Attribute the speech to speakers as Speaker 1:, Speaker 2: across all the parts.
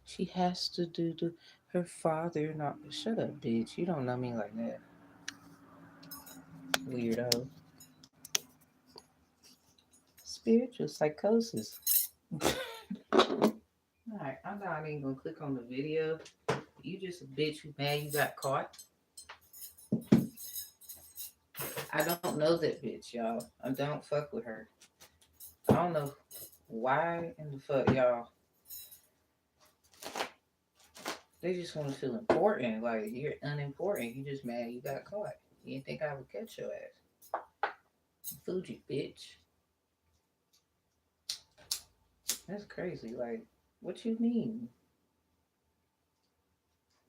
Speaker 1: She has to do to her father. Not shut up, bitch. You don't know me like that, weirdo. Spiritual psychosis. Alright, I'm not even gonna click on the video. You just a bitch who mad you got caught. I don't know that bitch, y'all. I don't fuck with her. I don't know why in the fuck y'all. They just want to feel important. Like you're unimportant. You just mad you got caught. You didn't think I would catch your ass. Fooled you, bitch. That's crazy. Like, what you mean?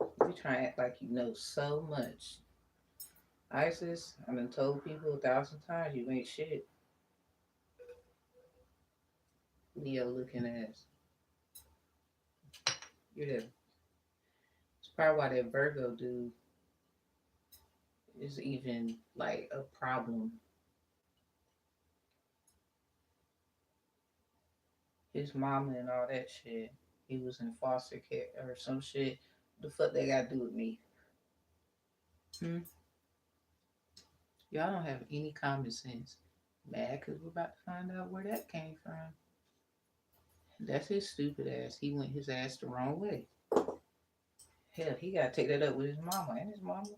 Speaker 1: You try to act like you know so much. ISIS, I've been told people 1,000 times you ain't shit. Neo looking ass. You're the. It's probably why that Virgo dude is even like a problem. His mama and all that shit. He was in foster care or some shit. The fuck they got to do with me? Hmm? Y'all don't have any common sense. Mad because we're about to find out where that came from. That's his stupid ass. He went his ass the wrong way. Hell, he got to take that up with his mama and his mama.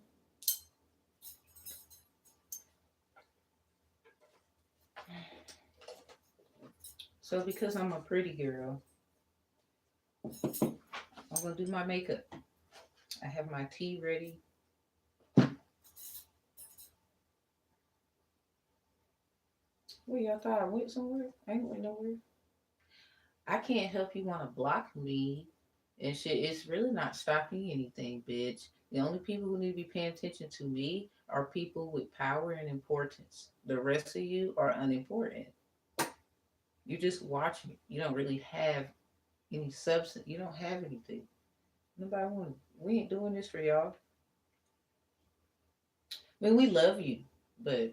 Speaker 1: So because I'm a pretty girl, I'm gonna do my makeup. I have my tea ready. Well, y'all thought I went somewhere? I ain't went nowhere. I can't help you want to block me and shit. It's really not stopping anything, bitch. The only people who need to be paying attention to me are people with power and importance. The rest of you are unimportant. You just watch me. You don't really have any substance. You don't have anything. Nobody want. We ain't doing this for y'all. I mean, we love you, but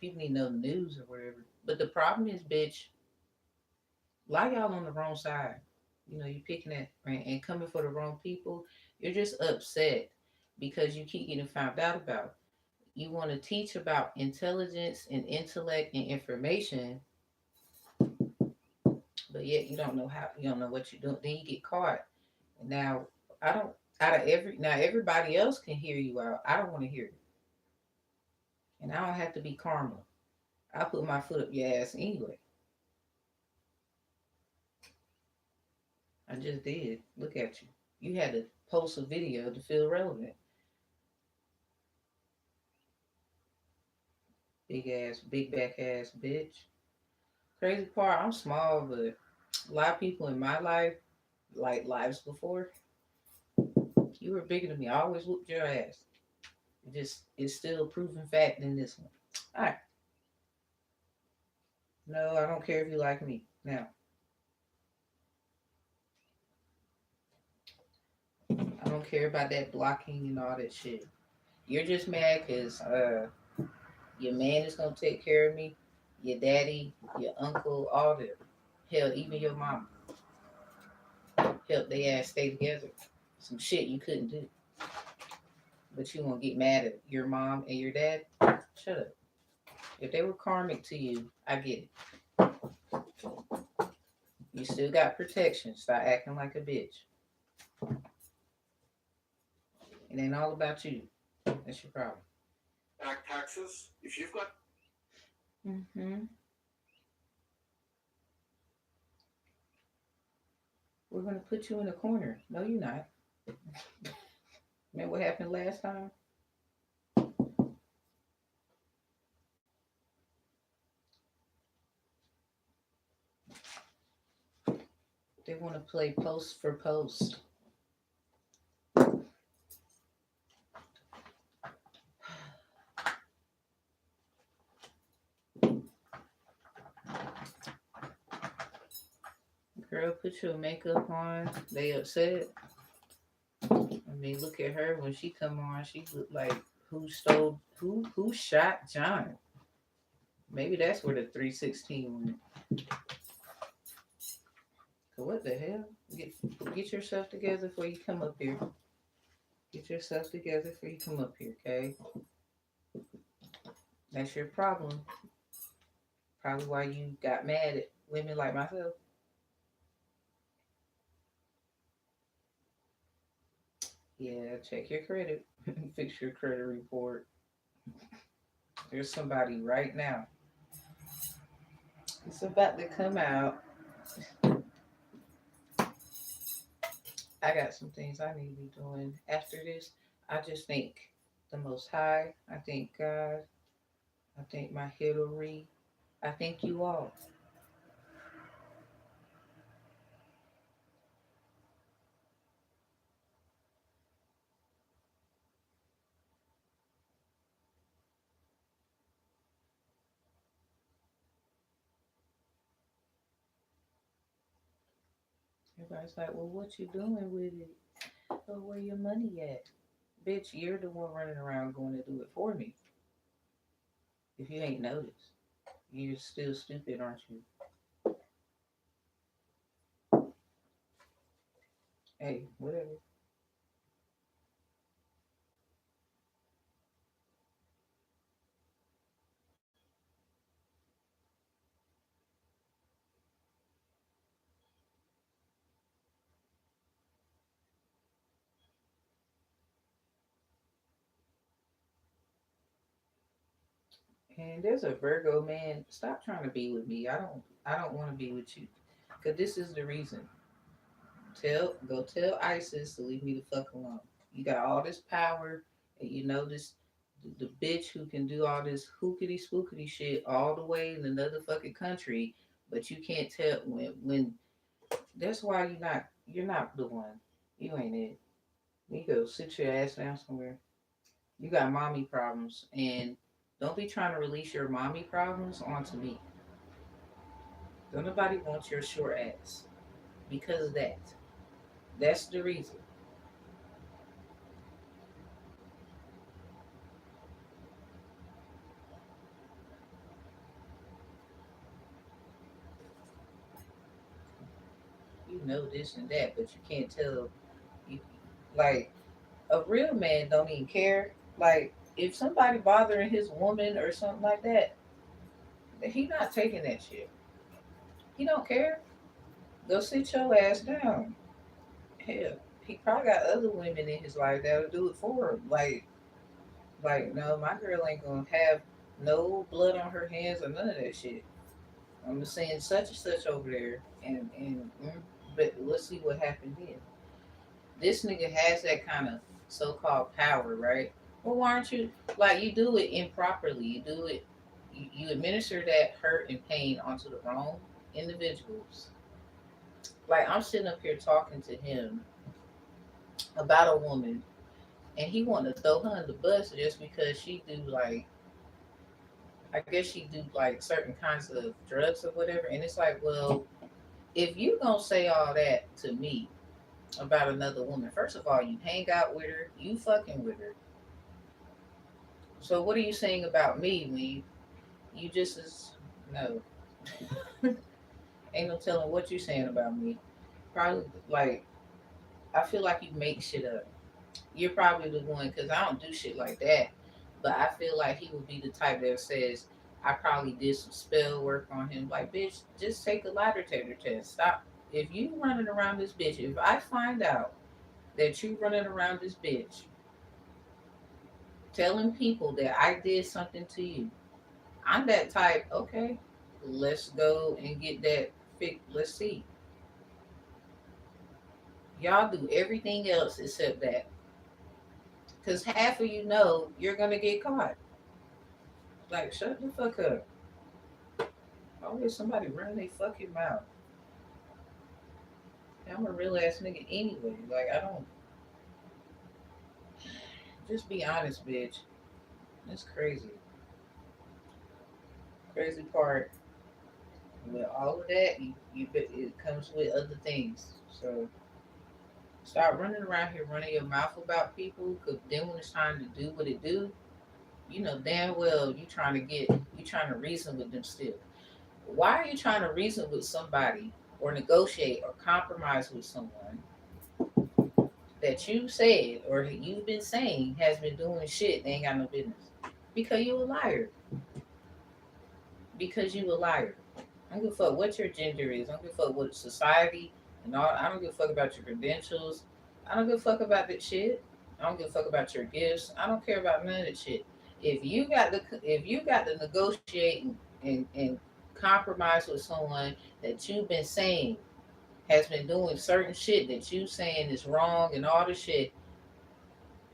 Speaker 1: people need to know the news or whatever. But the problem is, bitch, a lot of y'all on the wrong side. You picking at and coming for the wrong people. You're just upset because you keep getting found out about. You want to teach about intelligence and intellect and information, but yet you don't know how. You don't know what you're doing. Then you get caught. Now I don't. Out of now everybody else can hear you out. I don't want to hear it, and I don't have to be karma. I put my foot up your ass anyway. I just did. Look at you. You had to post a video to feel relevant. Big ass, big back ass bitch. Crazy part, I'm small, but a lot of people in my life, like lives before, you were bigger than me. I always whooped your ass. It's still a proven fact in this one. Alright. No, I don't care if you like me. Now, I don't care about that blocking and all that shit. You're just mad because your man is gonna take care of me, your daddy, your uncle, all them. Hell, even your mom. Help they ass stay together. Some shit you couldn't do. But you won't get mad at your mom and your dad? Shut up. If they were karmic to you, I get it. You still got protection. Stop acting like a bitch. It ain't all about you. That's your problem.
Speaker 2: Back taxes. If you've got
Speaker 1: Mm-hmm. We're gonna put you in a corner. No, you're not. Remember what happened last time? They want to play post for post. Girl, put your makeup on. They upset. I mean, look at her when she come on. She look like who shot John? Maybe that's where the 316 went. So what the hell? Get yourself together before you come up here. Get yourself together before you come up here, okay? That's your problem. Probably why you got mad at women like myself. Yeah, check your credit. Fix your credit report. There's somebody right now. It's about to come out. I got some things I need to be doing after this. I just think the Most High. I thank God. I thank my Hillary. I thank you all. Everybody's like, well, what you doing with it? Oh, where your money at? Bitch, you're the one running around going to do it for me. If you ain't noticed, you're still stupid, aren't you? Hey, whatever. And there's a Virgo man. Stop trying to be with me. I don't want to be with you. Cause this is the reason. Go tell ISIS to leave me the fuck alone. You got all this power, and you know this the bitch who can do all this hookity spookity shit all the way in another fucking country, but you can't tell when. That's why you're not the one. You ain't it. You go sit your ass down somewhere. You got mommy problems, and don't be trying to release your mommy problems onto me. Don't nobody want your short ass because of that. That's the reason. You know this and that, but you can't tell. You, like a real man don't even care. Like if somebody bothering his woman or something like that, he not taking that shit. He don't care. Go sit your ass down. Hell, he probably got other women in his life that'll do it for him. Like no, my girl ain't gonna have no blood on her hands or none of that shit. I'm just saying such and such over there, but let's see what happened then. This nigga has that kind of so-called power, right? Well, why aren't you like you do it improperly? You do it, you administer that hurt and pain onto the wrong individuals. Like I'm sitting up here talking to him about a woman, and he want to throw her in the bus just because she do like, I guess she do like certain kinds of drugs or whatever. And it's like, well, if you gonna say all that to me about another woman, first of all, you hang out with her, you fucking with her. So what are you saying about me when you just as no, ain't no telling what you saying about me. Probably like I feel like you make shit up. You're probably the one because I don't do shit like that. But I feel like he would be the type that says I probably did some spell work on him. Like, bitch, just take a lie detector test. Stop. If you running around this bitch, if I find out that you running around this bitch telling people that I did something to you, I'm that type. Okay, let's go and get that fixed. Let's see. Y'all do everything else except that. Because half of you know you're going to get caught. Like, shut the fuck up. Always somebody running their fucking mouth. I'm a real ass nigga anyway. Like, I don't. Just be honest, bitch. That's crazy. Crazy part with all of that, it comes with other things. So stop running around here running your mouth about people. Cause then when it's time to do what it do, you know damn well you trying to reason with them still. Why are you trying to reason with somebody? or negotiate or compromise with someone that you said or you've been saying has been doing shit they ain't got no business. Because you a liar. Because you a liar. I don't give a fuck what your gender is. I don't give a fuck what society and all. I don't give a fuck about your credentials. I don't give a fuck about that shit. I don't give a fuck about your gifts. I don't care about none of that shit. If you got to negotiate and compromise with someone that you've been saying has been doing certain shit that you saying is wrong and all this shit,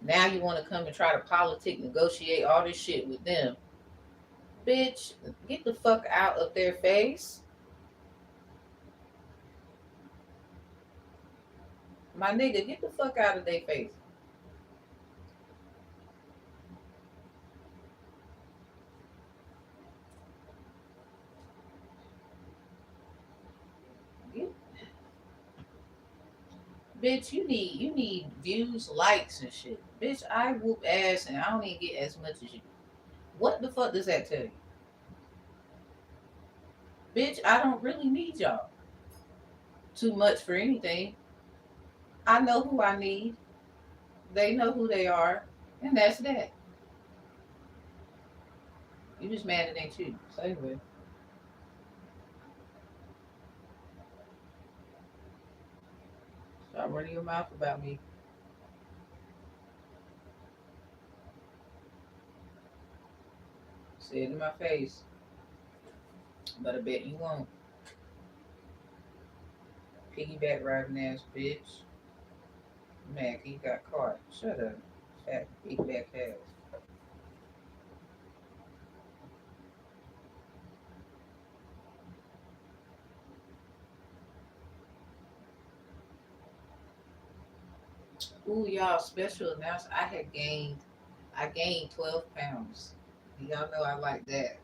Speaker 1: now you want to come and try to politic negotiate all this shit with them, bitch. Get the fuck out of their face. My nigga, get the fuck out of their face. You, bitch, you need views, likes and shit. Bitch, I whoop ass and I don't even get as much as you. What the fuck does that tell you? Bitch, I don't really need y'all too much for anything. I know who I need. They know who they are. And that's that. You just mad it ain't you. So anyway, stop running your mouth about me. Say it in my face. But I bet you won't. Piggyback riding ass bitch. Man, he got caught. Shut up. Fat piggyback ass. Ooh, y'all, special announcement. I gained 12 pounds. Y'all know I like that.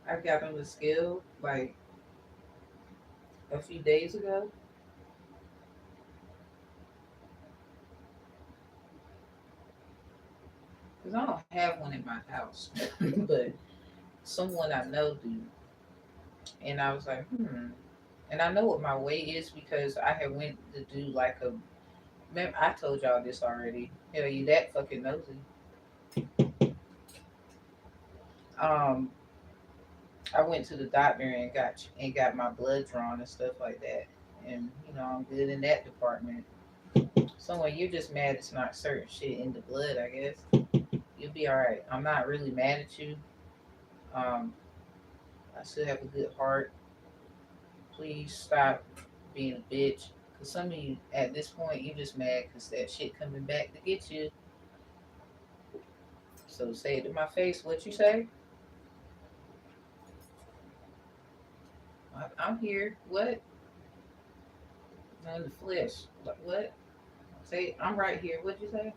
Speaker 1: I got on the scale like a few days ago. Because I don't have one in my house. But someone I know do. And I was like, And I know what my weight is because I had went to do like a. Remember, I told y'all this already. Hell, you that fucking nosy. Um, I went to the doctor and got my blood drawn and stuff like that, and I'm good in that department. So when you're just mad, it's not certain shit in the blood. I guess you'll be all right. I'm not really mad at you. Um, I still have a good heart. Please stop being a bitch. Cause some of you at this point you just mad because that shit coming back to get you. So say it to my face. What you say? I'm here. What? In the flesh. What? Say I'm right here. What'd you say?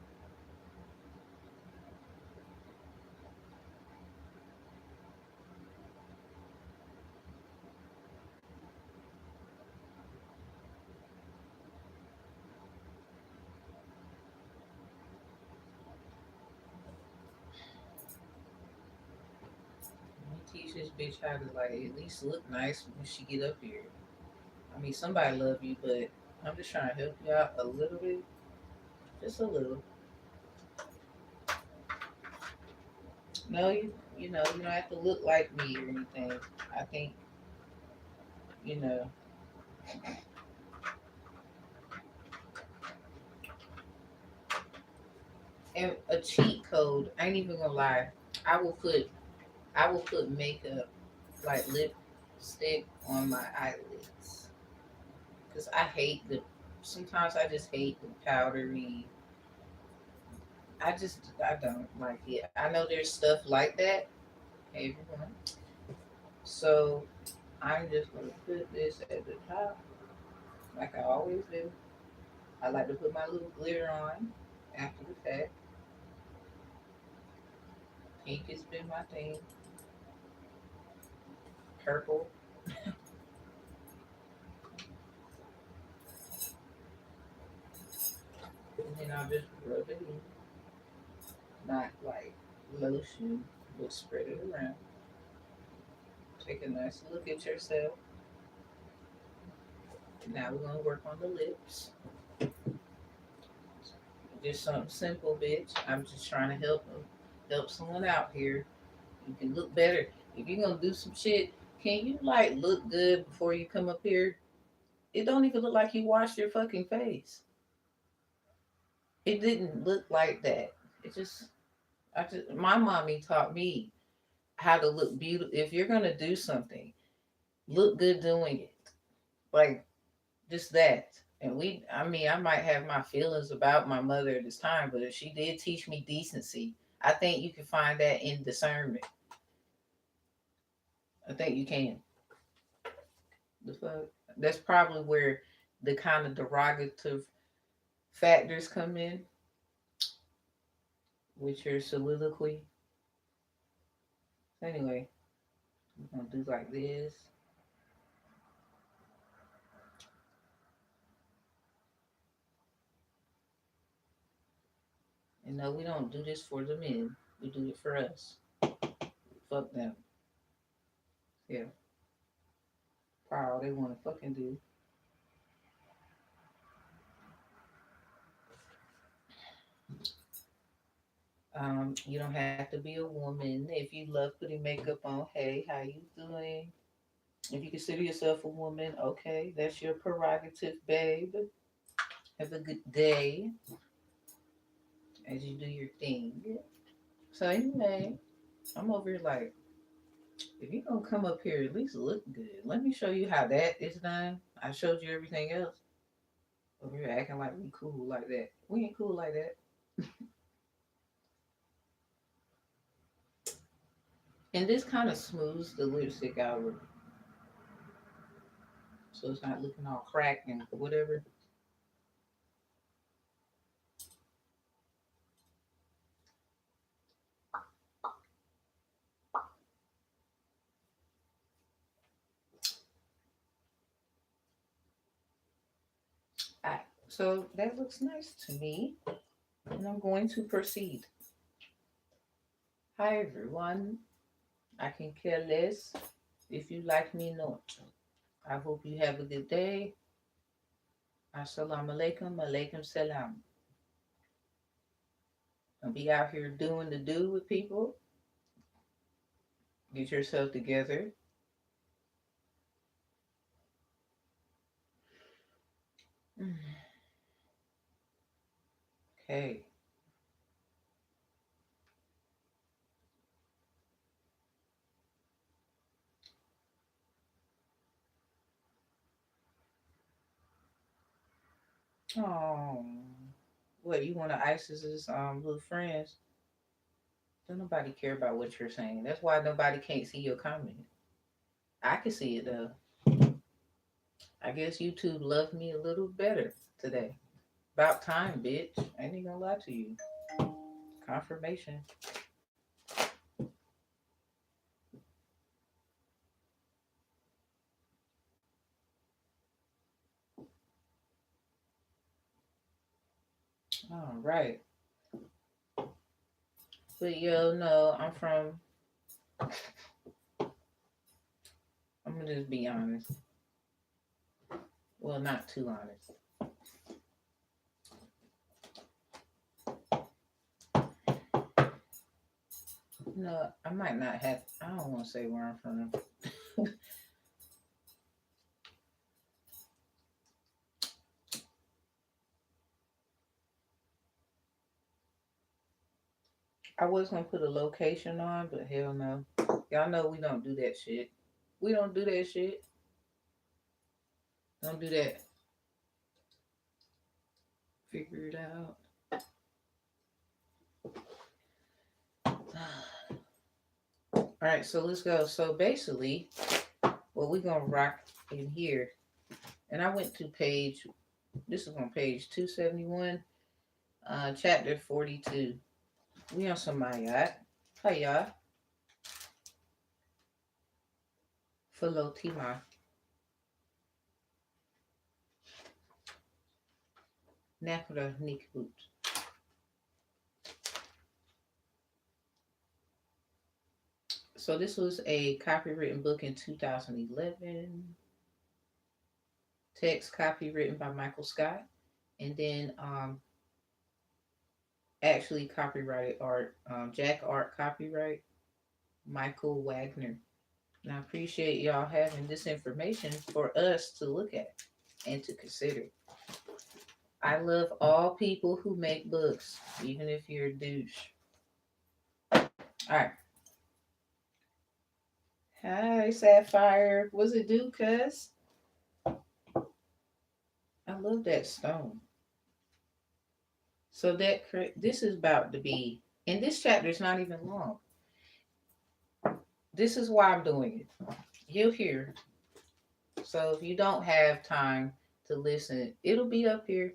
Speaker 1: Let me teach this bitch how to like at least look nice when she get up here. I mean, somebody love you, but I'm just trying to help you out a little bit, just a little. No, you don't have to look like me or anything. I think you know. And a cheat code. I ain't even gonna lie. I will put I will put makeup like lipstick on my eyelids because I hate the. Sometimes I just hate the powdery. I don't like it. I know there's stuff like that. Hey everyone. So I'm just gonna put this at the top like I always do. I like to put my little glitter on after the fact. Pink has been my thing. Purple. And then I'll just rub it in. Not like lotion, but spread it around. Take a nice look at yourself. Now we're gonna work on the lips. Just something simple, bitch. I'm just trying to help someone out here. You can look better. If you're gonna do some shit, can you like look good before you come up here? It don't even look like you washed your fucking face. It didn't look like that. It just my mommy taught me how to look beautiful. If you're gonna do something, look good doing it. Like just that. And I mean, I might have my feelings about my mother at this time, but if she did teach me decency, I think you can find that in discernment. I think you can. The fuck? That's probably where the kind of derogative factors come in with your soliloquy. Anyway, we're gonna do like this. And no, we don't do this for the men. We do it for us. Fuck them. Yeah. Probably all they want to fucking do. You don't have to be a woman. If you love putting makeup on, hey, how you doing? If you consider yourself a woman, okay, that's your prerogative, babe. Have a good day as you do your thing. So anyway, I'm over here like, if you're gonna come up here, at least look good. Let me show you how that is done. I showed you everything else. Over here acting like we cool like that. We ain't cool like that. And this kind of smooths the lipstick out, so it's not looking all cracked and whatever. Alright, so that looks nice to me, and I'm going to proceed. Hi everyone. I can care less if you like me not. I hope you have a good day. Assalamu alaikum, alaikum salam. Don't be out here doing the do with people. Get yourself together. Okay. Oh, what you want to ISIS's little friends? Don't nobody care about what you're saying. That's why nobody can't see your comment. I can see it though. I guess YouTube loved me a little better today. About time, bitch. I ain't even gonna lie to you. Confirmation. All right. But yo, no, I'm gonna just be honest. Well, not too honest. No, I might not have, I don't want to say where I'm from. I was gonna put a location on, but hell no. Y'all know we don't do that shit. We don't do that shit. Don't do that. Figure it out. All right, so let's go. So basically, what we're gonna rock in here, and I went to page. This is on page 271, chapter 42. We on some Mayat. Hiya. Philotima. Nakra Nikut. So this was a copywritten book in 2011. Text copywritten by Michael Scott, and then actually copyrighted art, Jack Art copyright Michael Wagner. And I appreciate y'all having this information for us to look at and to consider. I love all people who make books, even if you're a douche. All right. Hi, Sapphire. What's it do, cuz? I love that stone. So this is about to be, and this chapter is not even long. This is why I'm doing it. You'll hear. So if you don't have time to listen, it'll be up here.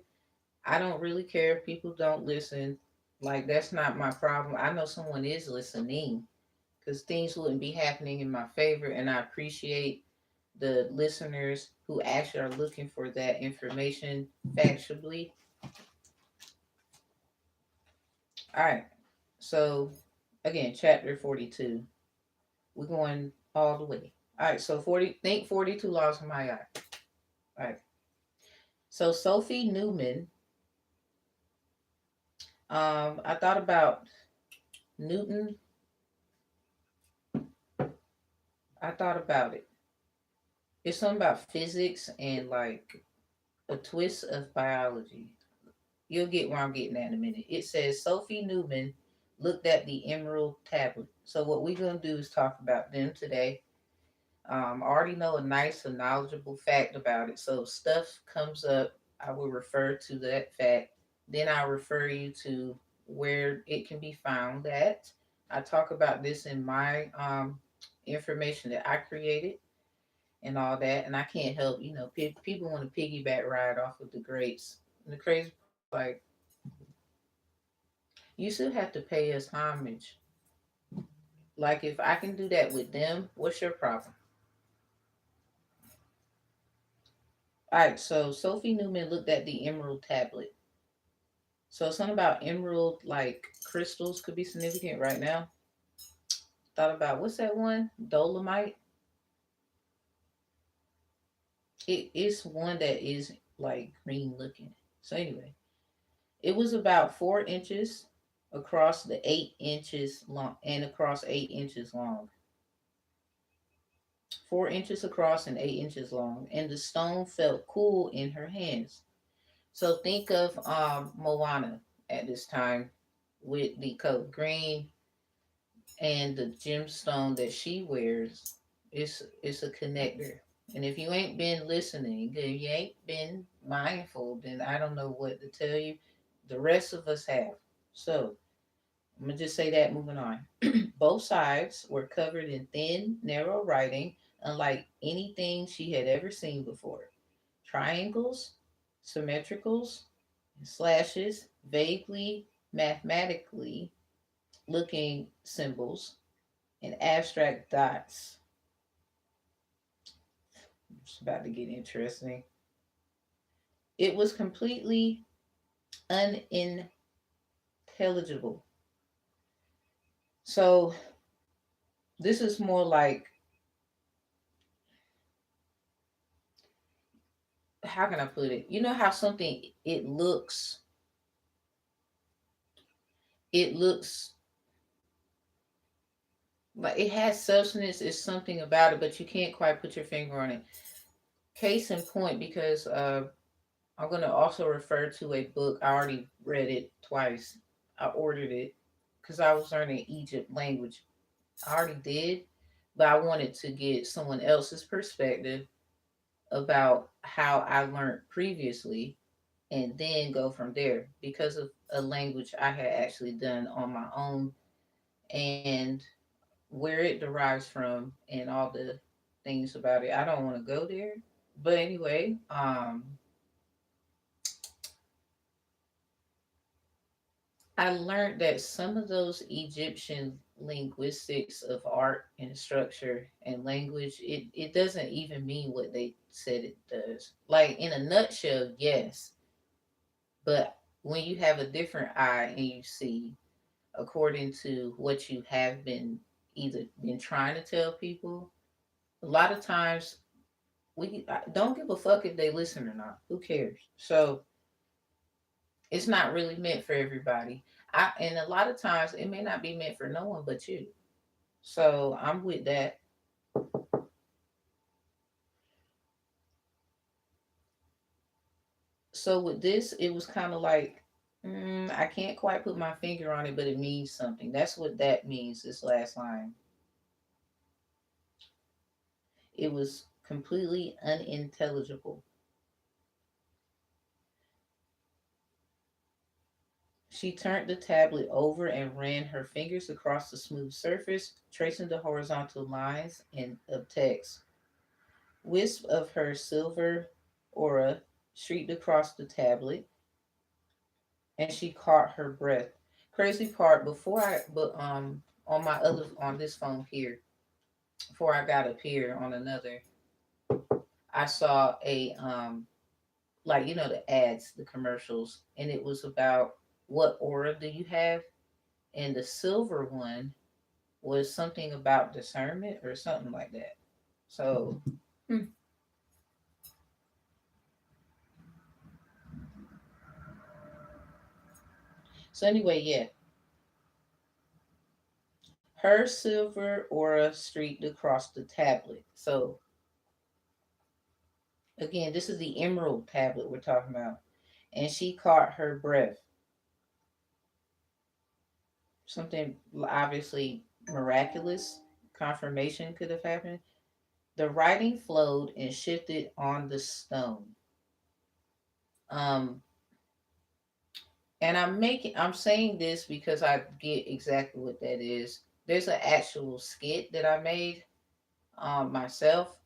Speaker 1: I don't really care if people don't listen. Like, that's not my problem. I know someone is listening because things wouldn't be happening in my favor. And I appreciate the listeners who actually are looking for that information factually. All right. So, again, chapter 42. We're going all the way. All right. So, 42 laws of my eye. All right. So, Sophie Newman, I thought about Newton. I thought about it. It's something about physics and like a twist of biology. You'll get where I'm getting at in a minute. It says Sophie Newman looked at the emerald tablet. So what we're gonna do is talk about them today. I already know a nice and knowledgeable fact about it. So if stuff comes up, I will refer to that fact. Then I'll refer you to where it can be found at. I talk about this in my information that I created and all that. And I can't help, people want to piggyback ride off of the greats. And the crazy part is like, you still have to pay us homage. Like, if I can do that with them, what's your problem? All right, so Sophie Newman looked at the emerald tablet. So something about emerald, like crystals, could be significant right now. Thought about what's that one? Dolomite. It is one that is like green looking. So anyway, it was about 4 inches across the 8 inches long and across 8 inches long. 4 inches across and 8 inches long, and the stone felt cool in her hands. So think of Moana at this time with the coat green and the gemstone that she wears. It's a connector. And if you ain't been listening, if you ain't been mindful, then I don't know what to tell you. The rest of us have. So I'm gonna just say that moving on. Both sides were covered in thin, narrow writing, unlike anything she had ever seen before. Triangles, symmetricals, slashes, vaguely mathematically looking symbols, and abstract dots. It's about to get interesting. It was completely unintelligible. So this is more like, how can I put it? You know how something it looks like it has substance, it's something about it, but you can't quite put your finger on it. Case in point, because I'm gonna also refer to a book. I already read it twice. I ordered it because I was learning Egypt language. I already did, but I wanted to get someone else's perspective about how I learned previously and then go from there because of a language I had actually done on my own and where it derives from and all the things about it. I don't want to go there. But anyway, I learned that some of those Egyptian linguistics of art and structure and language, it doesn't even mean what they said it does. Like, in a nutshell, yes. But when you have a different eye and you see according to what you have been either been trying to tell people. A lot of times I don't give a fuck if they listen or not. Who cares? So it's not really meant for everybody. And a lot of times it may not be meant for no one but you. So I'm with that. So with this, it was kind of like, I can't quite put my finger on it, but it means something. That's what that means. This last line. It was completely unintelligible. She turned the tablet over and ran her fingers across the smooth surface, tracing the horizontal lines of text. Wisp of her silver aura streaked across the tablet, and she caught her breath. Crazy part, on my other on this phone here, before I got up here on another, I saw a like the ads, the commercials, and it was about what aura do you have, and the silver one was something about discernment or something like that. So, so anyway, yeah, her silver aura streaked across the tablet. So again, this is the emerald tablet we're talking about, and she caught her breath. Something obviously miraculous confirmation could have happened. The writing flowed and shifted on the stone. Um, and I'm saying this because I get exactly what that is. There's an actual skit that I made myself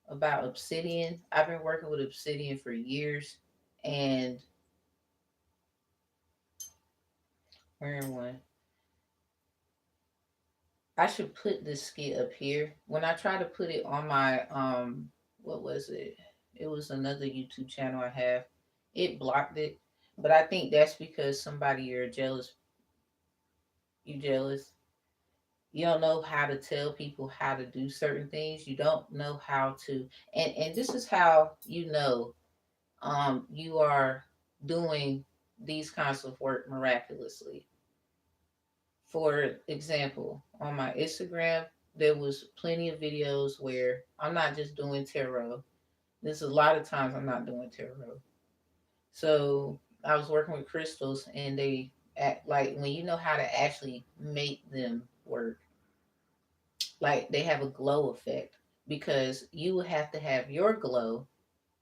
Speaker 1: about obsidian. I've been working with obsidian for years, and where one I should put this skit up here. When I try to put it on my what was it? It was another YouTube channel I have. It blocked it. But I think that's because somebody you're jealous. You jealous. You don't know how to tell people how to do certain things. You don't know how to, and this is how you are doing these kinds of work miraculously. For example, on my Instagram, there was plenty of videos where I'm not just doing tarot. There's a lot of times I'm not doing tarot. So I was working with crystals, and they act like when you know how to actually make them work, like they have a glow effect, because you would have to have your glow,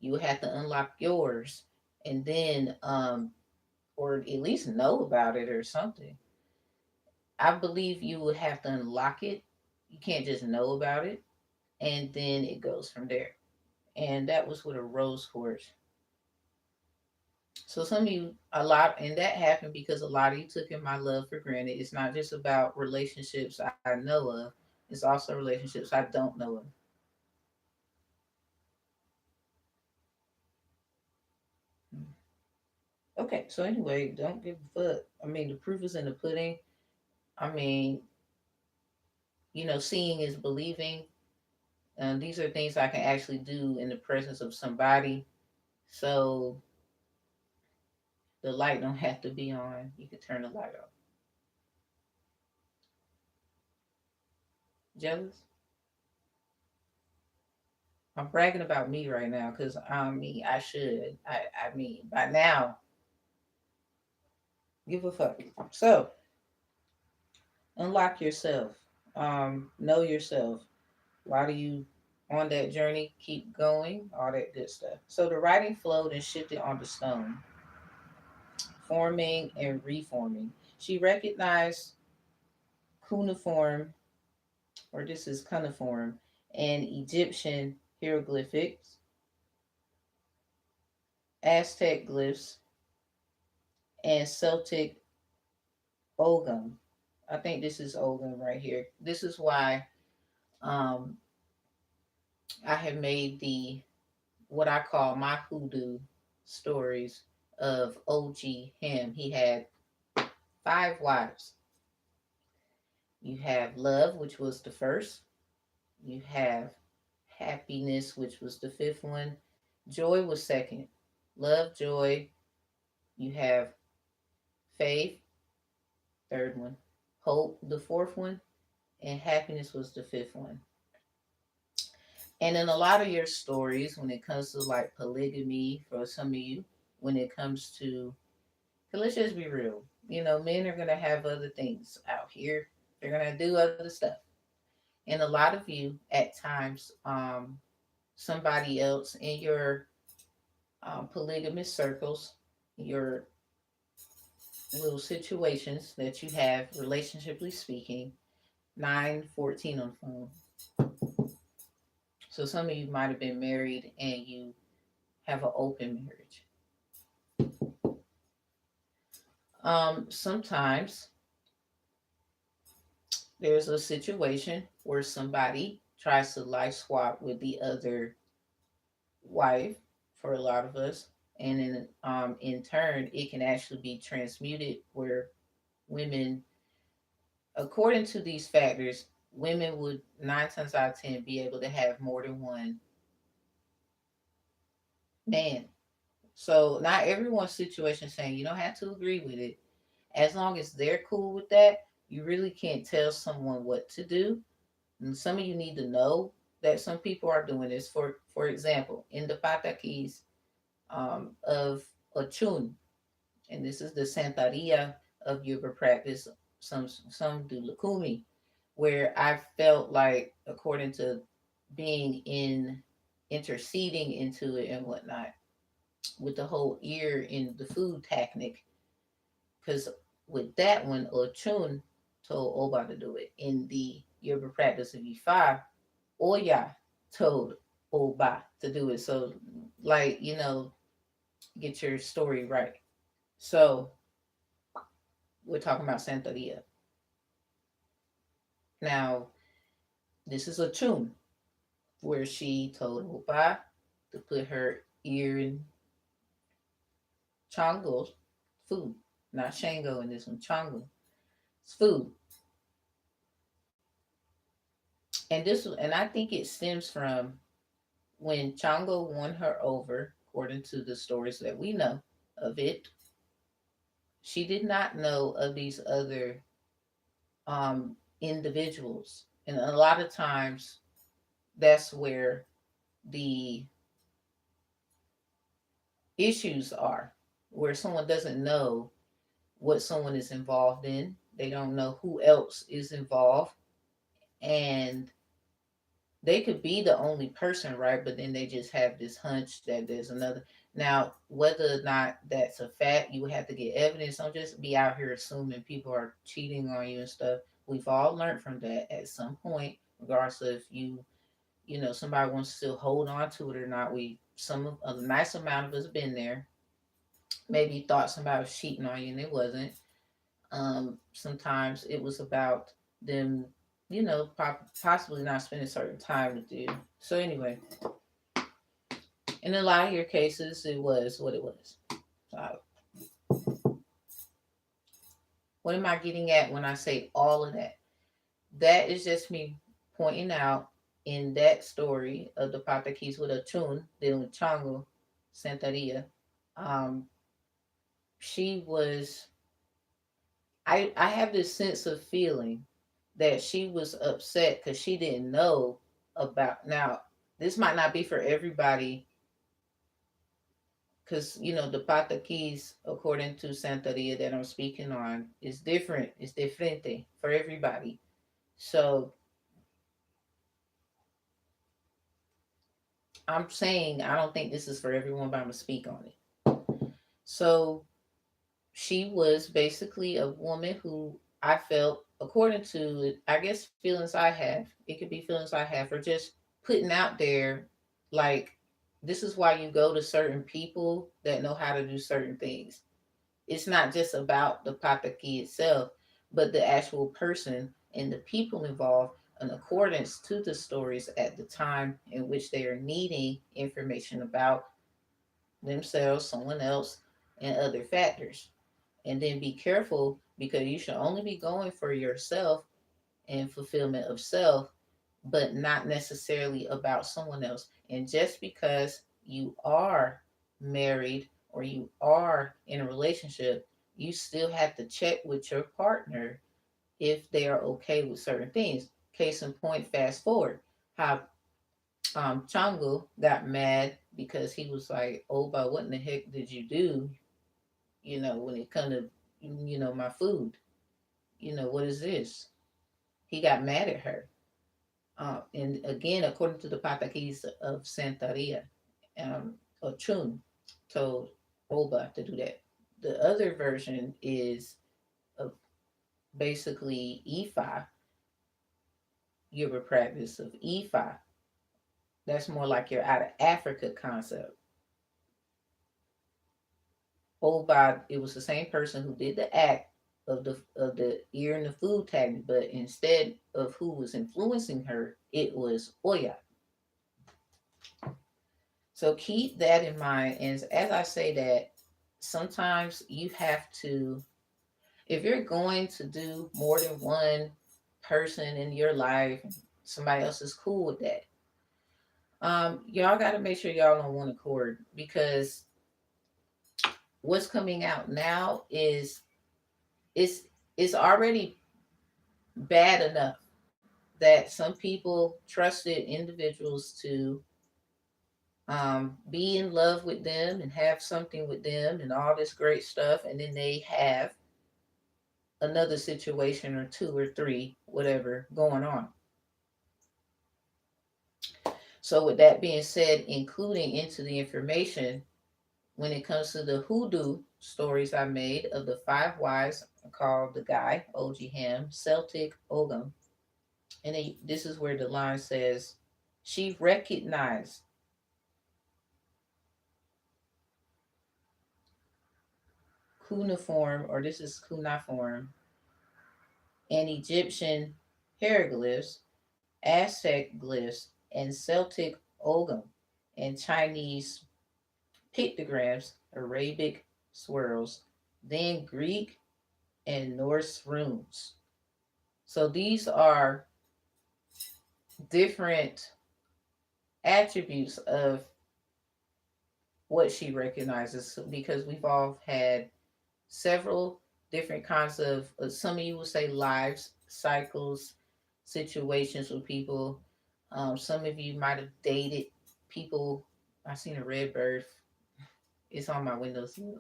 Speaker 1: you would have to unlock yours, and then or at least know about it or something. I believe you would have to unlock it. You can't just know about it, and then it goes from there. And that was with a rose quartz. So some of you, a lot, and that happened because a lot of you took in my love for granted. It's not just about relationships I know of; it's also relationships I don't know of. Okay, so anyway, don't give a fuck. I mean, the proof is in the pudding. I mean, seeing is believing. These are things I can actually do in the presence of somebody. So the light don't have to be on. You can turn the light off. Jealous? I'm bragging about me right now because I mean I should. I mean by now, give a fuck. So unlock yourself. Know yourself. Why do you on that journey keep going? All that good stuff. So the writing flowed and shifted on the stone, forming and reforming. She recognized cuneiform, or this is cuneiform, and Egyptian hieroglyphics, Aztec glyphs, and Celtic Ogam. I think this is Ogam right here. This is why um, I have made the what I call my hoodoo stories of OG him. He had 5 wives. You have love, which was the first. You have happiness, which was the fifth one. Joy was second. Love, joy. You have faith, third one. Hope, the fourth one. And happiness was the fifth one. And in a lot of your stories, when it comes to like polygamy, for some of you, when it comes to, 'cause let's just be real, men are going to have other things out here. They're going to do other stuff. And a lot of you, at times, somebody else in your polygamous circles, your little situations that you have, relationshiply speaking, 914 on the phone. So some of you might have been married and you have an open marriage. Sometimes there's a situation where somebody tries to life swap with the other wife for a lot of us, and in turn, it can actually be transmuted where women, according to these factors, women would 9 times out of 10 be able to have more than one man. So not everyone's situation saying you don't have to agree with it. As long as they're cool with that, you really can't tell someone what to do. And some of you need to know that some people are doing this. For example, in the Patakis of Ochun, and this is the Santaria of yoga practice. Some do Lakumi, where I felt like, according to being in interceding into it and whatnot, with the whole ear in the food technique, because with that one, Ochun told Oba to do it. In the yoga practice of E5, Oya told Oba to do it. So, like, get your story right. So, we're talking about Santeria. Now, this is a tune where she told Oba to put her ear in Chongo's food, not Shango in this one, Chongo. It's food. And I think it stems from when Chongo won her over, according to the stories that we know of it. She did not know of these other individuals, and a lot of times that's where the issues are, where someone doesn't know what someone is involved in. They don't know who else is involved. And they could be the only person, right? But then they just have this hunch that there's another. Now, whether or not that's a fact, you would have to get evidence. Don't just be out here assuming people are cheating on you and stuff. We've all learned from that at some point, regardless of if somebody wants to still hold on to it or not. A nice amount of us been there. Maybe you thought somebody was cheating on you and it wasn't. Sometimes it was about them, possibly not spending certain time with you. So anyway, in a lot of your cases, it was what it was. So, what am I getting at when I say all of that? That is just me pointing out in that story of the Patakis with Achun, dealing with Chango, Santeria. Um, she was, I have this sense of feeling that she was upset because she didn't know about. Now, this might not be for everybody because, the Patakis, according to Santeria that I'm speaking on, is different. It's diferente for everybody. So I'm saying I don't think this is for everyone, but I'm going to speak on it. So she was basically a woman who I felt, according to, I guess, feelings I have, it could be feelings I have, or just putting out there, like, this is why you go to certain people that know how to do certain things. It's not just about the pataki itself, but the actual person and the people involved in accordance to the stories at the time in which they are needing information about themselves, someone else, and other factors. And then be careful because you should only be going for yourself and fulfillment of self, but not necessarily about someone else. And just because you are married or you are in a relationship, you still have to check with your partner if they are okay with certain things. Case in point, fast forward, how Changu got mad because he was like, "Oh, but what in the heck did you do? When it come to my food, what is this?" He got mad at her. And again, according to the Patakis of Santeria, Ochun told Oba to do that. The other version is of basically Ifa, Yoruba practice of Ifa. That's more like your out of Africa concept. Oba, it was the same person who did the act of the ear and the food tag, but instead of who was influencing her, it was Oya. So keep that in mind. And as I say that, sometimes you have to, if you're going to do more than one person in your life, somebody else is cool with that. Y'all got to make sure y'all on one accord, because what's coming out now is it's already bad enough that some people trusted individuals to be in love with them and have something with them and all this great stuff, and then they have another situation or two or three, whatever, going on. So, with that being said, including into the information, when it comes to the hoodoo stories I made of the five wives called the guy, OG Ham, Celtic Ogum, and this is where the line says, she recognized cuneiform, or this is cuneiform, and Egyptian hieroglyphs, Aztec glyphs, and Celtic ogam, and Chinese pictograms, Arabic swirls, then Greek and Norse runes. So these are different attributes of what she recognizes, because we've all had several different kinds of, some of you will say lives, cycles, situations with people. Some of you might have dated people. I seen a red bird. It's on my windowsill,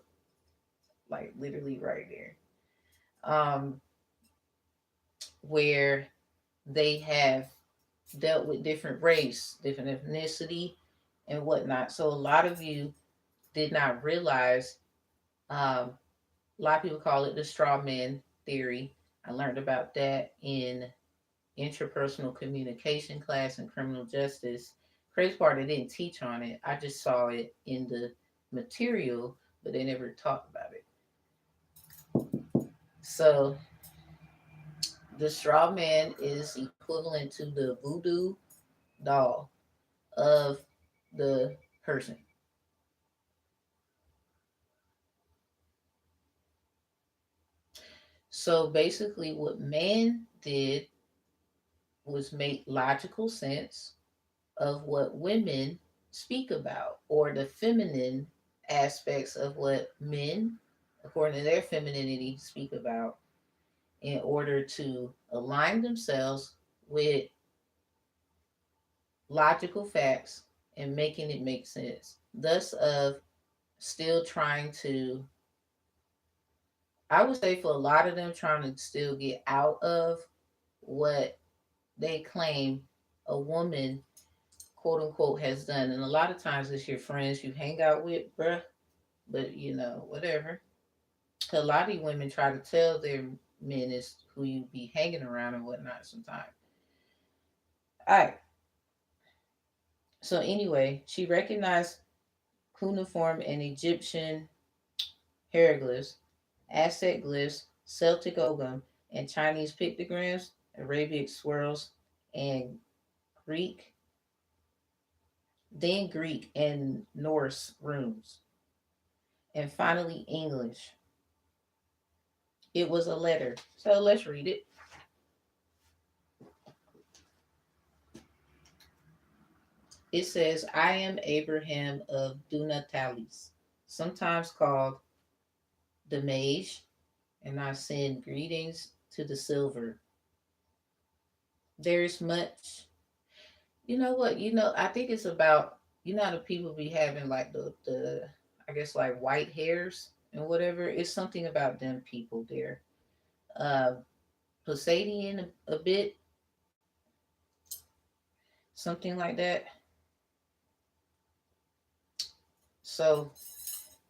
Speaker 1: like literally right there. Um, where they have dealt with different race, different ethnicity, and whatnot. So a lot of you did not realize. A lot of people call it the straw man theory. I learned about that in interpersonal communication class and criminal justice. Crazy part, they didn't teach on it. I just saw it in the material, but they never talked about it. So the straw man is equivalent to the voodoo doll of the person. So basically, what man did was make logical sense of what women speak about, or the feminine aspects of what men, according to their femininity, speak about, in order to align themselves with logical facts and making it make sense. Thus, of still trying to, I would say for a lot of them, trying to still get out of what they claim a woman, quote unquote, has done. And a lot of times it's your friends you hang out with, bruh, but whatever. A lot of these women try to tell their men is who you be hanging around and whatnot sometimes. All right. So anyway, she recognized cuneiform and Egyptian hieroglyphs, Aztec glyphs, Celtic ogam, and Chinese pictograms, Arabic swirls, and Greek, then Greek and Norse runes, and finally English. It was a letter. So let's read it. It says, I am Abraham of Dunatalis, sometimes called the Mage, and I send greetings to the silver. There is much, you know what, I think it's about, how the people be having like the I guess like white hairs and whatever. It's something about them people there. Uh Posadian a bit, something like that. So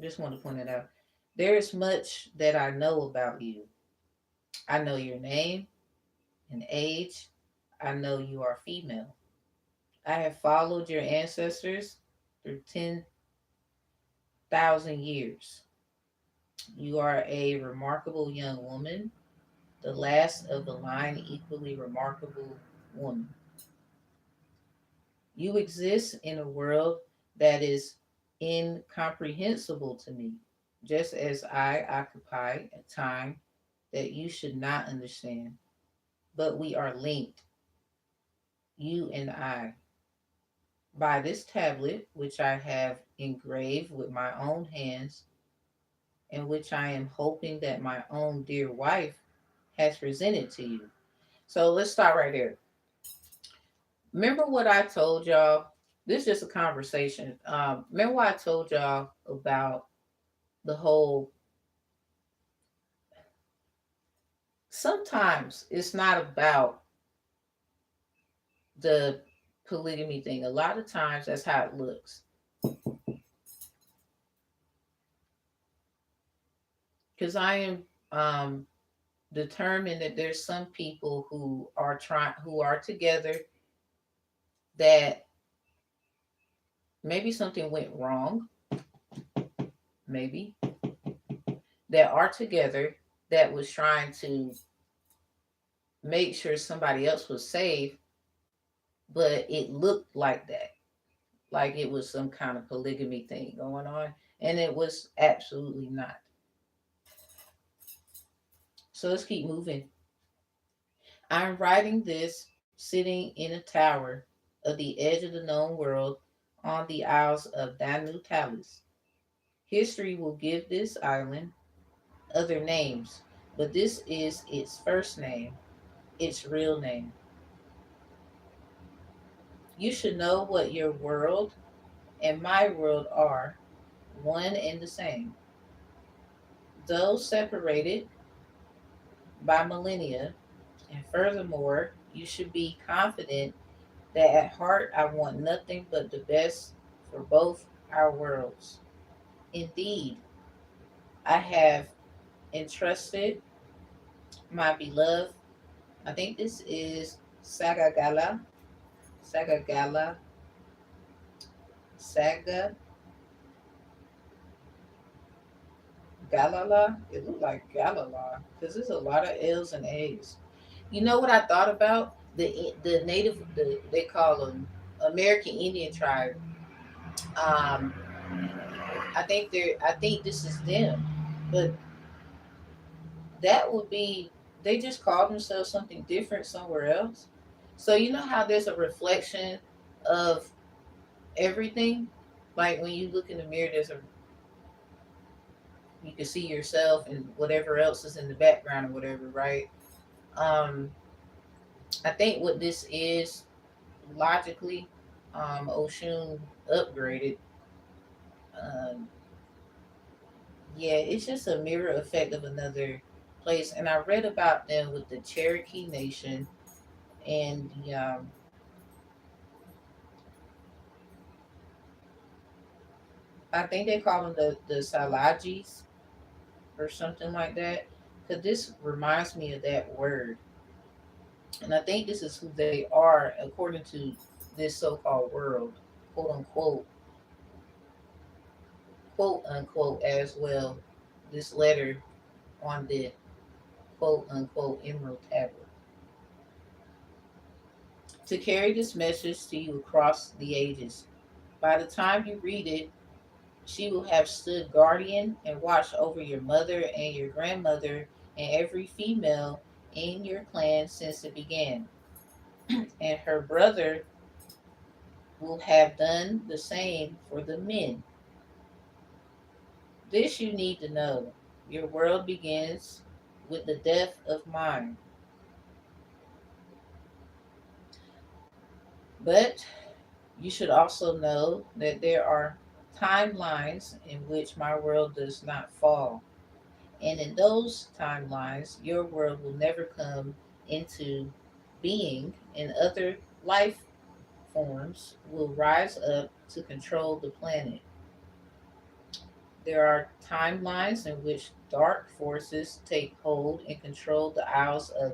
Speaker 1: just want to point it out. There is much that I know about you. I know your name and age. I know you are female. I have followed your ancestors through 10,000 years. You are a remarkable young woman, the last of the line equally remarkable woman. You exist in a world that is incomprehensible to me, just as I occupy a time that you should not understand. But we are linked, you and I, by this tablet, which I have engraved with my own hands, and which I am hoping that my own dear wife has presented to you. So let's start right there. Remember what I told y'all? This is just a conversation. Remember what I told y'all about the whole. Sometimes it's not about the polygamy thing. A lot of times that's how it looks. Because I am determined that there's some people who are together, that maybe something went wrong, maybe, that are together, that was trying to make sure somebody else was safe, but it looked like that, like it was some kind of polygamy thing going on, and it was absolutely not. So let's keep moving. I'm writing this sitting in a tower of the edge of the known world on the Isles of Danu Talis. History will give this island other names, but this is its first name, its real name. You should know what your world and my world are one and the same. Though separated by millennia, and furthermore, you should be confident that at heart I want nothing but the best for both our worlds. Indeed, I have entrusted my beloved, I think this is Sagagala, Saga Galala. It looked like Galala because there's a lot of L's and A's. You know what I thought about? The native, they call them American Indian tribe. Um, I think this is them, but that would be, they just call themselves something different somewhere else. So you know how there's a reflection of everything, like when you look in the mirror, you can see yourself and whatever else is in the background or whatever, right? Um, I think what this is logically, Oshun upgraded. Um, yeah, it's just a mirror effect of another place, and I read about them with the Cherokee Nation and I think they call them the Salajis or something like that. Because this reminds me of that word, and I think this is who they are according to this so-called world, quote unquote, quote unquote, as well. This letter on the quote unquote emerald tablet to carry this message to you across the ages. By the time you read it, she will have stood guardian and watched over your mother and your grandmother and every female in your clan since it began. And her brother will have done the same for the men. This you need to know. Your world begins with the death of mind. But you should also know that there are timelines in which my world does not fall. And in those timelines, your world will never come into being, and other life forms will rise up to control the planet. There are timelines in which dark forces take hold and control the Isles of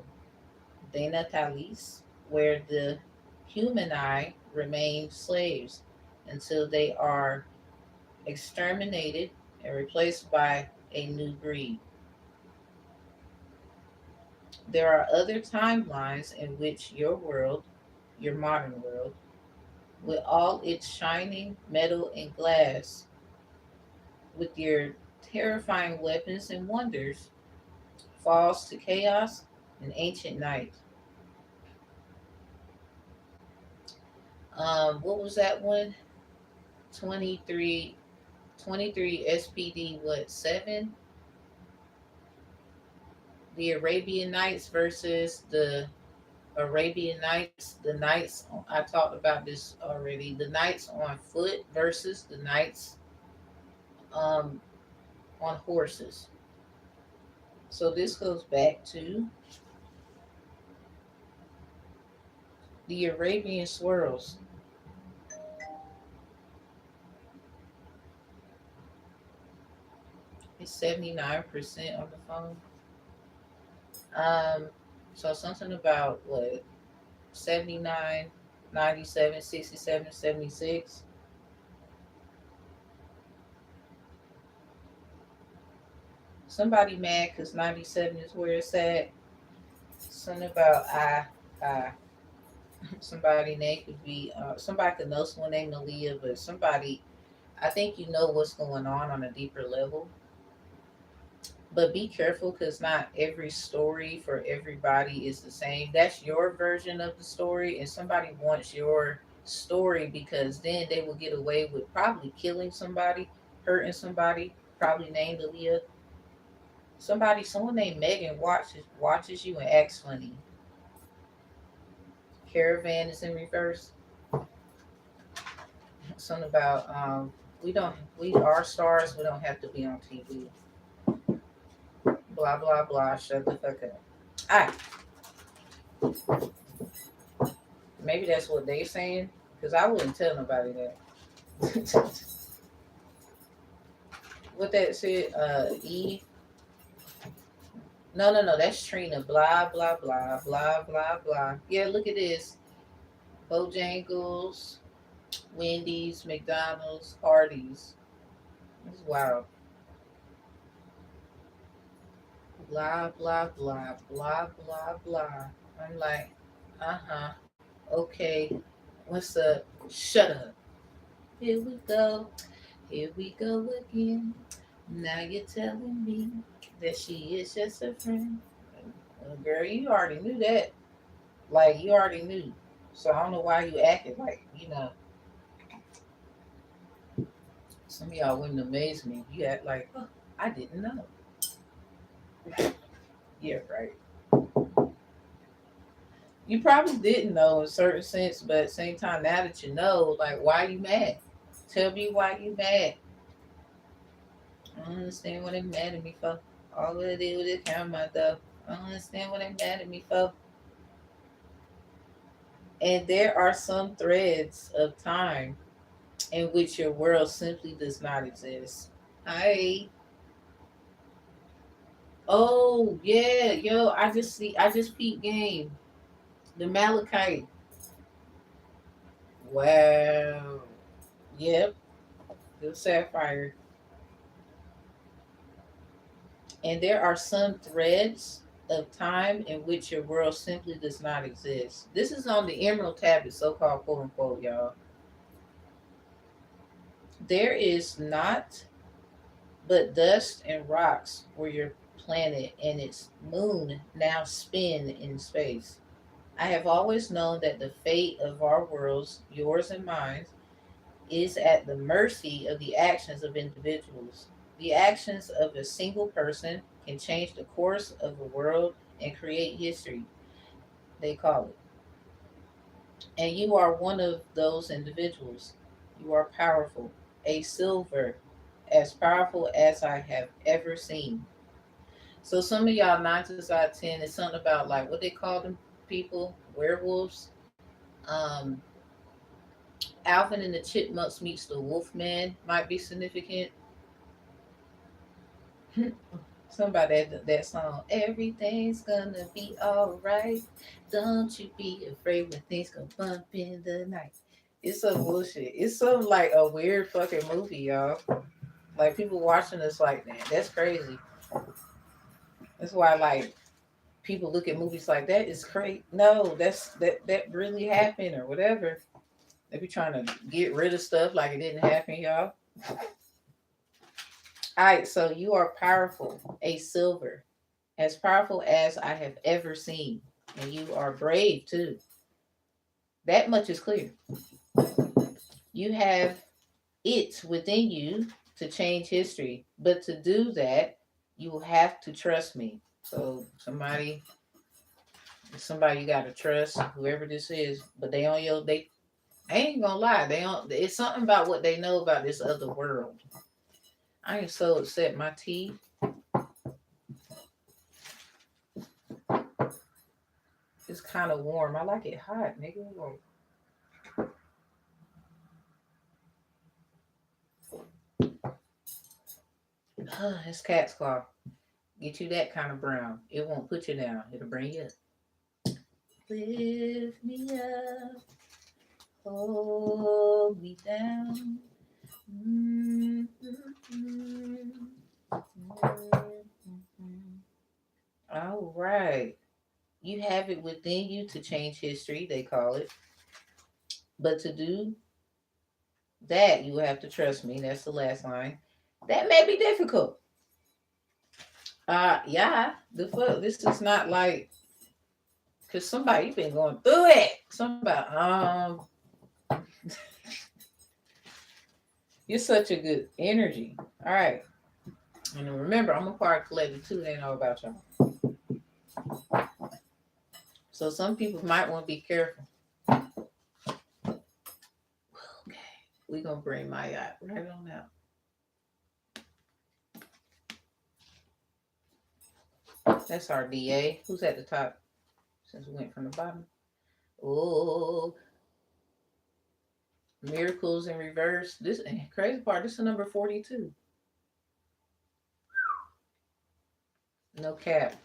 Speaker 1: Denatalis, where the humani remain slaves until they are exterminated and replaced by a new breed. There are other timelines in which your world, your modern world, with all its shining metal and glass, with your terrifying weapons and wonders, falls to chaos and ancient night. What was that one? 23, 23 SPD, what, 7? The Arabian Nights versus the Arabian Nights, the Knights, I talked about this already. The Knights on foot versus the Knights um, on horses. So this goes back to the Arabian swirls. It's 79% on the phone. Um, so something about what, 79, 97, 67, 76. Somebody mad because 97 is where it's at. Something about I. Somebody name could be, somebody could know someone named Aaliyah, but somebody, I think you know what's going on a deeper level. But be careful because not every story for everybody is the same. That's your version of the story, and somebody wants your story because then they will get away with probably killing somebody, hurting somebody, probably named Aaliyah. Someone named Megan watches you and acts funny. Caravan is in reverse. Something about we are stars. We don't have to be on TV. Blah blah blah. Shut the fuck up. All right, maybe that's what they saying because I wouldn't tell nobody that. What that said? Eve. No, no, no. That's Trina. Blah blah blah blah blah blah. Yeah, look at this. Bojangles, Wendy's, McDonald's, Hardee's. It's wild. Blah blah blah blah blah blah. I'm like, uh-huh. Okay. What's up? Shut up. Here we go. Here we go again. Now you're telling me that she is just a friend. Well, girl, you already knew that. Like you already knew. So I don't know why you acted like, some of y'all wouldn't amaze me. You act like, oh, I didn't know. Yeah, right. You probably didn't know in a certain sense, but at the same time, now that you know, like, why you mad? Tell me why you mad. I don't understand what they mad at me for. All they did was just count my though. I don't understand what they mad at me for. And there are some threads of time in which your world simply does not exist. Hi. Oh yeah, yo, I just peep game. The Malachite. Wow. Yep. The Sapphire. And there are some threads of time in which your world simply does not exist. This is on the Emerald Tablet, so called quote unquote, y'all. There is not but dust and rocks where your planet and its moon now spin in space. I have always known that the fate of our worlds, yours and mine, is at the mercy of the actions of individuals. The actions of a single person can change the course of a world and create history, they call it. And you are one of those individuals. You are powerful, a silver, as powerful as I have ever seen. So some of y'all 9 to 10 is something about like what they call them people, werewolves. Um, Alvin and the Chipmunks meets the Wolfman might be significant. Somebody that song, everything's gonna be alright. Don't you be afraid when things go bump in the night. It's some bullshit. It's some like a weird fucking movie, y'all. Like people watching this like that. That's crazy. That's why like people look at movies like that. It's crazy. No, that really happened or whatever. They be trying to get rid of stuff like it didn't happen, y'all. All right, so you are powerful, a silver, as powerful as I have ever seen, and you are brave too. That much is clear. You have it within you to change history, but to do that, you will have to trust me. So somebody you gotta trust, whoever this is, but they on your they I ain't gonna lie, they on it's something about what they know about this other world. I ain't so upset. My tea, is kind of warm. I like it hot, nigga. It's cat's claw. Get you that kind of brown. It won't put you down. It'll bring you up. Lift me up. Hold me down. Mm-hmm. All right. You have it within you to change history, they call it. But to do that, you will have to trust me. That's the last line. That may be difficult. Yeah. The fuck. This is not like because somebody been going through it. Somebody, you're such a good energy. All right. And remember, I'm a part collective too. They know about y'all. So some people might want to be careful. Okay. We're going to bring my yacht right on out. That's our DA. Who's at the top? Since we went from the bottom. Oh, miracles in reverse. This crazy part. This is number 42. No cap.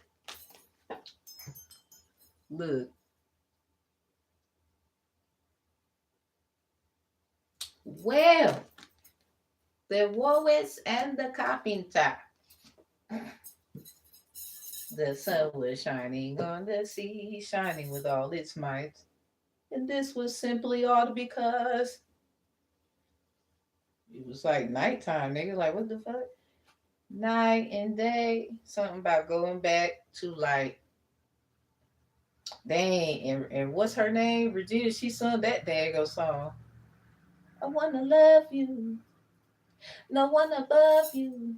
Speaker 1: Look. Well, the Woes and the carpenter. The sun was shining on the sea, shining with all its might. And this was simply all because it was like nighttime, nigga. Like, what the fuck? Night and day. Something about going back to like, dang. And what's her name? Regina, she sung that dago song. I wanna love you. No one above you.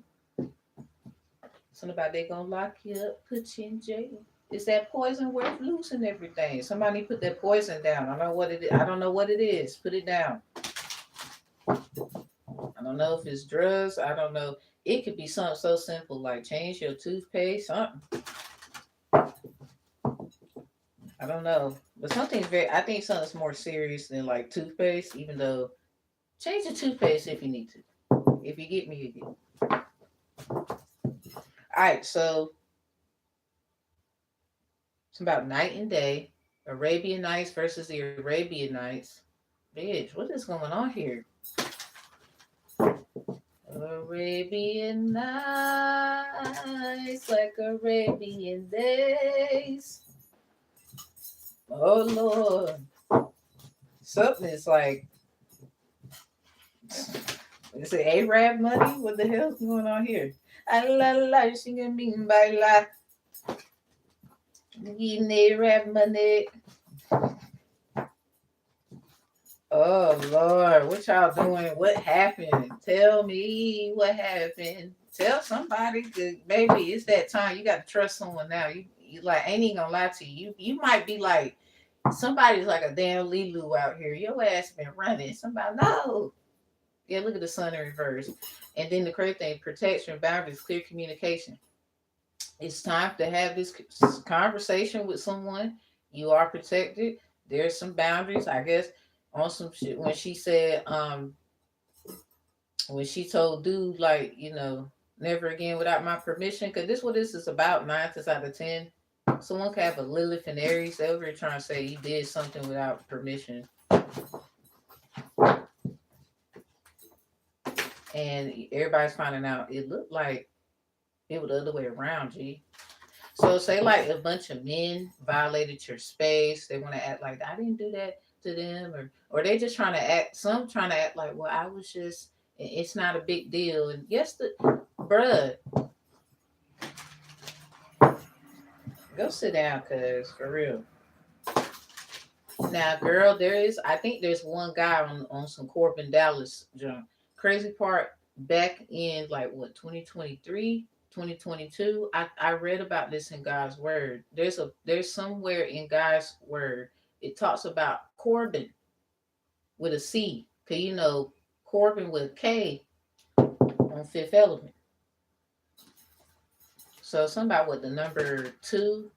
Speaker 1: Something about they gonna lock you up, put you in jail. Is that poison worth losing everything? Somebody put that poison down. I don't know what it is. I don't know what it is. Put it down. I don't know if it's drugs. I don't know. It could be something so simple like change your toothpaste, something. I don't know. But something's very I think something's more serious than like toothpaste, even though change the toothpaste if you need to. If you get me, you get me. Alright, so it's about night and day. Arabian Nights versus the Arabian Nights. Bitch, what is going on here? Arabian Nights like Arabian days. Oh Lord. Something is like is it Arab money? What the hell's going on here? Allah singing me by la. Getting Arab money. Oh Lord, what y'all doing? What happened? Tell me what happened. Tell somebody, 'cause baby, it's that time. You got to trust someone now. You like ain't even gonna lie to you. You might be like somebody's like a damn Lilu out here. Your ass been running. Somebody no. Yeah, look at the sun in reverse. And then the crazy thing, protection, boundaries, clear communication. It's time to have this conversation with someone. You are protected. There's some boundaries, I guess, on some shit. When she told dude, like, never again without my permission, because this what this is about, 9 times out of 10. Someone could have a Lilith and Aries. They over here trying to say you did something without permission. And everybody's finding out it looked like it was the other way around, G. So say like a bunch of men violated your space. They want to act like I didn't do that to them, or they just trying to act. Some trying to act like, well, I was just. It's not a big deal. And yes, bruh, go sit down, cuz for real. Now, girl, I think there's one guy on some Corbin Dallas junk. Crazy part, back in like what 2023, 2022, I read about this in God's word. There's somewhere in God's word it talks about Corbin with a C. Cause Corbin with a K on Fifth Element. So somebody with the number 2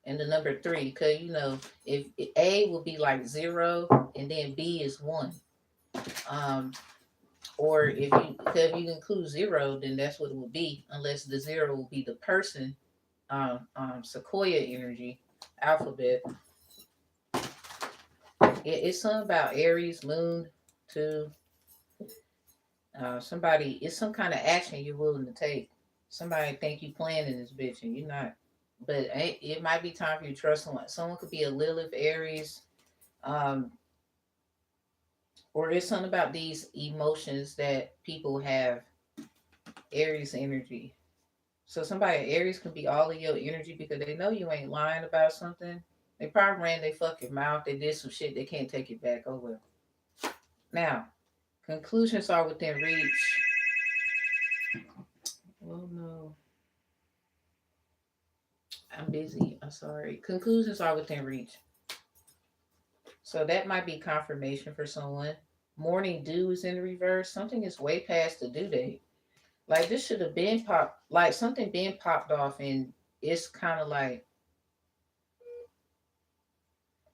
Speaker 1: and the number 3, because if A will be like 0 and then B is 1. Or if you include 0, then that's what it will be, unless the 0 will be the person. Sequoia energy alphabet. It's something about Aries moon too. It's some kind of action you're willing to take. Somebody think you playing in this bitch and you're not. But it might be time for you to trust someone. Someone could be a Lilith, Aries, um, or it's something about these emotions that people have. Aries energy. So somebody Aries can be all of your energy because they know you ain't lying about something. They probably ran their fucking mouth. They did some shit. They can't take it back. Oh well. Now, conclusions are within reach. Oh no. I'm busy. I'm sorry. Conclusions are within reach. So that might be confirmation for someone. Morning dew is in reverse. Something is way past the due date. Like this should have been popped, like something being popped off, and it's kind of like,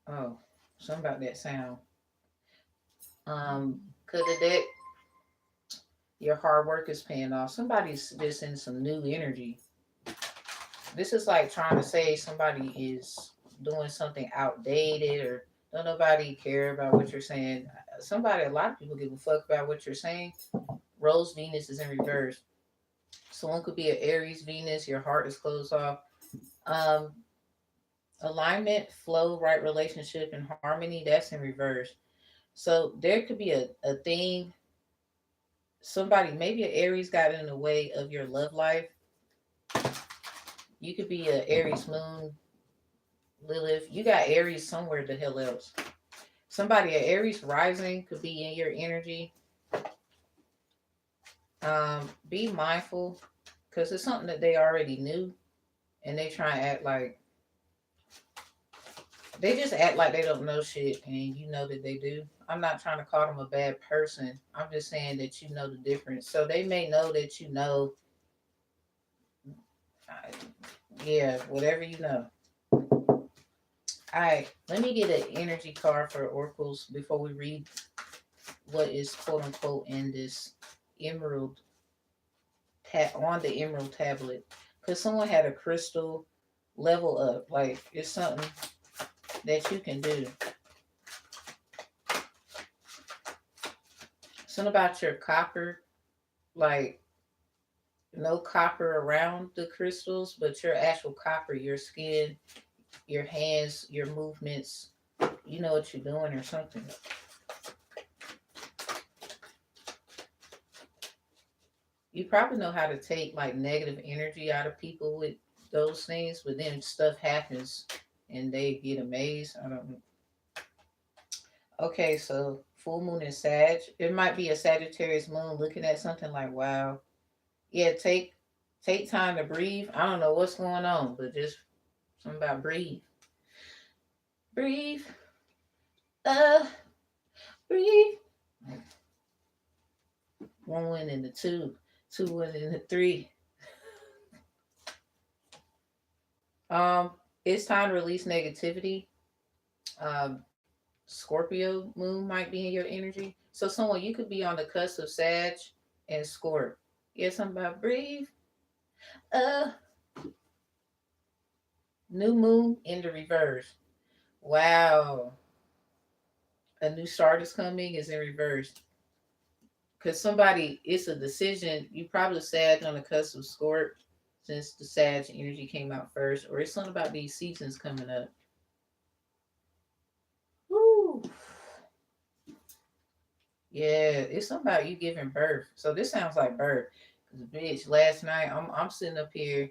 Speaker 1: oh, something about that sound. Could have that your hard work is paying off. Somebody's just in some new energy. This is like trying to say somebody is doing something outdated or don't nobody care about what you're saying. A lot of people give a fuck about what you're saying. Rose Venus is in reverse. Someone could be an Aries Venus. Your heart is closed off. Um, Alignment, flow, right relationship, and harmony. That's in reverse. So there could be a thing. Somebody, maybe an Aries got in the way of your love life. You could be an Aries moon, Lilith. You got Aries somewhere the hell else. Somebody, an Aries rising could be in your energy. Be mindful because it's something that they already knew and they try and act like they just act like they don't know shit and you know that they do. I'm not trying to call them a bad person. I'm just saying that you know the difference. So they may know that you know, uh, yeah, whatever you know. All right, let me get an energy card for oracles before we read what is quote unquote in this emerald on the emerald tablet. Because someone had a crystal level up. Like it's something that you can do. Something about your copper, like no copper around the crystals, but your actual copper, your skin, your hands, your movements, you know what you're doing or something. You probably know how to take like negative energy out of people with those things, but then stuff happens and they get amazed. I don't know. Okay, so full moon in Sag. It might be a Sagittarius moon looking at something like, wow. Yeah, take time to breathe. I don't know what's going on, but just something about breathe. Breathe. Uh breathe. One win in the two. Two win in the three. Um, it's time to release negativity. Um, Scorpio moon might be in your energy. So someone you could be on the cusp of Sag and Scorp. Yeah, something about breathe. Uh New moon in the reverse. Wow. A new start is coming is in reverse. Because somebody, it's a decision. You probably Sag on the cusp of Scorp since the Sag energy came out first, or it's something about these seasons coming up. Woo. Yeah, it's something about you giving birth. So this sounds like birth. Cause bitch, last night I'm sitting up here,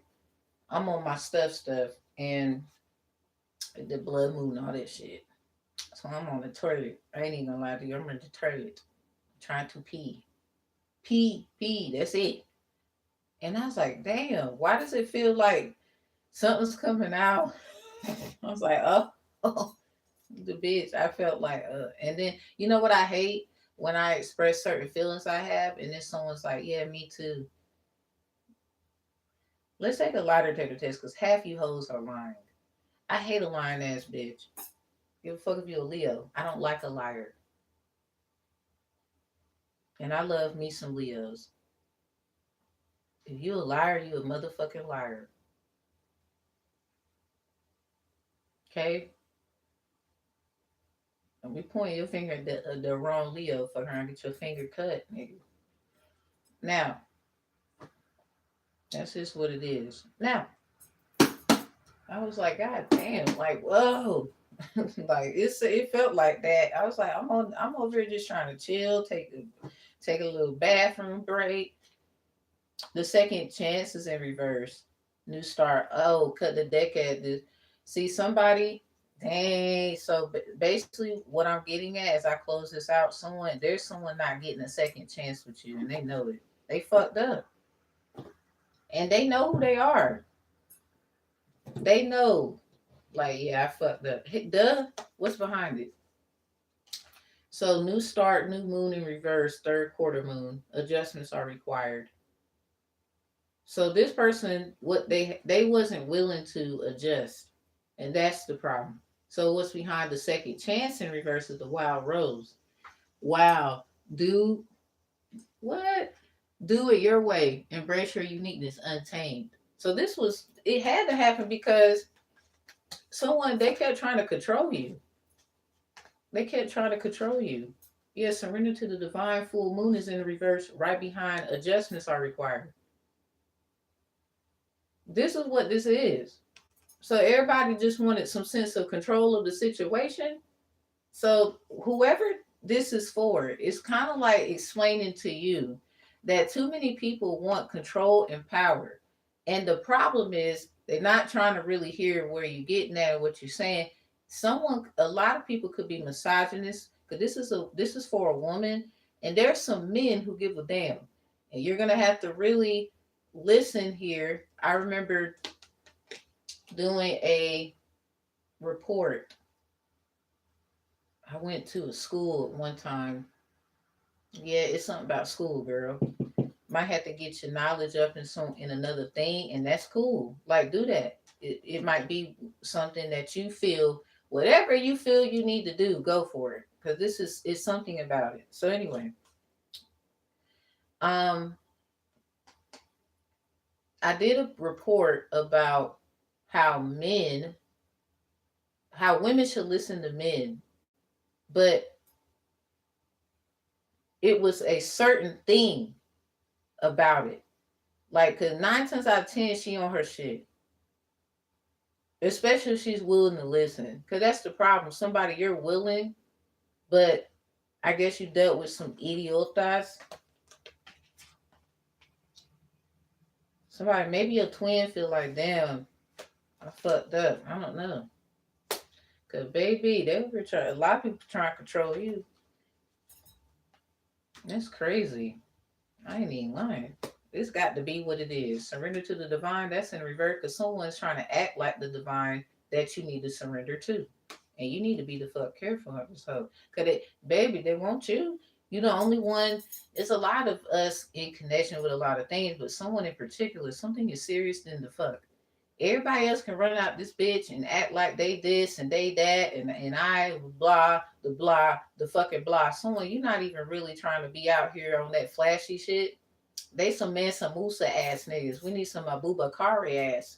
Speaker 1: I'm on my stuff, and the blood moon, all that shit. So I'm on the toilet. I ain't even gonna lie to you. I'm in the toilet trying to pee. Pee. That's it. And I was like, damn, why does it feel like something's coming out? I was like, oh, the bitch. I felt like, and then you know what I hate when I express certain feelings I have, and then someone's like, yeah, me too. Let's take a lie detector test because half you hoes are lying. I hate a lying ass bitch. Give a fuck if you're a Leo. I don't like a liar. And I love me some Leos. If you a liar, you a motherfucking liar. Okay? Don't be pointing your finger at the wrong Leo for her and get your finger cut, nigga. Now, that's just what it is. Now, I was like, God damn, like, whoa. Like it felt like that. I was like, I'm over here just trying to chill, take a little bathroom break. The second chance is in reverse. New start. Oh, cut the deck at this. See somebody. Dang. So basically, what I'm getting at as I close this out, there's someone not getting a second chance with you, and they know it. They fucked up, and they know who they are. They know, like, yeah, I fucked up. Hey, duh. What's behind it? So new start, new moon in reverse, third quarter moon. Adjustments are required. So this person, what they wasn't willing to adjust, and that's the problem. So what's behind the second chance in reverse is the wild rose. Wow, do what? Do it your way. Embrace your uniqueness, untamed. So it had to happen because someone they kept trying to control you. They kept trying to control you. Yeah, surrender to the divine full moon is in the reverse. Right behind adjustments are required. This is what this is. So everybody just wanted some sense of control of the situation. So whoever this is for, it's kind of like explaining to you that too many people want control and power. And the problem is they're not trying to really hear where you're getting at or what you're saying. A lot of people could be misogynist because this is for a woman, and there's some men who give a damn. And you're gonna have to really listen here. I remember doing a report. I went to a school at one time. Yeah, it's something about school, girl. Might have to get your knowledge up in another thing, and that's cool. Like do that. It might be something that you feel, whatever you feel you need to do, go for it. Because this is something about it. So anyway, um, I did a report about how men, how women should listen to men, but it was a certain thing about it. Like, cause 9 times out of 10, she on her shit. Especially if she's willing to listen. Cause that's the problem. Somebody you're willing, but I guess you dealt with some idiotas. Somebody, maybe your twin feel like, damn, I fucked up. I don't know. Cause baby, they were trying. A lot of people trying to control you. That's crazy. I ain't even lying. It's got to be what it is. Surrender to the divine. That's in reverse. Cause someone's trying to act like the divine that you need to surrender to, and you need to be the fuck careful of this hoe. Cause it, baby, they want you. You the only one. It's a lot of us in connection with a lot of things, but someone in particular, something is serious than the fuck. Everybody else can run out this bitch and act like they this and they that and I blah the fucking blah. Someone you're not even really trying to be out here on that flashy shit. They some Mansa Musa ass niggas. We need some Abubakari ass.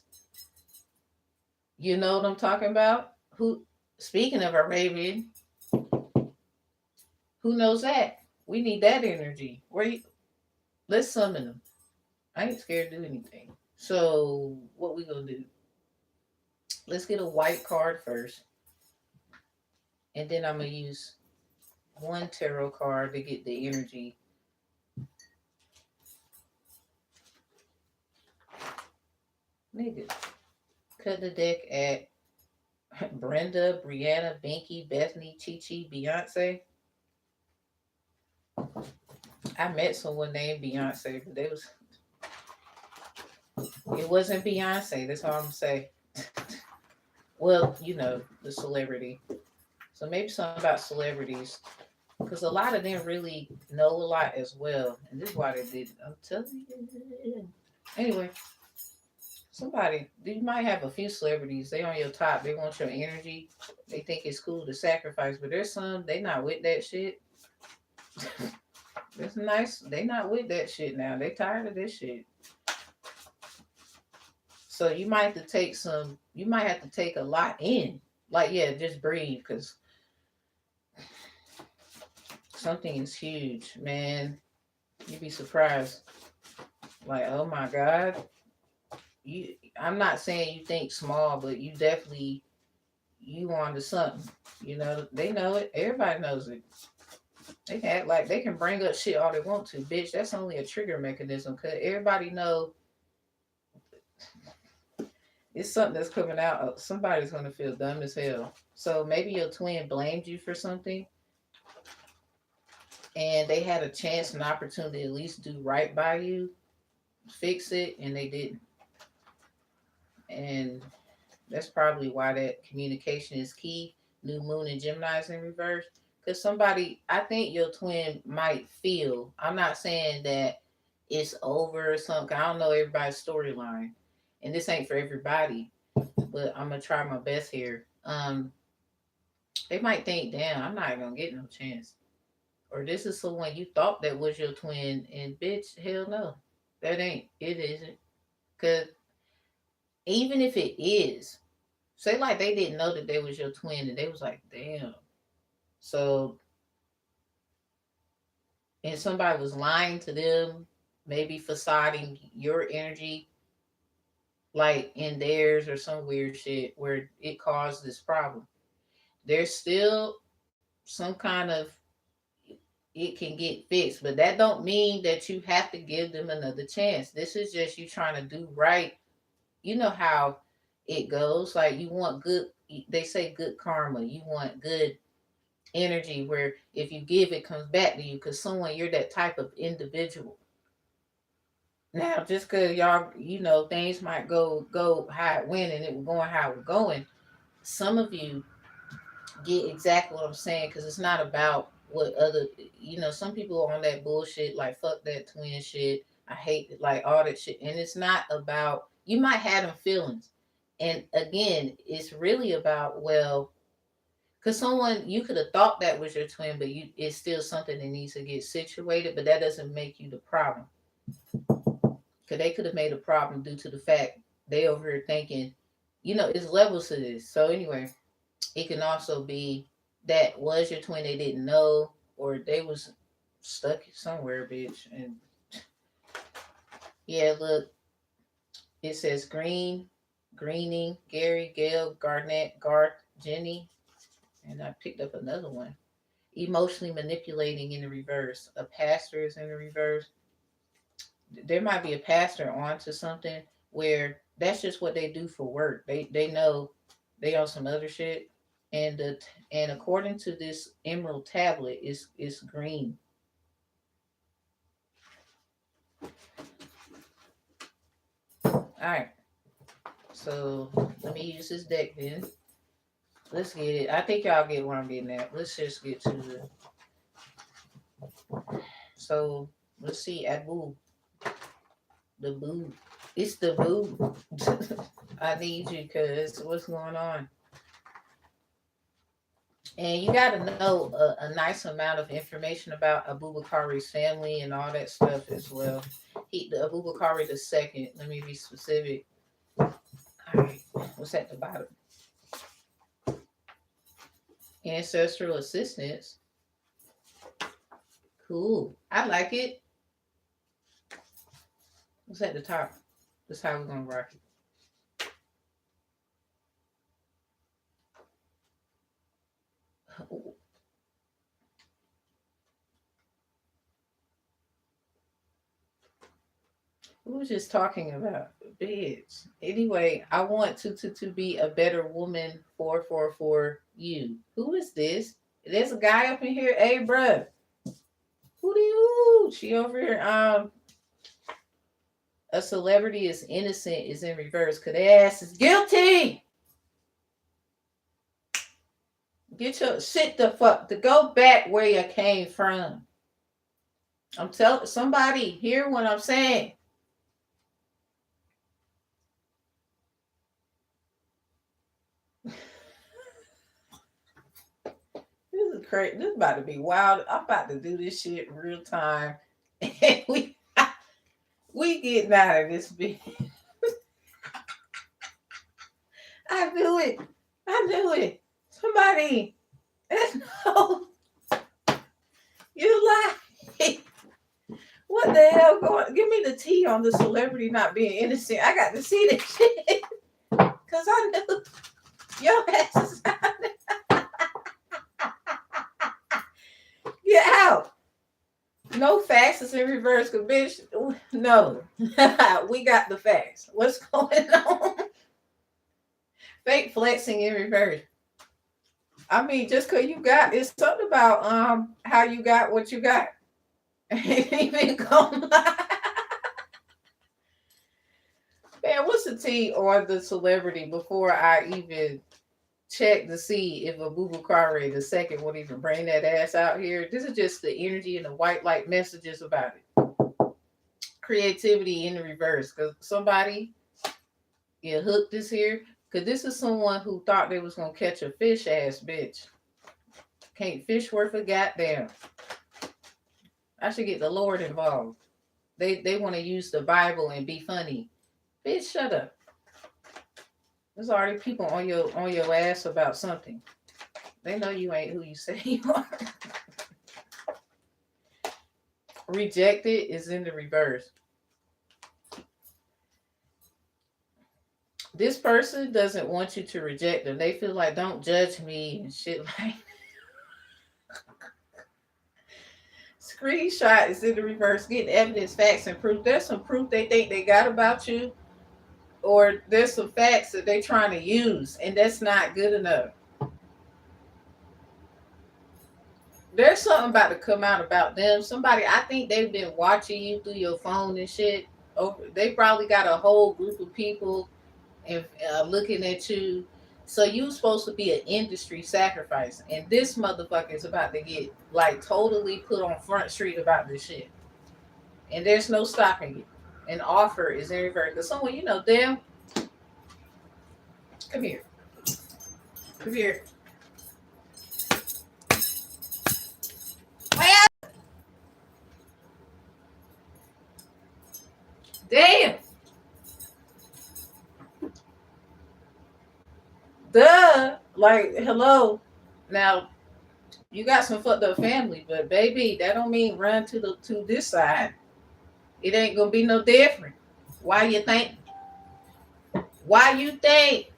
Speaker 1: You know what I'm talking about? Who? Speaking of Arabian, who knows that? We need that energy. Where you? Let's summon them. I ain't scared to do anything. So what we gonna do? Let's get a white card first, and then I'm gonna use one tarot card to get the energy. Nigga, cut the deck at Brenda, Brianna, Binky, Bethany, Chi Chi, Beyonce. I met someone named Beyonce, but it wasn't Beyonce. That's all I'm saying. Well, you know, the celebrity. So maybe something about celebrities, because a lot of them really know a lot as well, and this is why they did. I'm telling you. Anyway, somebody you might have a few celebrities. They on your top. They want your energy. They think it's cool to sacrifice, but there's some they not with that shit. It's nice. They not with that shit now. They tired of this shit. So you might have to take some. You might have to take a lot in. Like yeah, just breathe, because something is huge, man. You'd be surprised. Like oh my god, you. I'm not saying you think small, but you definitely you on to something. You know they know it. Everybody knows it. They can act like they can bring up shit all they want to, bitch. That's only a trigger mechanism. Cause everybody know it's something that's coming out. Somebody's gonna feel dumb as hell. So maybe your twin blamed you for something, and they had a chance, an opportunity to at least do right by you, fix it, and they didn't. And that's probably why that communication is key. New moon and Gemini's in reverse. Because somebody, I think your twin might feel, I'm not saying that it's over or something. I don't know everybody's storyline. And this ain't for everybody, but I'm going to try my best here. They might think, damn, I'm not going to get no chance. Or this is someone you thought that was your twin, and bitch, hell no. That ain't, it isn't. Because even if it is, say like they didn't know that they was your twin and they was like, damn. So, and somebody was lying to them, maybe facading your energy like in theirs or some weird shit where it caused this problem. There's still some kind of it can get fixed, but that don't mean that you have to give them another chance. This is just you trying to do right. You know how it goes. Like you want good. They say good karma. You want good energy where if you give it comes back to you because someone you're that type of individual. Now just because y'all things might go how it went and it was going how it was going, some of you get exactly what I'm saying because it's not about what other some people are on that bullshit like fuck that twin shit, I hate it, like all that shit, and it's not about you might have them feelings, and again it's really about well because someone you could have thought that was your twin, but it's still something that needs to get situated. But that doesn't make you the problem. Because they could have made a problem due to the fact they over here thinking, it's levels to this. So anyway, it can also be that was your twin they didn't know, or they was stuck somewhere, bitch. And yeah, look, it says greening, Gary, Gail, Garnett, Garth, Jenny, and I picked up another one. Emotionally manipulating in the reverse. A pastor is in the reverse. There might be a pastor onto something where that's just what they do for work. They know they on some other shit, And according to this emerald tablet, it's green. All right. So let me use this deck then. Let's get it. I think y'all get where I'm getting at. Let's just get to the. So let's see. Abu, the boo. It's the boo. I need you, cuz what's going on? And you got to know a nice amount of information about Abu Bakari's family and all that stuff as well. The Abu Bakari the second. Let me be specific. All right, what's at the bottom? Ancestral assistance. Cool. I like it. What's at the top? That's how we're gonna rock it. We were just talking about beds. Anyway, I want to be a better woman 444 you. Who is this? There's a guy up in here. Hey, bruh. Who do you? She over here. A celebrity is innocent is in reverse. Cause their ass is guilty. Get your shit the fuck to go back where you came from. I'm telling somebody hear what I'm saying. This is crazy. This is about to be wild. I'm about to do this shit in real time. And we getting out of this bitch. I knew it. I knew it. Somebody. No. You lie. What the hell going? Give me the tea on the celebrity not being innocent. I got to see this shit. Cause I knew your ass is get out. No facts is in reverse, cause bitch, no. We got the facts. What's going on? Fake flexing in reverse. I mean, just cause you got it's something about how you got what you got. Ain't even gonna lie. Man, what's the tea or the celebrity before I even check to see if Abu Bakari the second would even bring that ass out here? This is just the energy and the white light messages about it. Creativity in the reverse. Because somebody hooked this here. Because this is someone who thought they was going to catch a fish ass bitch. Can't fish worth a goddamn. I should get the Lord involved. They want to use the Bible and be funny. Bitch, shut up. There's already people on your ass about something. They know you ain't who you say you are. Rejected is in the reverse. This person doesn't want you to reject them. They feel like don't judge me and shit like Screenshot is in the reverse. Getting evidence, facts, and proof. There's some proof they think they got about you. Or there's some facts that they're trying to use. And that's not good enough. There's something about to come out about them. Somebody, I think they've been watching you through your phone and shit. They probably got a whole group of people and looking at you. So you supposed to be an industry sacrifice. And this motherfucker is about to get like totally put on Front Street about this shit. And there's no stopping it. An offer is in reverse. Because someone, damn. Come here. Come here. Damn. Duh. Like, hello. Now, you got some fucked up family, but baby, that don't mean run to this side. It ain't gonna be no different. Why you think? Why you think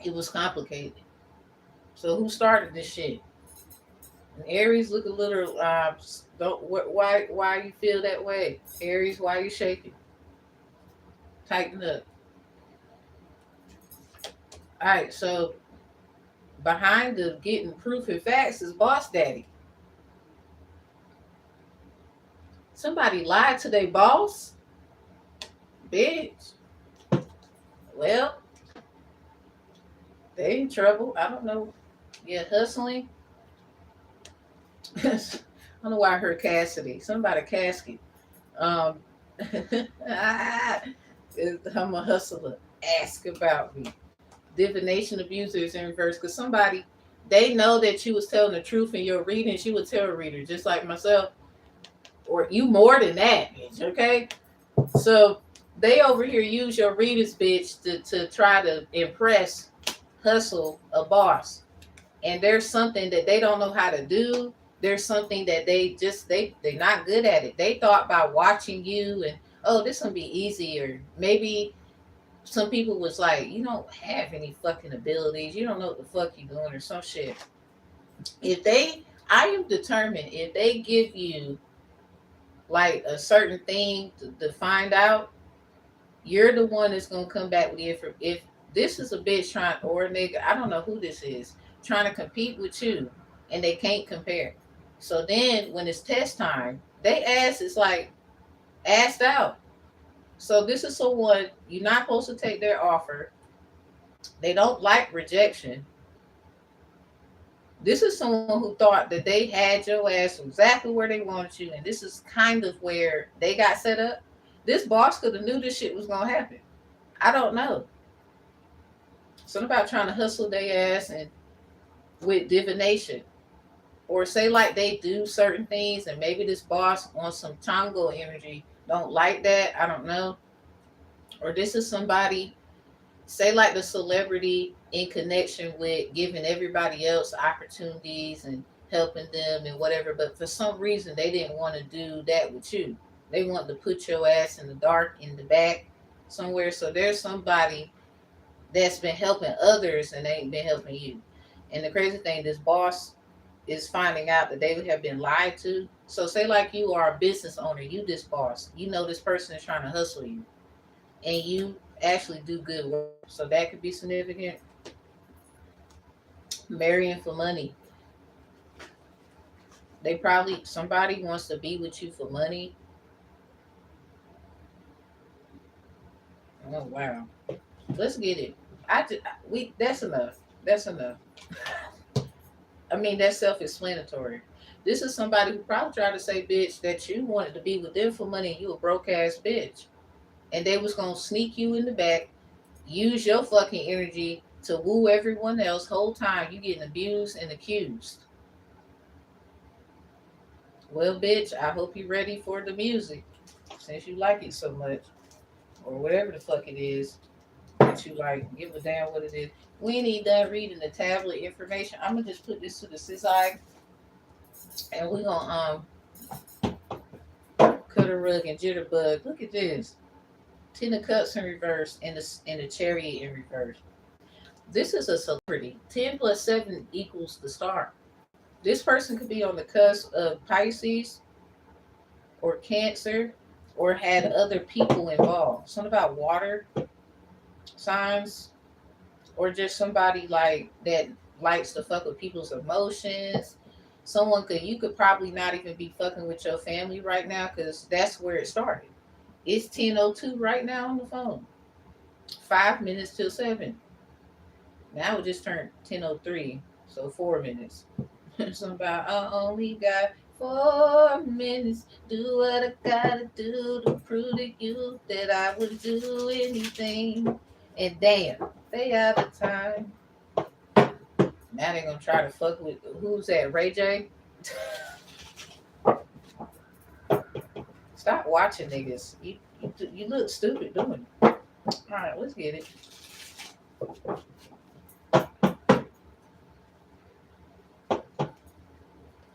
Speaker 1: it was complicated? So who started this shit? And Aries look a little why you feel that way? Aries, why you shaking? Tighten up. All right, so behind the getting proof and facts is boss daddy. Somebody lied to their boss, bitch. Well, they in trouble. I don't know. Yeah, hustling. I don't know why I heard Cassidy. Somebody casket. Um, I'm a hustler. Ask about me. Divination abusers in reverse. Because somebody, they know that you was telling the truth in your readings. You would tell a reader, just like myself, or you more than that, bitch. Okay, so they over here use your readers, bitch, to try to impress, hustle a boss. And there's something that they don't know how to do. There's something that they're not good at it. They thought by watching you and, oh, this gonna be easier. Maybe some people was like, you don't have any fucking abilities. You don't know what the fuck you doing or some shit. If they, I am determined, if they give you like a certain thing to find out, you're the one that's gonna come back with the info. If this is a bitch trying, or a nigga, I don't know who this is, trying to compete with you, and they can't compare. So then when it's test time, they ass is like assed out. So this is someone you're not supposed to take their offer. They don't like rejection. This is someone who thought that they had your ass exactly where they wanted you, and this is kind of where they got set up. This boss could have knew this shit was gonna happen. I don't know. Something about trying to hustle their ass and with divination. Or say like they do certain things and maybe this boss on some tango energy don't like that. I don't know. Or this is somebody, say like the celebrity in connection with giving everybody else opportunities and helping them and whatever, but for some reason they didn't want to do that with you. They wanted to put your ass in the dark in the back somewhere. So there's somebody that's been helping others and they ain't been helping you. And the crazy thing, this boss is finding out that they have been lied to. So say like you are a business owner, you this boss, you know this person is trying to hustle you, and you actually do good work. So that could be significant. Marrying for money. They probably somebody wants to be with you for money. Oh wow. Let's get it. We that's enough. That's enough. I mean, that's self-explanatory. This is somebody who probably tried to say, bitch, that you wanted to be with them for money and you a broke ass bitch. And they was gonna sneak you in the back, use your fucking energy to woo everyone else. Whole time you getting abused and accused. Well, bitch, I hope you're ready for the music since you like it so much, or whatever the fuck it is that you like. Give a damn what it is. We ain't even done reading the tablet information. I'm gonna just put this to the side, and we're gonna cut a rug and jitterbug. Look at this. Ten of Cups in reverse and the Chariot in reverse. This is a celebrity. 10 plus 7 equals the star. This person could be on the cusp of Pisces or Cancer or had other people involved. Something about water signs or just somebody like that likes to fuck with people's emotions. Someone could you could probably not even be fucking with your family right now because that's where it started. It's 10:02 right now on the phone. 5 minutes till 7. Now it just turned 10:03, so 4 minutes. Something about I only got 4 minutes. Do what I gotta do to prove to you that I would do anything. And damn, they out of time. Now they gonna try to fuck with who's that? Ray J. Stop watching niggas. You look stupid doing it. All right, let's get it.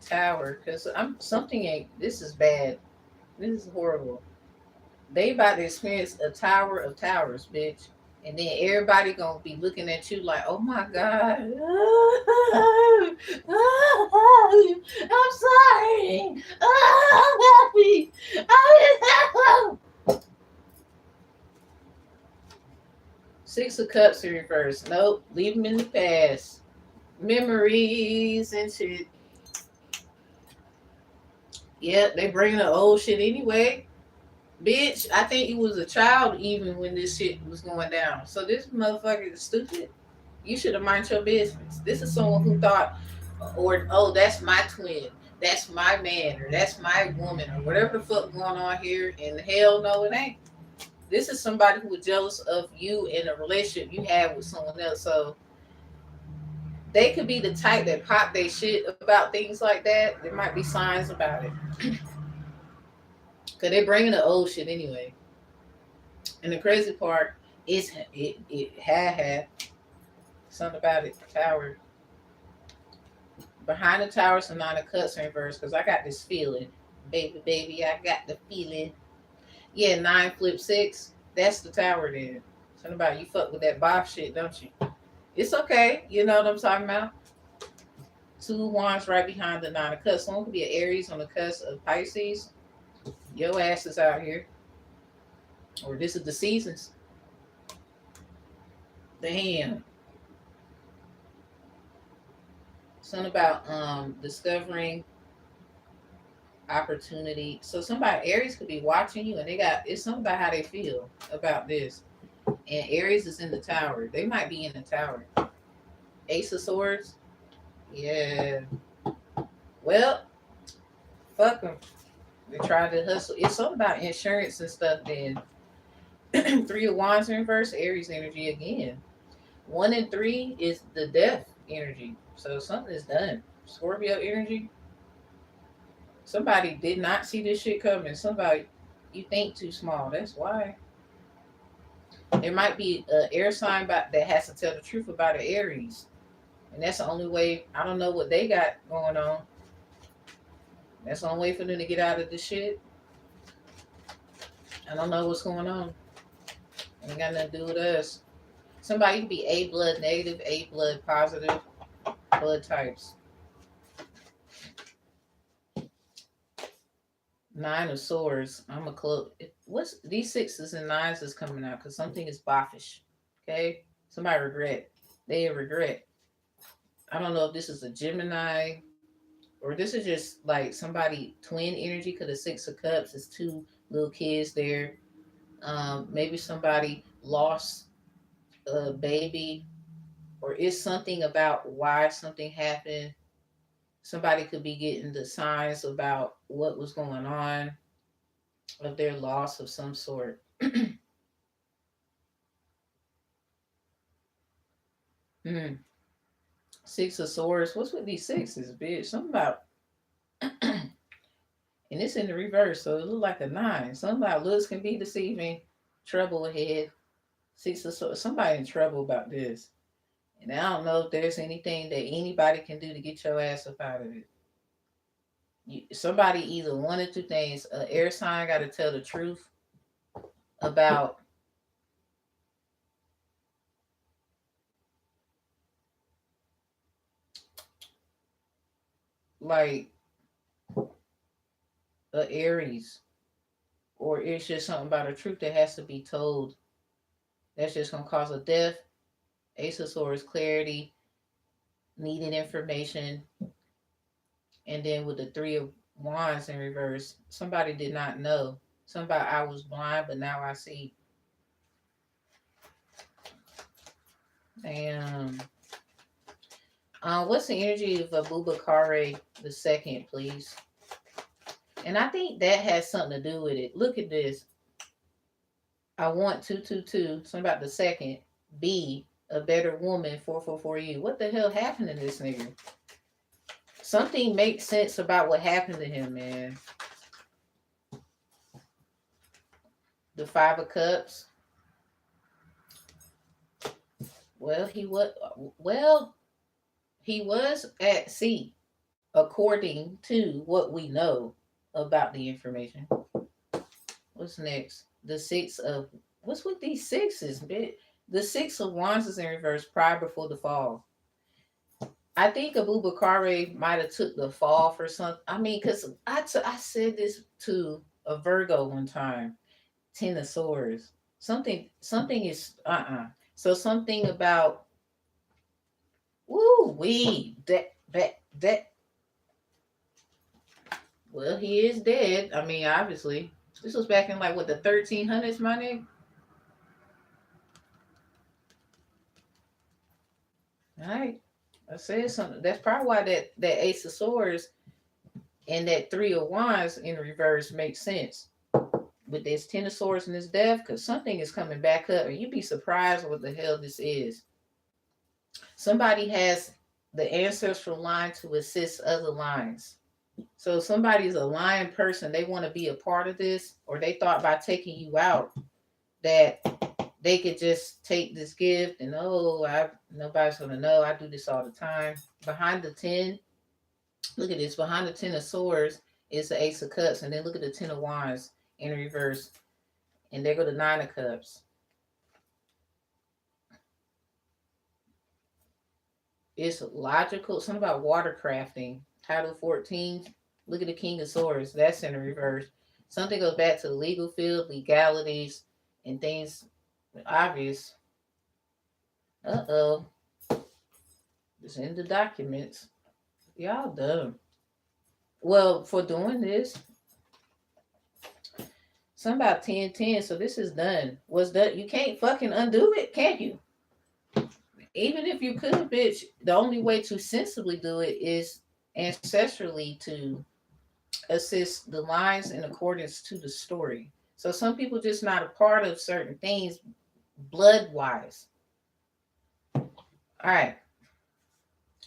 Speaker 1: Tower, because I'm something ain't. This is bad. This is horrible. They about to experience a tower of towers, bitch. And then everybody gonna be looking at you like, oh my god, I'm sorry, I'm happy. Six of Cups in reverse. Nope, leave them in the past. Memories and shit. Yep, they bringing the old shit anyway. Bitch, I think you was a child even when this shit was going down. So this motherfucker is stupid. You should have minded your business. This is someone who thought, or oh, that's my twin, that's my man, or that's my woman, or whatever the fuck going on here. And hell no, it ain't. This is somebody who was jealous of you in a relationship you had with someone else. So they could be the type that pop their shit about things like that. There might be signs about it. Cause they bringing the old shit anyway. And the crazy part is it had something about it. Tower behind the towers and nine of cups in reverse. Cause I got this feeling, baby, I got the feeling. Yeah, 9 flip 6. That's the tower then. Something about you fuck with that bob shit, don't you? It's okay. You know what I'm talking about. Two wands right behind the nine of cups. Someone could be an Aries on the cusp of Pisces. Your ass is out here. Or this is the seasons. Damn. Something about discovering opportunity. So somebody Aries could be watching you and they got it's something about how they feel about this. And Aries is in the tower. They might be in the tower. Ace of Swords. Yeah. Well, fuck them. They tried to hustle. It's something about insurance and stuff then. Three of Wands in reverse, Aries energy again. 1 and 3 is the death energy. So something is done. Scorpio energy. Somebody did not see this shit coming. Somebody, you think too small. That's why. There might be an air sign that has to tell the truth about an Aries. And that's the only way. I don't know what they got going on. That's the only way for them to get out of this shit. I don't know what's going on. Ain't got nothing to do with us. Somebody could be A blood negative, A blood positive, blood types. 9 of Swords. I'm a club. What's these sixes and nines is coming out because something is boffish. Okay, somebody regret. They regret. I don't know if this is a Gemini or this is just like somebody twin energy. Because the 6 of Cups is two little kids there. Maybe somebody lost a baby, or it's something about why something happened. Somebody could be getting the signs about what was going on of their loss of some sort. Mm. 6 of Swords. What's with these sixes, bitch? Something about, and it's in the reverse, so it look like a 9. Something about looks can be deceiving. Trouble ahead. 6 of Swords. Somebody in trouble about this. And I don't know if there's anything that anybody can do to get your ass up out of it. Somebody either one or two things. Air sign got to tell the truth about like a Aries, or it's just something about a truth that has to be told. That's just gonna cause a death. Ace of Swords, clarity, needed information, and then with the 3 of Wands in reverse, somebody did not know. Somebody I was blind, but now I see. Damn. What's the energy of Abubakar the second, please? And I think that has something to do with it. Look at this. I want 222. Something about the second. B, a better woman. 444 you. What the hell happened to this nigga? Something makes sense about what happened to him, man. The 5 of Cups. Well, he was at sea, according to what we know about the information. What's next? The 6 of what's with these sixes, bitch? The 6 of Wands is in reverse. Pride before the fall. I think Abubakar might have took the fall for something. I mean, because I said this to a Virgo one time. 10 of Swords. Something is So something about Woo wee. That. Well, he is dead. I mean, obviously. This was back in like what the 1300s, my nigga. All right. I said something. That's probably why that Ace of Swords and that Three of Wands in reverse makes sense. With this Ten of Swords and this Death, because something is coming back up, and you'd be surprised what the hell this is. Somebody has the ancestral line to assist other lines. So if somebody's a lion person, they want to be a part of this, or they thought by taking you out that they could just take this gift and nobody's gonna know. I do this all the time. Behind the 10, look at this. Behind the 10 of Swords is the Ace of Cups, and then look at the 10 of Wands in reverse, and there go the 9 of Cups. It's logical. Something about watercrafting. Title 14. Look at the King of Swords. That's in reverse. Something goes back to the legal field, legalities, and things obvious. Uh-oh. It's in the documents. Y'all dumb. Well, for doing this, something about 10-10, so this is done. Was done. You can't fucking undo it, can you? Even if you could, bitch, the only way to sensibly do it is ancestrally to assist the lines in accordance to the story. So some people just not a part of certain things blood wise. All right,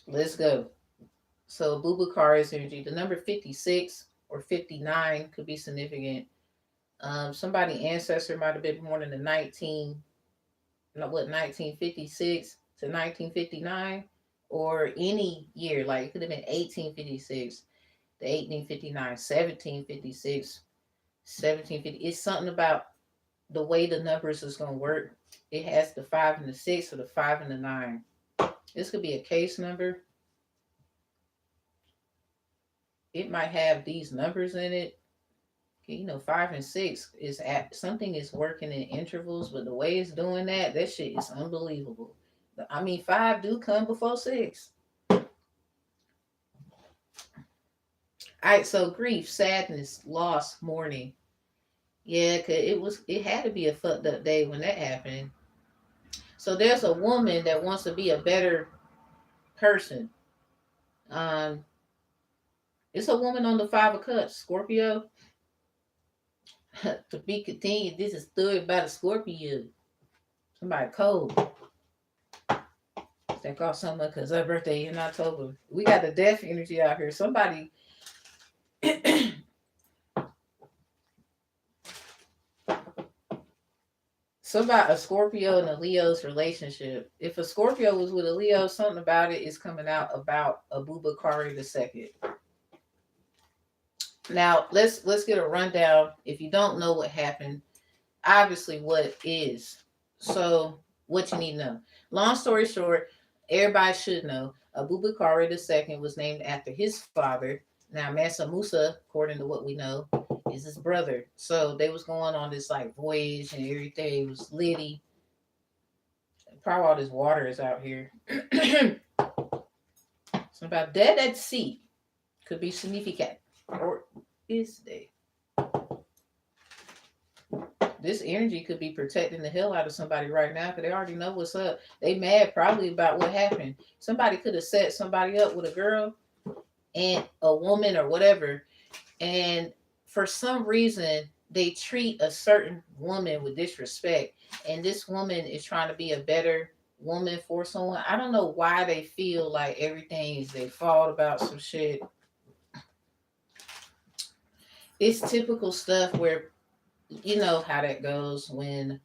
Speaker 1: let's go. So Bubakar energy. The number 56 or 59 could be significant. Somebody ancestor might have been born in the 1956 to 1959, or any year, like it could have been 1856 to 1859, 1756, 1750. It's something about the way the numbers is going to work. It has the 5 and the 6 or the 5 and the 9. This could be a case number. It might have these numbers in it. 5 and 6 is at something is working in intervals, but the way it's doing that shit is unbelievable. I mean, 5 do come before 6. All right, so grief, sadness, loss, mourning. Yeah, cause it had to be a fucked up day when that happened. So there's a woman that wants to be a better person. Um, it's a woman on the 5 of Cups, Scorpio. To be continued. This is story about a Scorpio. Somebody cold. That got someone because her birthday in October. We got the death energy out here. Somebody. Somebody, a Scorpio and a Leo's relationship. If a Scorpio was with a Leo, something about it is coming out about a Bubakari II. Now let's get a rundown. If you don't know what happened, obviously what is. So what you need to know. Long story short, everybody should know Abubakar II was named after his father. Now Mansa Musa, according to what we know, is his brother. So they was going on this like voyage and everything. It was litty. Probably all this water is out here. So about dead at sea could be significant. Or is they? This energy could be protecting the hell out of somebody right now because they already know what's up. They mad probably about what happened. Somebody could have set somebody up with a girl and a woman or whatever, and for some reason they treat a certain woman with disrespect, and this woman is trying to be a better woman for someone. I don't know why they feel like everything is their fault about some shit. It's typical stuff where you know how that goes when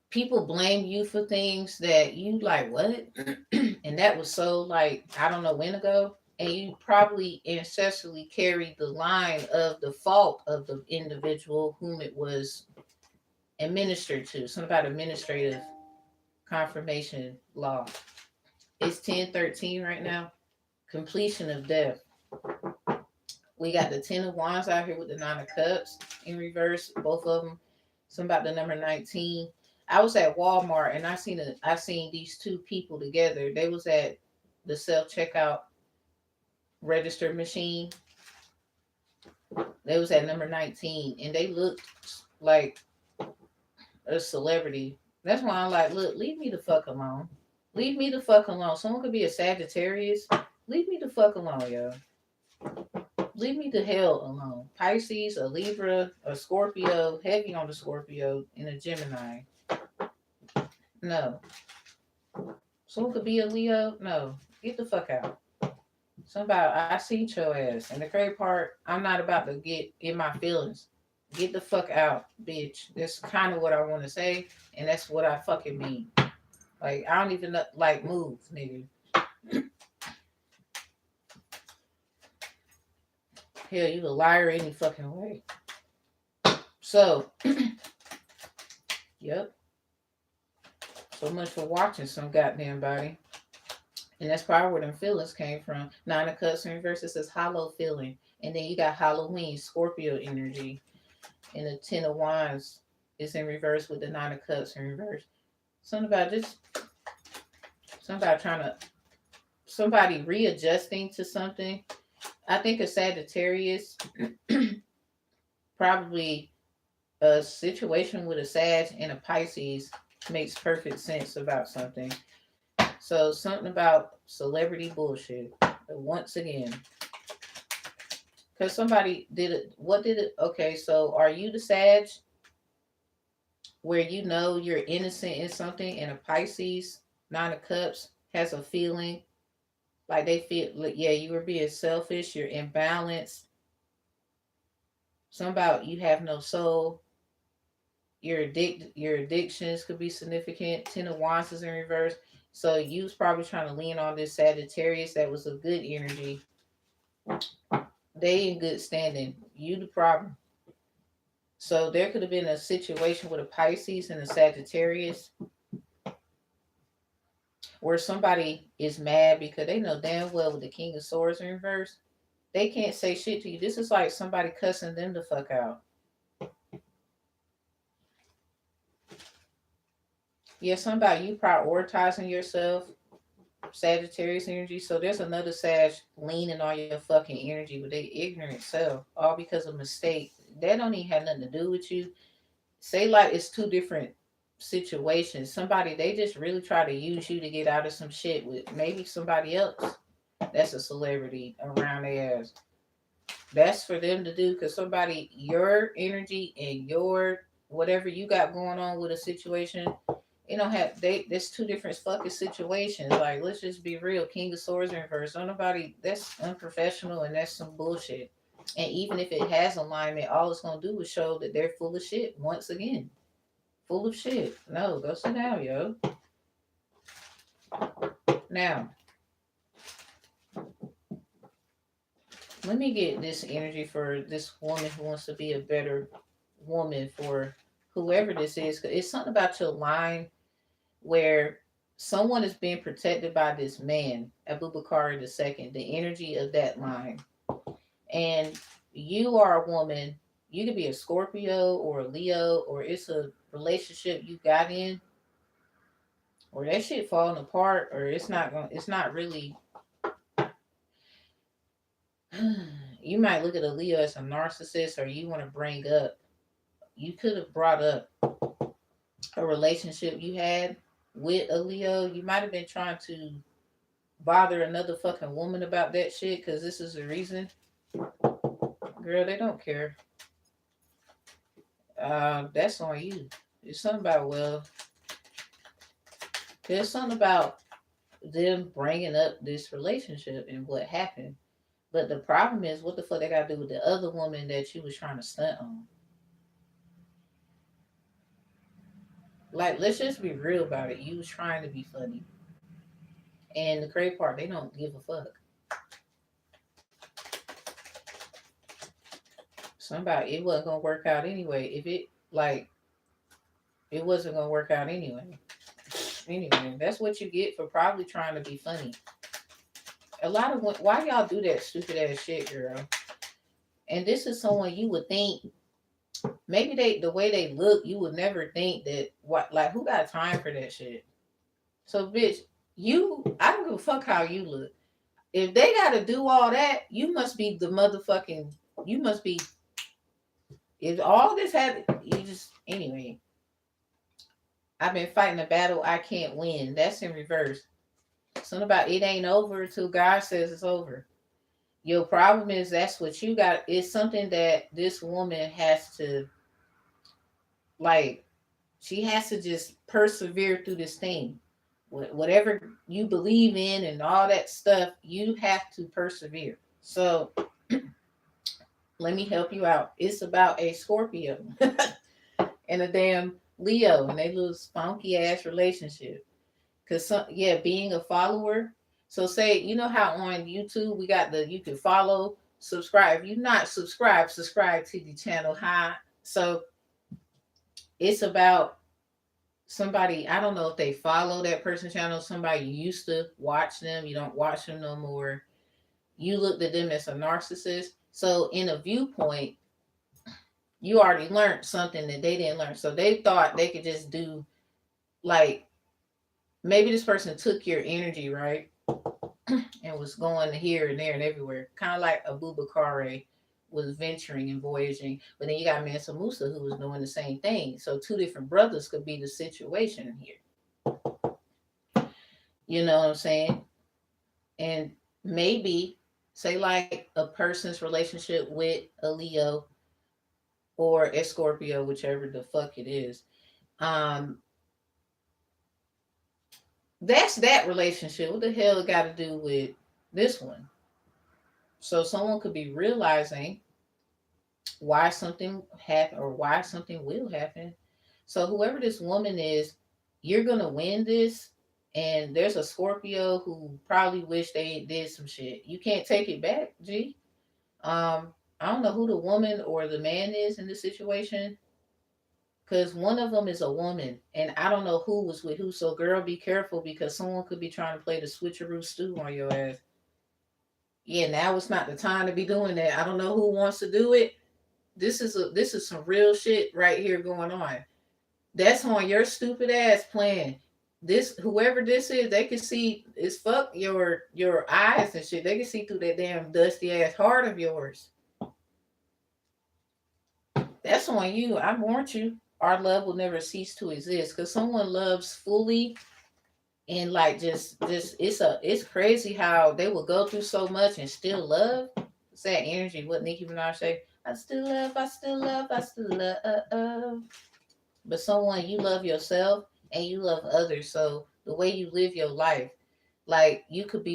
Speaker 1: people blame you for things that you like, what? And that was so like, I don't know when ago. And you probably ancestrally carried the line of the fault of the individual whom it was administered to. Something about administrative confirmation law. It's 1013 right now. Completion of death. We got the 10 of Wands out here with the 9 of Cups in reverse, both of them. Something about the number 19. I was at Walmart and I seen these two people together. They was at the self checkout register machine. They was at number 19 and they looked like a celebrity. That's why I'm like, look, leave me the fuck alone. Leave me the fuck alone. Someone could be a Sagittarius. Leave me the fuck alone, yo. Leave me the hell alone. Pisces, a Libra, a Scorpio, heavy on the Scorpio, and a Gemini. No. Someone could be a Leo. No. Get the fuck out. Somebody, I seen your ass. And the crazy part, I'm not about to get in my feelings. Get the fuck out, bitch. That's kind of what I want to say, and that's what I fucking mean. Like, I don't even like move, nigga. Hell, you a liar any fucking way. So, yep. So much for watching some goddamn body. And that's probably where them feelings came from. Nine of Cups in reverse, it says hollow feeling. And then you got Halloween, Scorpio energy. And the Ten of Wands is in reverse with the Nine of Cups in reverse. Something about just somebody readjusting to something. I think a Sagittarius, probably a situation with a Sag and a Pisces makes perfect sense about something. So something about celebrity bullshit. Once again. Because somebody did it. What did it? Okay, so are you the Sag where you know you're innocent in something and a Pisces, Nine of Cups, has a feeling like they feel like, yeah, you were being selfish, you're imbalanced. Something about you have no soul. Your addictions could be significant. Ten of Wands is in reverse. So you was probably trying to lean on this Sagittarius that was a good energy. They in good standing. You the problem. So there could have been a situation with a Pisces and a Sagittarius where somebody is mad because they know damn well with the King of Swords in reverse, they can't say shit to you. This is like somebody cussing them the fuck out. Yeah, somebody you prioritizing yourself, Sagittarius energy. So there's another Sag leaning on your fucking energy with their ignorant self, all because of mistake. That don't even have nothing to do with you. Say like it's two different situations. Somebody they just really try to use you to get out of some shit with maybe somebody else that's a celebrity around their ass. That's for them to do because somebody your energy and your whatever you got going on with a situation, you don't have there's two different fucking situations. Like let's just be real. King of Swords in reverse. Don't nobody that's unprofessional and that's some bullshit. And even if it has alignment, all it's gonna do is show that they're full of shit once again. Full of shit. No, go sit down, yo. Now, let me get this energy for this woman who wants to be a better woman for whoever this is. It's something about your line where someone is being protected by this man, Abubakar II, the energy of that line. And you are a woman, you could be a Scorpio or a Leo, or it's a relationship you got in, or that shit falling apart, or it's not really. You might look at a Leo as a narcissist, or you want to bring up, you could have brought up a relationship you had with a Leo. You might have been trying to bother another fucking woman about that shit because this is the reason. Girl, they don't care. That's on you. It's something about, well, there's something about them bringing up this relationship and what happened. But the problem is, what the fuck they got to do with the other woman that you was trying to stunt on? Like, let's just be real about it. You was trying to be funny. And the crazy part, they don't give a fuck. Somebody, it wasn't going to work out anyway. If it, like, it wasn't going to work out anyway. Anyway, that's what you get for probably trying to be funny. A lot of why y'all do that stupid ass shit, girl? And this is someone you would think maybe the way they look, you would never think that what like who got time for that shit. So bitch, I don't give a fuck how you look. If they gotta do all that, you must be the motherfucking you must be if all this had you just anyway. I've been fighting a battle I can't win. That's in reverse. Something about it ain't over until God says it's over. Your problem is that's what you got. It's something that this woman has to like. She has to just persevere through this thing. Whatever you believe in and all that stuff, you have to persevere. So let me help you out. It's about a Scorpio and a damn Leo and they little spunky ass relationship. Cause being a follower. So say you know how on YouTube we got you can follow, subscribe. If you not subscribe to the channel. Hi. So it's about somebody. I don't know if they follow that person's channel. Somebody used to watch them. You don't watch them no more. You looked at them as a narcissist. So in a viewpoint, you already learned something that they didn't learn. So they thought they could just do like maybe this person took your energy, right? And was going here and there and everywhere. Kind of like Abubakar was venturing and voyaging. But then you got Mansa Musa who was doing the same thing. So two different brothers could be the situation here. You know what I'm saying? And maybe say like a person's relationship with a Leo or a Scorpio, whichever the fuck it is. Um, that's that relationship. What the hell it got to do with this one? So someone could be realizing why something happened or why something will happen. So whoever this woman is, you're gonna win this. And there's a Scorpio who probably wish they did some shit. You can't take it back, G. I don't know who the woman or the man is in this situation, because one of them is a woman, and I don't know who was with who. So, girl, be careful because someone could be trying to play the switcheroo stew on your ass. Yeah, now it's not the time to be doing that. I don't know who wants to do it. This is some real shit right here going on. That's on your stupid ass plan. This whoever this is, they can see it's fuck your eyes and shit. They can see through that damn dusty ass heart of yours. That's on you. I warned you. Our love will never cease to exist because someone loves fully and like just it's crazy how they will go through so much and still love. It's that energy. What Nicki Minaj say? I still love, I still love, I still love. But someone you love yourself and you love others. So the way you live your life, like you could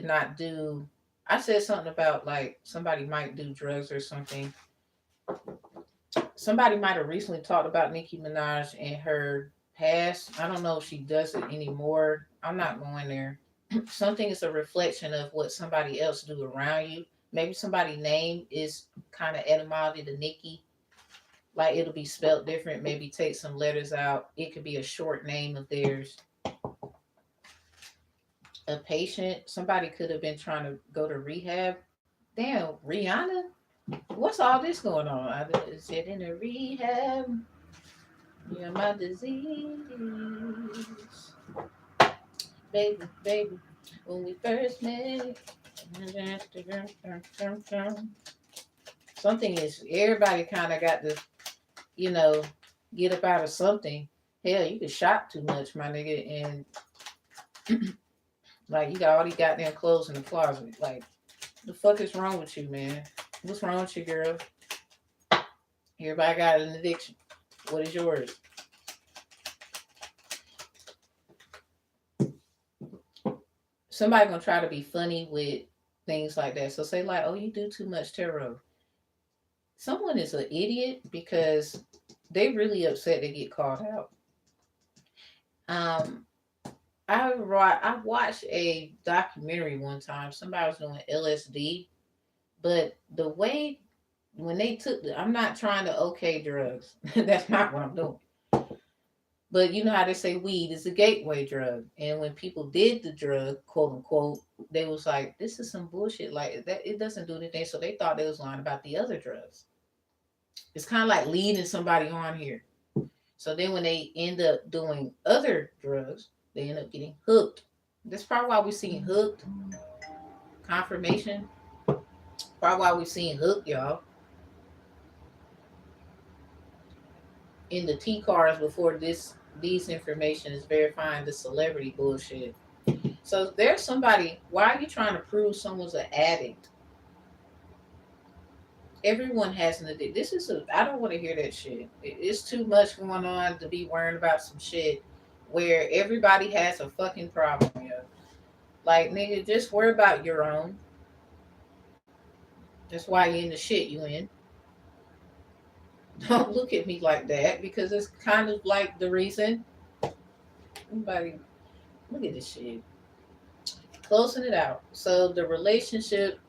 Speaker 1: not do. I said something about like somebody might do drugs or something. Somebody might have recently talked about Nicki Minaj and her past. I don't know if she does it anymore. I'm not going there. Something is a reflection of what somebody else do around you. Maybe somebody's name is kind of etymology to Nicki. Like it'll be spelled different. Maybe take some letters out. It could be a short name of theirs. A patient. Somebody could have been trying to go to rehab. Damn, Rihanna. What's all this going on? I said in a rehab. You're my disease, baby, baby. When we first met, something is everybody kind of got to, you know, get up out of something. Hell, you can shop too much, my nigga, and like you got all these goddamn clothes in the closet. Like, the fuck is wrong with you, man? What's wrong with you, girl? Everybody got an addiction. What is yours? Somebody gonna try to be funny with things like that. So say like, oh, you do too much tarot. Someone is an idiot because they really upset they get called out. Um, I watched a documentary one time. Somebody was doing LSD, but the way when they took I'm not trying to okay drugs. That's not what I'm doing. But you know how they say weed is a gateway drug, and when people did the drug, quote unquote, they was like, "This is some bullshit. Like that, it doesn't do anything." So they thought they was lying about the other drugs. It's kind of like leading somebody on here. So then when they end up doing other drugs, they end up getting hooked. That's probably why we're seeing hooked. Confirmation. Probably why we're seeing hooked, y'all. In the T cars before these information is verifying the celebrity bullshit. So there's somebody. Why are you trying to prove someone's an addict? Everyone has an addiction. This is a. I don't want to hear that shit. It's too much going on to be worrying about some shit where everybody has a fucking problem. Yo. Like nigga, just worry about your own. That's why you're in the shit you in. Don't look at me like that because it's kind of like the reason. Everybody, look at this shit. Closing it out. So the relationship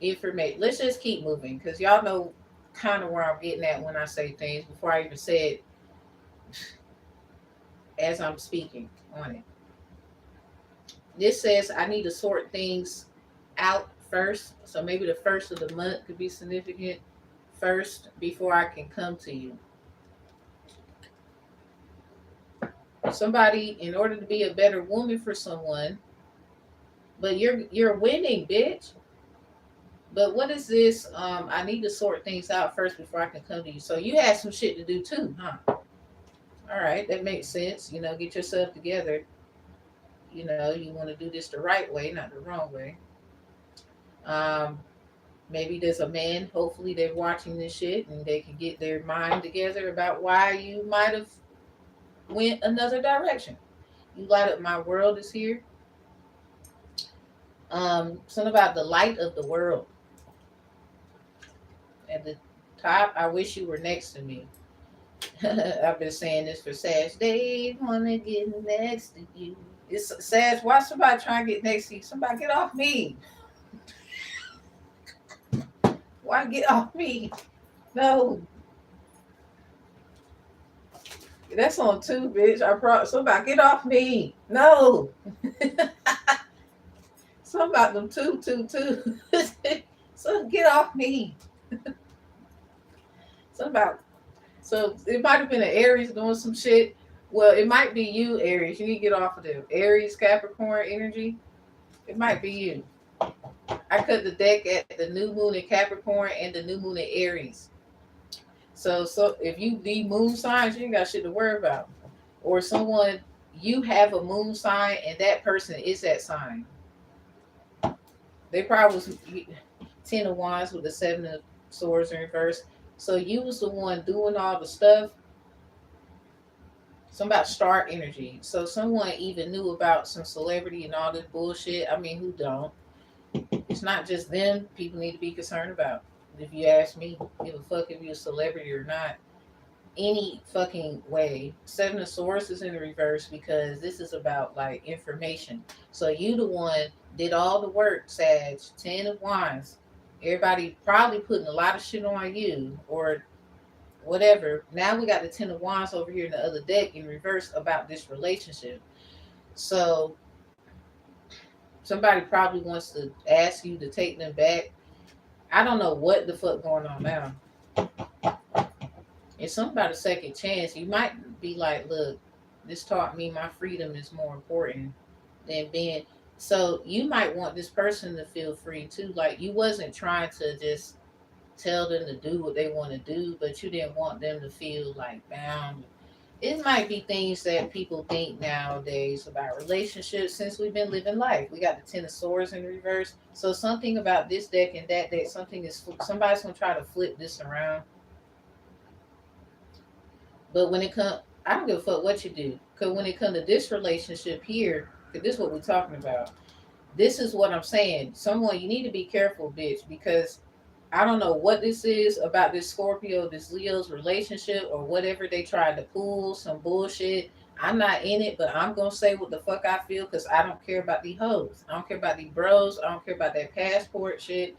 Speaker 1: information. Let's just keep moving because y'all know kind of where I'm getting at when I say things before I even say it as I'm speaking on it. This says I need to sort things out first. So maybe the first of the month could be significant first before I can come to you. Somebody, in order to be a better woman for someone, but you're winning, bitch. But what is this? I need to sort things out first before I can come to you. So you had some shit to do too, huh? All right, that makes sense. You know, get yourself together. You know, you want to do this the right way, not the wrong way. Um, Maybe there's a man. Hopefully, they're watching this shit and they can get their mind together about why you might have went another direction. You light up my world is here. Something about the light of the world. At the top, I wish you were next to me. I've been saying this for Sash. They wanna get next to you. It's Sash. Why somebody trying to get next to you? Somebody get off me. Why get off me? No, that's on two, bitch. I brought somebody get off me. No, something about them two. So get off me. Something about so it might have been an Aries doing some shit. Well, it might be you, Aries. You need to get off of them. Aries, Capricorn energy. It might be you. I cut the deck at the new moon in Capricorn and the new moon in Aries. So if you the moon signs, you ain't got shit to worry about. Or someone you have a moon sign and that person is that sign. They probably was 10 of Wands with the 7 of Swords in reverse. So you was the one doing all the stuff. Some about star energy. So someone even knew about some celebrity and all this bullshit. I mean, who don't? It's not just them people need to be concerned about. If you ask me, give a fuck if you're a celebrity or not. Any fucking way. 7 of Swords is in the reverse because this is about like information. So you the one did all the work, Sag. 10 of Wands. Everybody probably putting a lot of shit on you or whatever. Now we got the 10 of Wands over here in the other deck in reverse about this relationship. So somebody probably wants to ask you to take them back. I don't know what the fuck going on now. It's something about a second chance. You might be like, look, this taught me my freedom is more important than being. So you might want this person to feel free too. Like you wasn't trying to just tell them to do what they want to do, but you didn't want them to feel like bound. It might be things that people think nowadays about relationships since we've been living life. We got the 10 of Swords in reverse. So something about this deck and that deck, somebody's gonna try to flip this around. But when it comes, I don't give a fuck what you do. Because when it comes to this relationship here, because this is what we're talking about. This is what I'm saying. Someone, you need to be careful, bitch, because I don't know what this is about this Scorpio, this Leo's relationship, or whatever they tried to pull, some bullshit. I'm not in it, but I'm going to say what the fuck I feel because I don't care about these hoes. I don't care about these bros. I don't care about that passport shit.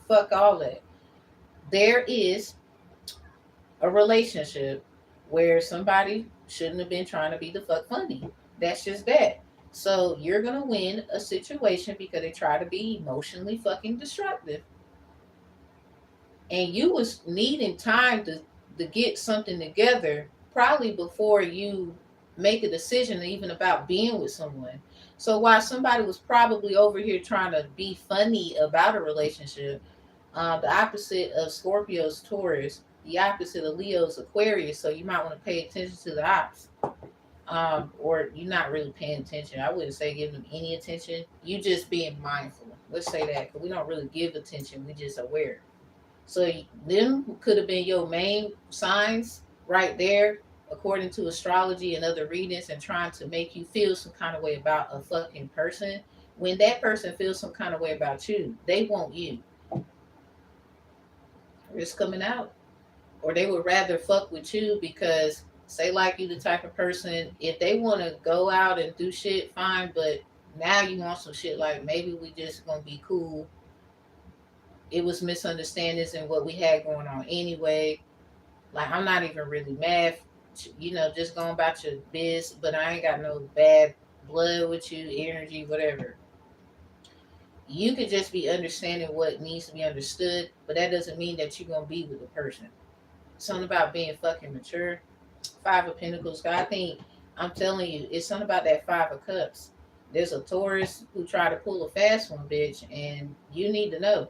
Speaker 1: Fuck all that. There is a relationship where somebody shouldn't have been trying to be the fuck funny. That's just that. So you're gonna win a situation because they try to be emotionally fucking destructive. and you was needing time to get something together, probably before you make a decision even about being with someone. So while somebody was probably over here trying to be funny about a relationship, the opposite of Scorpio's Taurus, the opposite of Leo's Aquarius, so you might want to pay attention to the ops. Or you're not really paying attention. I wouldn't say give them any attention. You just being mindful. Let's say that, because we don't really give attention. We just aware. So them could have been your main signs right there, according to astrology and other readings, and trying to make you feel some kind of way about a fucking person. When that person feels some kind of way about you, they want you. It's coming out. Or they would rather fuck with you because say like you the type of person, if they want to go out and do shit, fine, but now you want some shit like maybe we just gonna be cool. It was misunderstandings and what we had going on anyway. Like I'm not even really mad, just going about your biz, but I ain't got no bad blood with you, energy, whatever. You could just be understanding what needs to be understood, but that doesn't mean that you're gonna be with the person. Something about being fucking mature. Five of Pentacles. I think I'm telling you, it's something about that Five of Cups. There's a Taurus who tried to pull a fast one, bitch, and you need to know.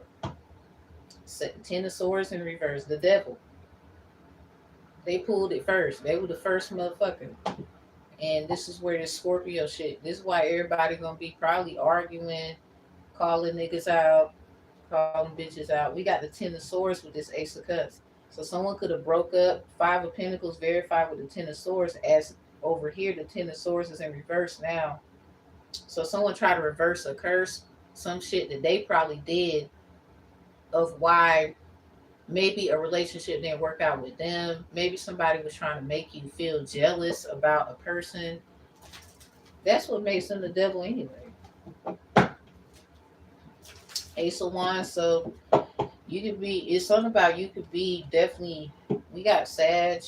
Speaker 1: Ten of Swords in reverse. The Devil. They pulled it first. They were the first motherfucker. And this is where this Scorpio shit. This is why everybody gonna be probably arguing, calling niggas out, calling bitches out. We got the Ten of Swords with this Ace of Cups. So someone could have broke up Five of Pentacles verified with the Ten of Swords, as over here the Ten of Swords is in reverse now. So someone tried to reverse a curse, some shit that they probably did, of why maybe a relationship didn't work out with them. Maybe somebody was trying to make you feel jealous about a person. That's what makes them the devil anyway. Ace of Wands. So you could be, it's something about you could be definitely, we got Sag,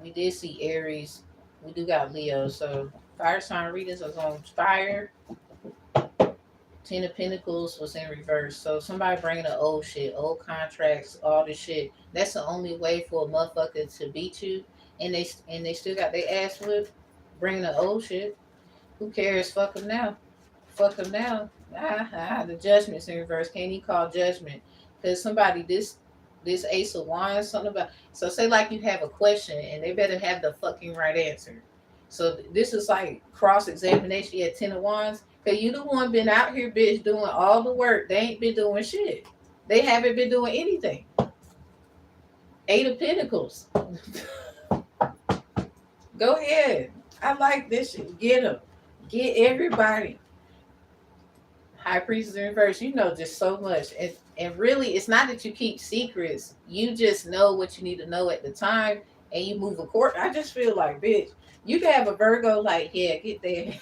Speaker 1: we did see Aries, we do got Leo. So fire sign readings was on fire. Ten of Pentacles was in reverse. So somebody bringing the old shit, old contracts, all this shit. That's the only way for a motherfucker to beat you, and they still got their ass whipped, bringing the old shit. Who cares? Fuck them now. Fuck them now. The Judgment's in reverse. Can't even call Judgment because somebody this Ace of Wands, something about. So say like you have a question and they better have the fucking right answer. So this is like cross examination. You had Ten of Wands. Cause you the one been out here, bitch, doing all the work. They ain't been doing shit. They haven't been doing anything. Eight of Pentacles. Go ahead. I like this shit. Get them. Get everybody. High Priestess in reverse. You know just so much. And really, it's not that you keep secrets. You just know what you need to know at the time and you move accordingly. I just feel like, bitch, you can have a Virgo like, yeah, get there.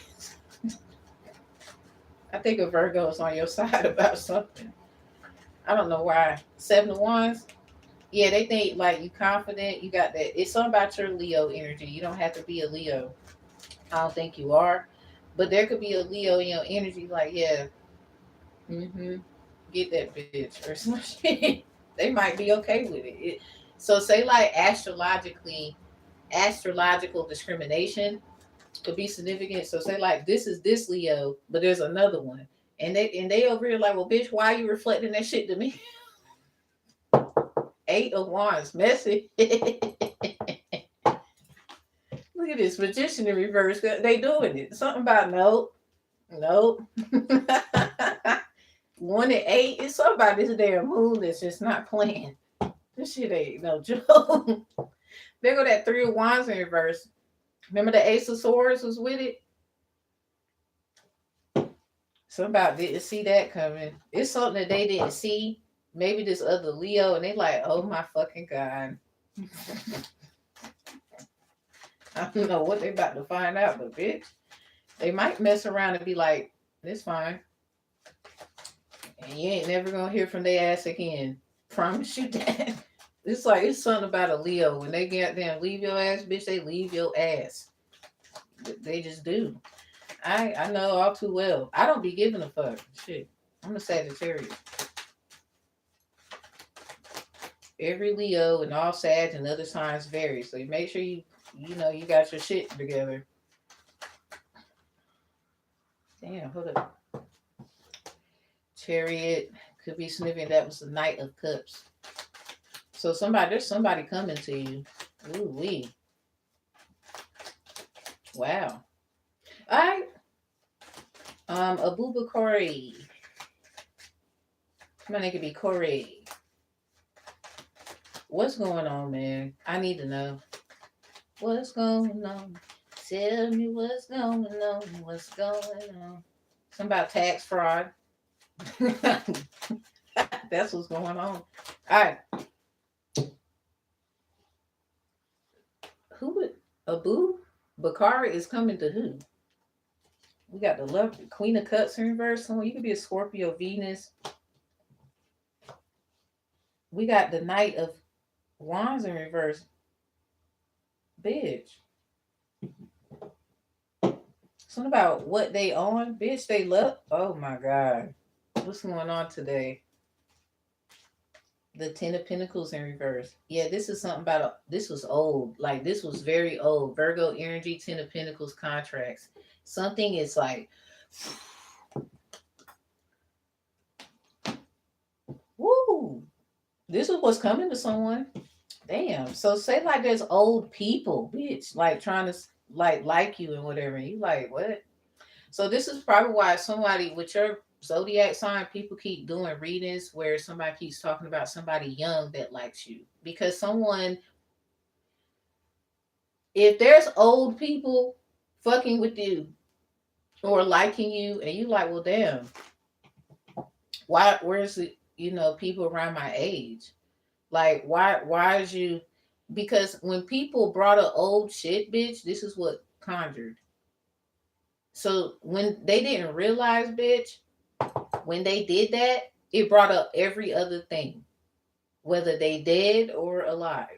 Speaker 1: I think a Virgo is on your side about something. I don't know why. Seven of Wands. Yeah, they think like you confident. You got that. It's something about your Leo energy. You don't have to be a Leo. I don't think you are. But there could be a Leo in your energy like, yeah, get that bitch or some shit. They might be okay with it. So say like astrological discrimination could be significant. So say like this is this Leo, but there's another one. And they over here like, well, bitch, why are you reflecting that shit to me? Eight of Wands, messy. Look at this magician in reverse. They doing it. Something about nope. One and eight. It's something about this damn moon that's just not playing. This shit ain't no joke. There go that Three of Wands in reverse. Remember the Ace of Swords was with it? Somebody didn't see that coming. It's something that they didn't see. Maybe this other Leo, and they like, oh my fucking God. I don't know what they about to find out, but bitch, they might mess around and be like, it's fine. And you ain't never gonna hear from their ass again. Promise you that. It's like, it's something about a Leo. When they get them leave your ass, bitch, they leave your ass. They just do. I know all too well. I don't be giving a fuck. Shit. I'm a Sagittarius. every Leo and all Sag and other signs vary. So you make sure you got your shit together. Damn, hold up. Chariot could be sniffing. That was the Knight of Cups. So there's somebody coming to you. Ooh wee. Wow. All right. Abubakari. My name could be Corey. What's going on, man? I need to know. What's going on? Tell me what's going on. What's going on? Something about tax fraud. That's what's going on. All right. Who would Abu Bakari is coming to who? We got the love Queen of Cups in reverse. So you could be a Scorpio Venus. We got the Knight of Wands in reverse. Bitch. Something about what they on. Bitch, they love. Oh my God. What's going on today? The Ten of Pentacles in reverse. Yeah, this is something about this was old. Like this was very old. Virgo energy, Ten of Pentacles contracts. Something is like woo. This is what's coming to someone. Damn. So say like there's old people, bitch, like trying to like you and whatever. And you like what? So this is probably why somebody with your zodiac sign, people keep doing readings where somebody keeps talking about somebody young that likes you. Because someone, if there's old people fucking with you or liking you, and you like, well, damn, where's the, people around my age? Like, why is you, because when people brought up old shit, bitch, this is what conjured. So when they didn't realize, bitch, when they did that, it brought up every other thing, whether they dead or alive.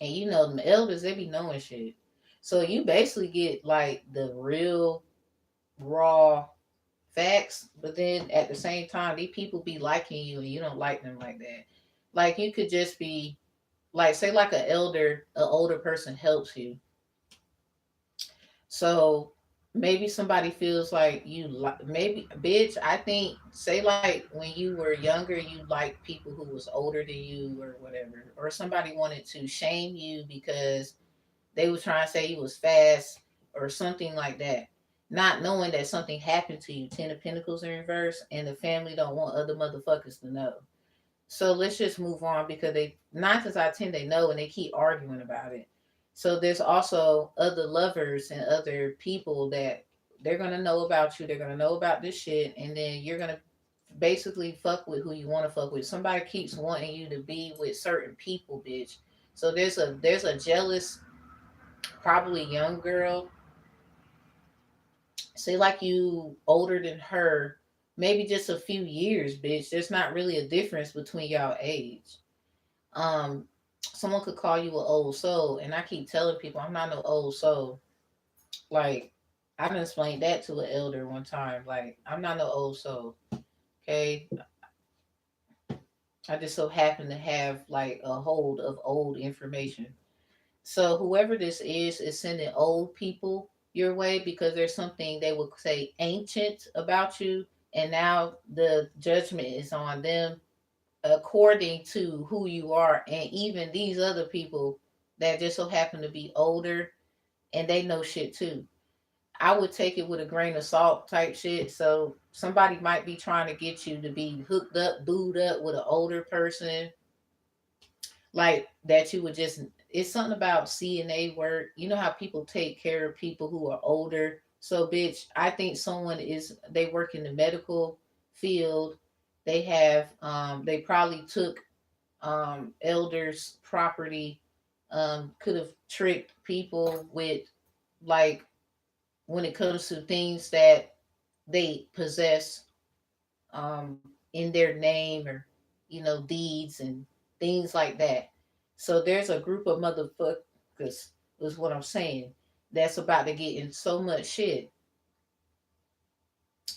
Speaker 1: And the elders, they be knowing shit. So you basically get like the real raw facts, but then at the same time, these people be liking you and you don't like them like that. Like you could just be like, say like an older person helps you. So maybe somebody feels like you maybe bitch, I think say like when you were younger you liked people who was older than you or whatever, or somebody wanted to shame you because they were trying to say you was fast or something like that, not knowing that something happened to you. Ten of Pentacles in reverse, and the family don't want other motherfuckers to know. So let's just move on because they 9 times out of 10 they know and they keep arguing about it. So there's also other lovers and other people that they're gonna know about you. They're gonna know about this shit, and then you're gonna basically fuck with who you want to fuck with. Somebody keeps wanting you to be with certain people, bitch. So there's a jealous, probably young girl. Say like you older than her, maybe just a few years, bitch. There's not really a difference between y'all age. Someone could call you an old soul, and I keep telling people I'm not no old soul. Like I done explained that to an elder one time. Like I'm not no old soul. Okay, I just so happen to have like a hold of old information. So whoever this is sending old people your way because there's something they would say ancient about you, and now the judgment is on them according to who you are, and even these other people that just so happen to be older and they know shit too. I would take it with a grain of salt type shit. So somebody might be trying to get you to be hooked up, booed up with an older person, like that you would just. It's something about CNA work. You know how people take care of people who are older. So bitch, I think someone they work in the medical field. They probably took elders property, could have tricked people with, like, when it comes to things that they possess in their name, or deeds and things like that. So there's a group of motherfuckers, is what I'm saying, that's about to get in so much shit,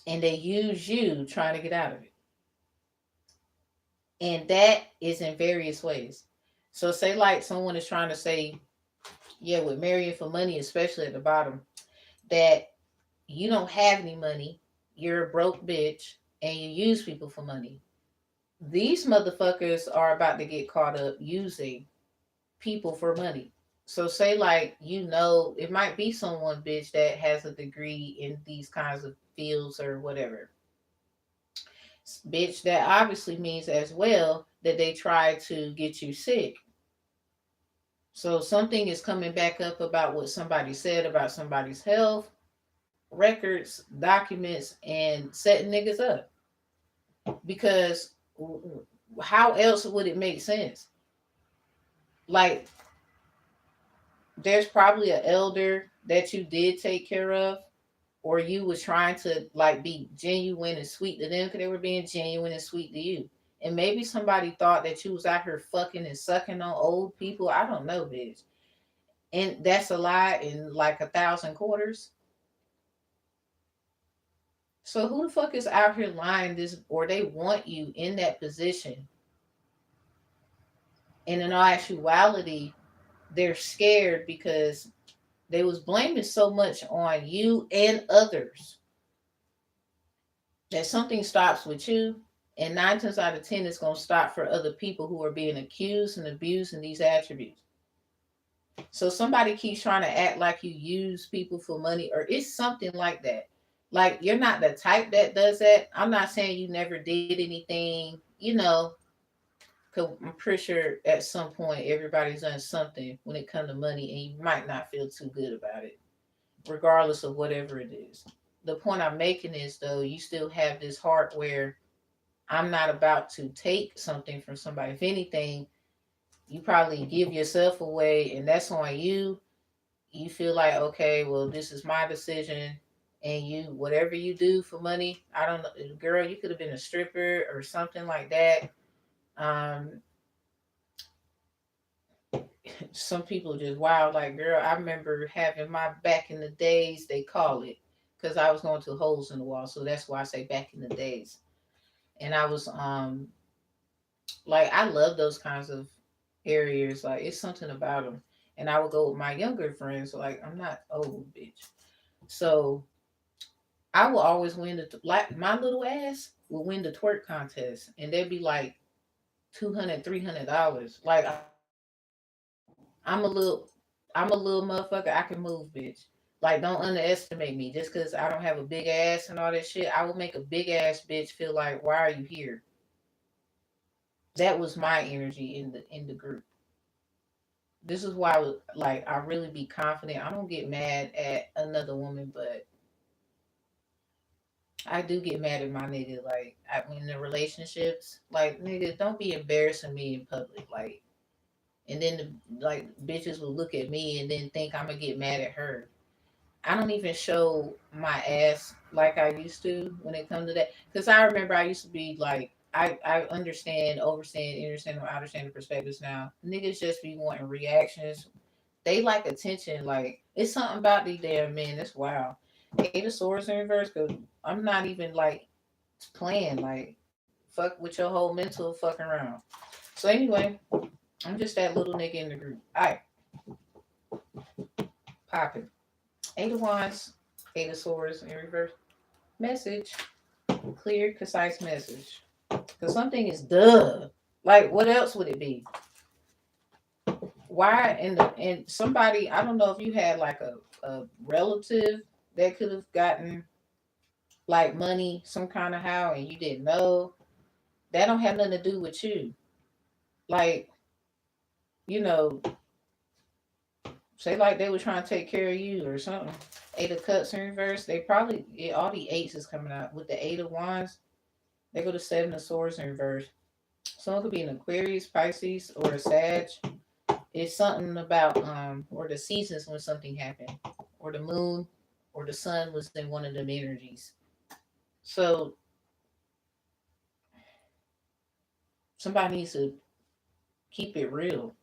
Speaker 1: and they use you trying to get out of it. And that is in various ways. So say like someone is trying to say, yeah, with marrying for money, especially at the bottom, that you don't have any money, you're a broke bitch, and you use people for money. These motherfuckers are about to get caught up using people for money. So say like it might be someone bitch that has a degree in these kinds of fields or whatever. Bitch, that obviously means as well that they try to get you sick. So something is coming back up about what somebody said about somebody's health, records, documents, and setting niggas up. Because how else would it make sense? Like, there's probably an elder that you did take care of, or you was trying to like be genuine and sweet to them because they were being genuine and sweet to you. And maybe somebody thought that you was out here fucking and sucking on old people. I don't know, bitch. And that's a lie in like 1,000 quarters. So who the fuck is out here lying this, or they want you in that position? And in all actuality, they're scared because they was blaming so much on you and others that something stops with you, and 9 times out of 10 it's going to stop for other people who are being accused and abused in these attributes. So somebody keeps trying to act like you use people for money, or it's something like that. Like, you're not the type that does that. I'm not saying you never did anything, because I'm pretty sure at some point everybody's done something when it comes to money, and you might not feel too good about it, regardless of whatever it is. The point I'm making is, though, you still have this heart where I'm not about to take something from somebody. If anything, you probably give yourself away, and that's on you. You feel like, okay, well, this is my decision, and you, whatever you do for money, I don't know, girl, you could have been a stripper or something like that. Um, some people just wild, like, girl, I remember having my back in the days, they call it, because I was going through holes in the wall, so that's why I say back in the days. And I was like, I love those kinds of areas. Like, it's something about them. And I would go with my younger friends. Like, I'm not old, bitch. So I will always win like my little ass will win the twerk contest, and they'd be like $200, $300. Like, I'm a little, I'm a little motherfucker. I can move, bitch. Like, don't underestimate me. Just because I don't have a big ass and all that shit, I will make a big ass bitch feel like, why are you here? That was my energy in the group. This is why like I really be confident. I don't get mad at another woman, but I do get mad at my nigga. Like, in the relationships, like, nigga, don't be embarrassing me in public. Like, and then like bitches will look at me and then think I'm gonna get mad at her. I don't even show my ass like I used to when it comes to that. Because I remember I used to be like, I understand, overstand, understand, or understand the perspectives now. Niggas just be wanting reactions. They like attention. Like, it's something about these damn men. That's wild. Eight of Swords in reverse. Because I'm not even like playing. Like, fuck with your whole mental fucking around. So anyway, I'm just that little nigga in the group. Alright, popping. Eight of Wands, Eight of Swords in reverse. Message. Clear, concise message. Because something is duh. Like, what else would it be? Why? And somebody, I don't know if you had like a relative that could have gotten like money some kind of how and you didn't know. That don't have nothing to do with you. Like, you know, say like they were trying to take care of you or something. Eight of Cups in reverse. They probably, yeah, all the eights is coming out with the Eight of Wands. They go to Seven of Swords in reverse. Someone could be an Aquarius, Pisces, or a Sag. It's something about or the seasons when something happened, or the moon, or the sun was in one of them energies. So somebody needs to keep it real.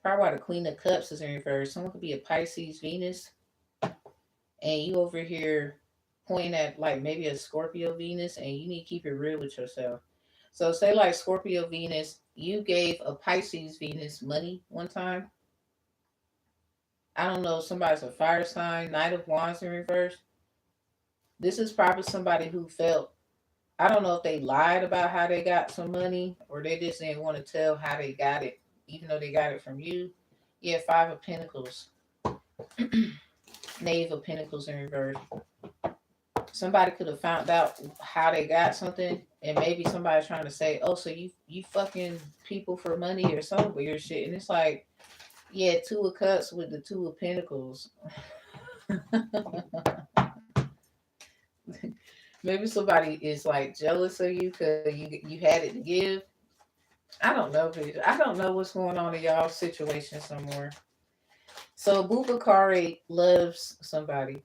Speaker 1: Probably why the Queen of Cups is in reverse. Someone could be a Pisces, Venus, and you over here pointing at like maybe a Scorpio Venus, and you need to keep it real with yourself. So say like Scorpio Venus, you gave a Pisces Venus money one time. I don't know, somebody's a fire sign, Knight of Wands in reverse. This is probably somebody who felt, I don't know if they lied about how they got some money or they just didn't want to tell how they got it, even though they got it from you. Yeah, Five of Pentacles, Knave of Pentacles in reverse. Somebody could have found out how they got something, and maybe somebody's trying to say, "Oh, so you fucking people for money or some weird shit," and it's like, yeah, Two of Cups with the Two of Pentacles. Maybe somebody is like jealous of you because you had it to give. I don't know, bitch. I don't know what's going on in y'all situation somewhere. So Bubakari loves somebody.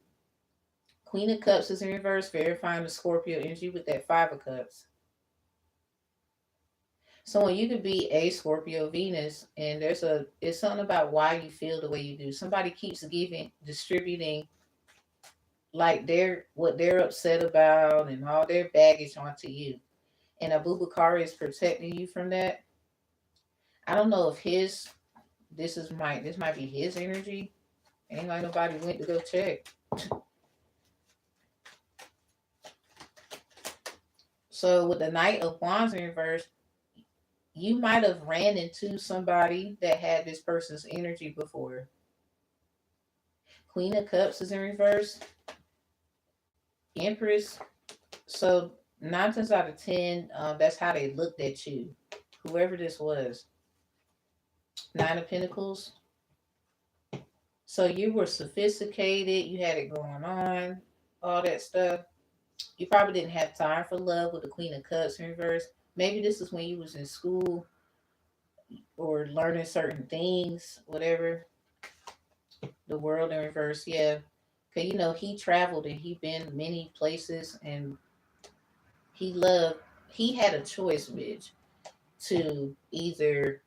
Speaker 1: Queen of Cups is in reverse, verifying the Scorpio energy with that Five of Cups. So when you could be a Scorpio Venus, and it's something about why you feel the way you do. Somebody keeps giving, distributing, like what they're upset about and all their baggage onto you. And Abubakar is protecting you from that. I don't know if this might be his energy. Ain't like nobody went to go check. So with the Knight of Wands in reverse, you might have ran into somebody that had this person's energy before. Queen of Cups is in reverse. Empress. So 9 times out of 10, that's how they looked at you. Whoever this was. Nine of Pentacles. So you were sophisticated. You had it going on. All that stuff. You probably didn't have time for love with the Queen of Cups in reverse. Maybe this is when you was in school or learning certain things, whatever. The world in reverse, yeah. Cause he traveled and he been many places and he loved. He had a choice, bitch, to either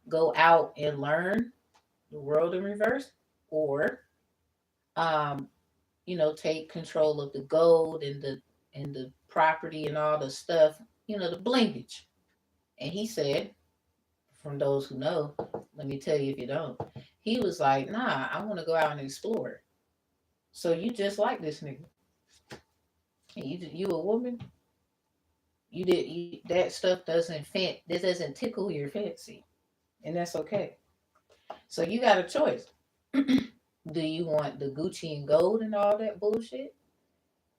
Speaker 1: go out and learn the world in reverse, or um, take control of the gold and the property and all the stuff, the blinkage. And he said, from those who know, let me tell you if you don't, he was like, nah, I want to go out and explore. So you just like this nigga. And you a woman, that stuff this doesn't tickle your fancy. And that's okay. So you got a choice. Do you want the Gucci and gold and all that bullshit?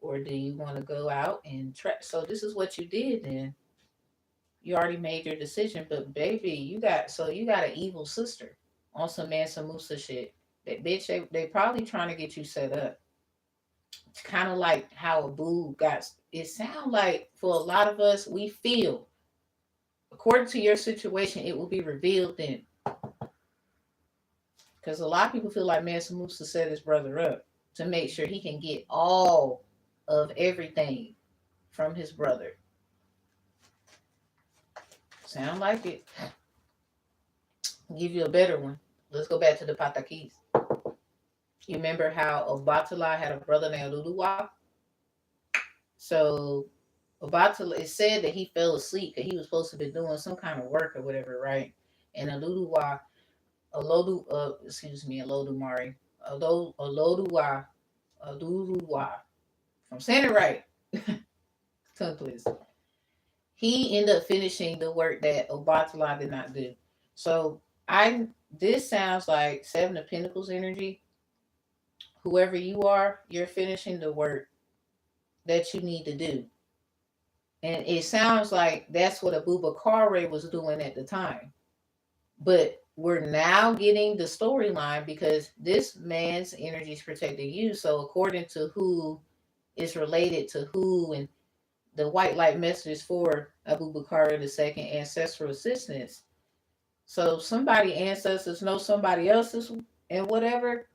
Speaker 1: Or do you want to go out and try? So this is what you did then. You already made your decision, but baby, you got an evil sister on some Mansa Musa shit. That bitch, they probably trying to get you set up. It's kind of like how a boo got. It sound like for a lot of us, we feel according to your situation, it will be revealed then. Because a lot of people feel like Mansa Musa set his brother up to make sure he can get all of everything from his brother. Sound like it. I'll give you a better one. Let's go back to the Patakis. You remember how Obatala had a brother named Luluwa? So Obatala, it said that he fell asleep because he was supposed to be doing some kind of work or whatever, right? And Olodumare, Oloduwa, if I'm saying it right, tongue twist. He ended up finishing the work that Obatala did not do. So this sounds like Seven of Pentacles energy. Whoever you are, you're finishing the work that you need to do. And it sounds like that's what Abubakar was doing at the time. But we're now getting the storyline because this man's energy is protecting you. So according to who is related to who, and the white light messages for Abubakar II ancestral assistance. So somebody ancestors know somebody else's and whatever,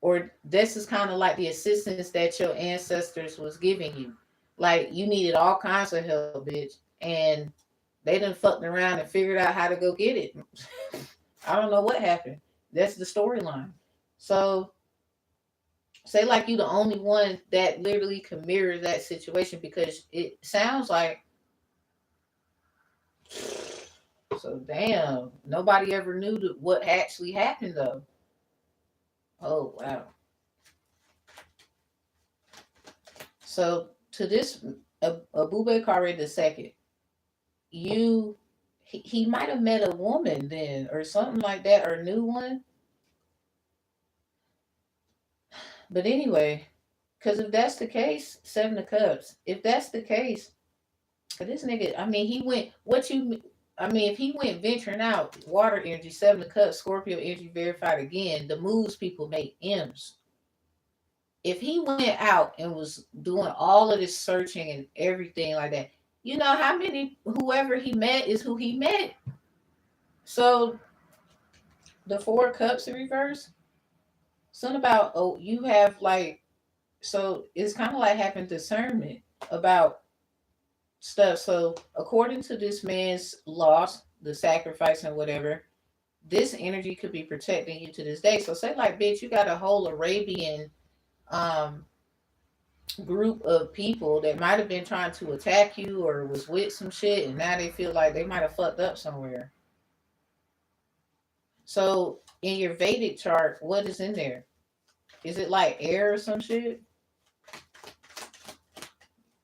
Speaker 1: or this is kind of like the assistance that your ancestors was giving you. Like you needed all kinds of help, bitch, and they done fucked around and figured out how to go get it. I don't know what happened. That's the storyline. So say like you the only one that literally can mirror that situation because it sounds like So damn, nobody ever knew what actually happened though. Oh wow. So to this Abubakar the second, you he might have met a woman then or something like that or knew one. But anyway, because if that's the case, Seven of Cups. If that's the case, this nigga, I mean, he went. What you? I mean, if he went venturing out, water energy, Seven of Cups, Scorpio energy verified again. The moves people make M's. If he went out and was doing all of this searching and everything like that, you know how many whoever he met is who he met. So the Four of Cups in reverse. Something about you have like so it's kind of like having discernment about stuff. So according to this man's loss, the sacrifice and whatever, this energy could be protecting you to this day. So say like, bitch, you got a whole Arabian um group of people that might have been trying to attack you or was with some shit and now they feel like they might have fucked up somewhere. So in your Vedic chart, what is in there? Is it like air or some shit?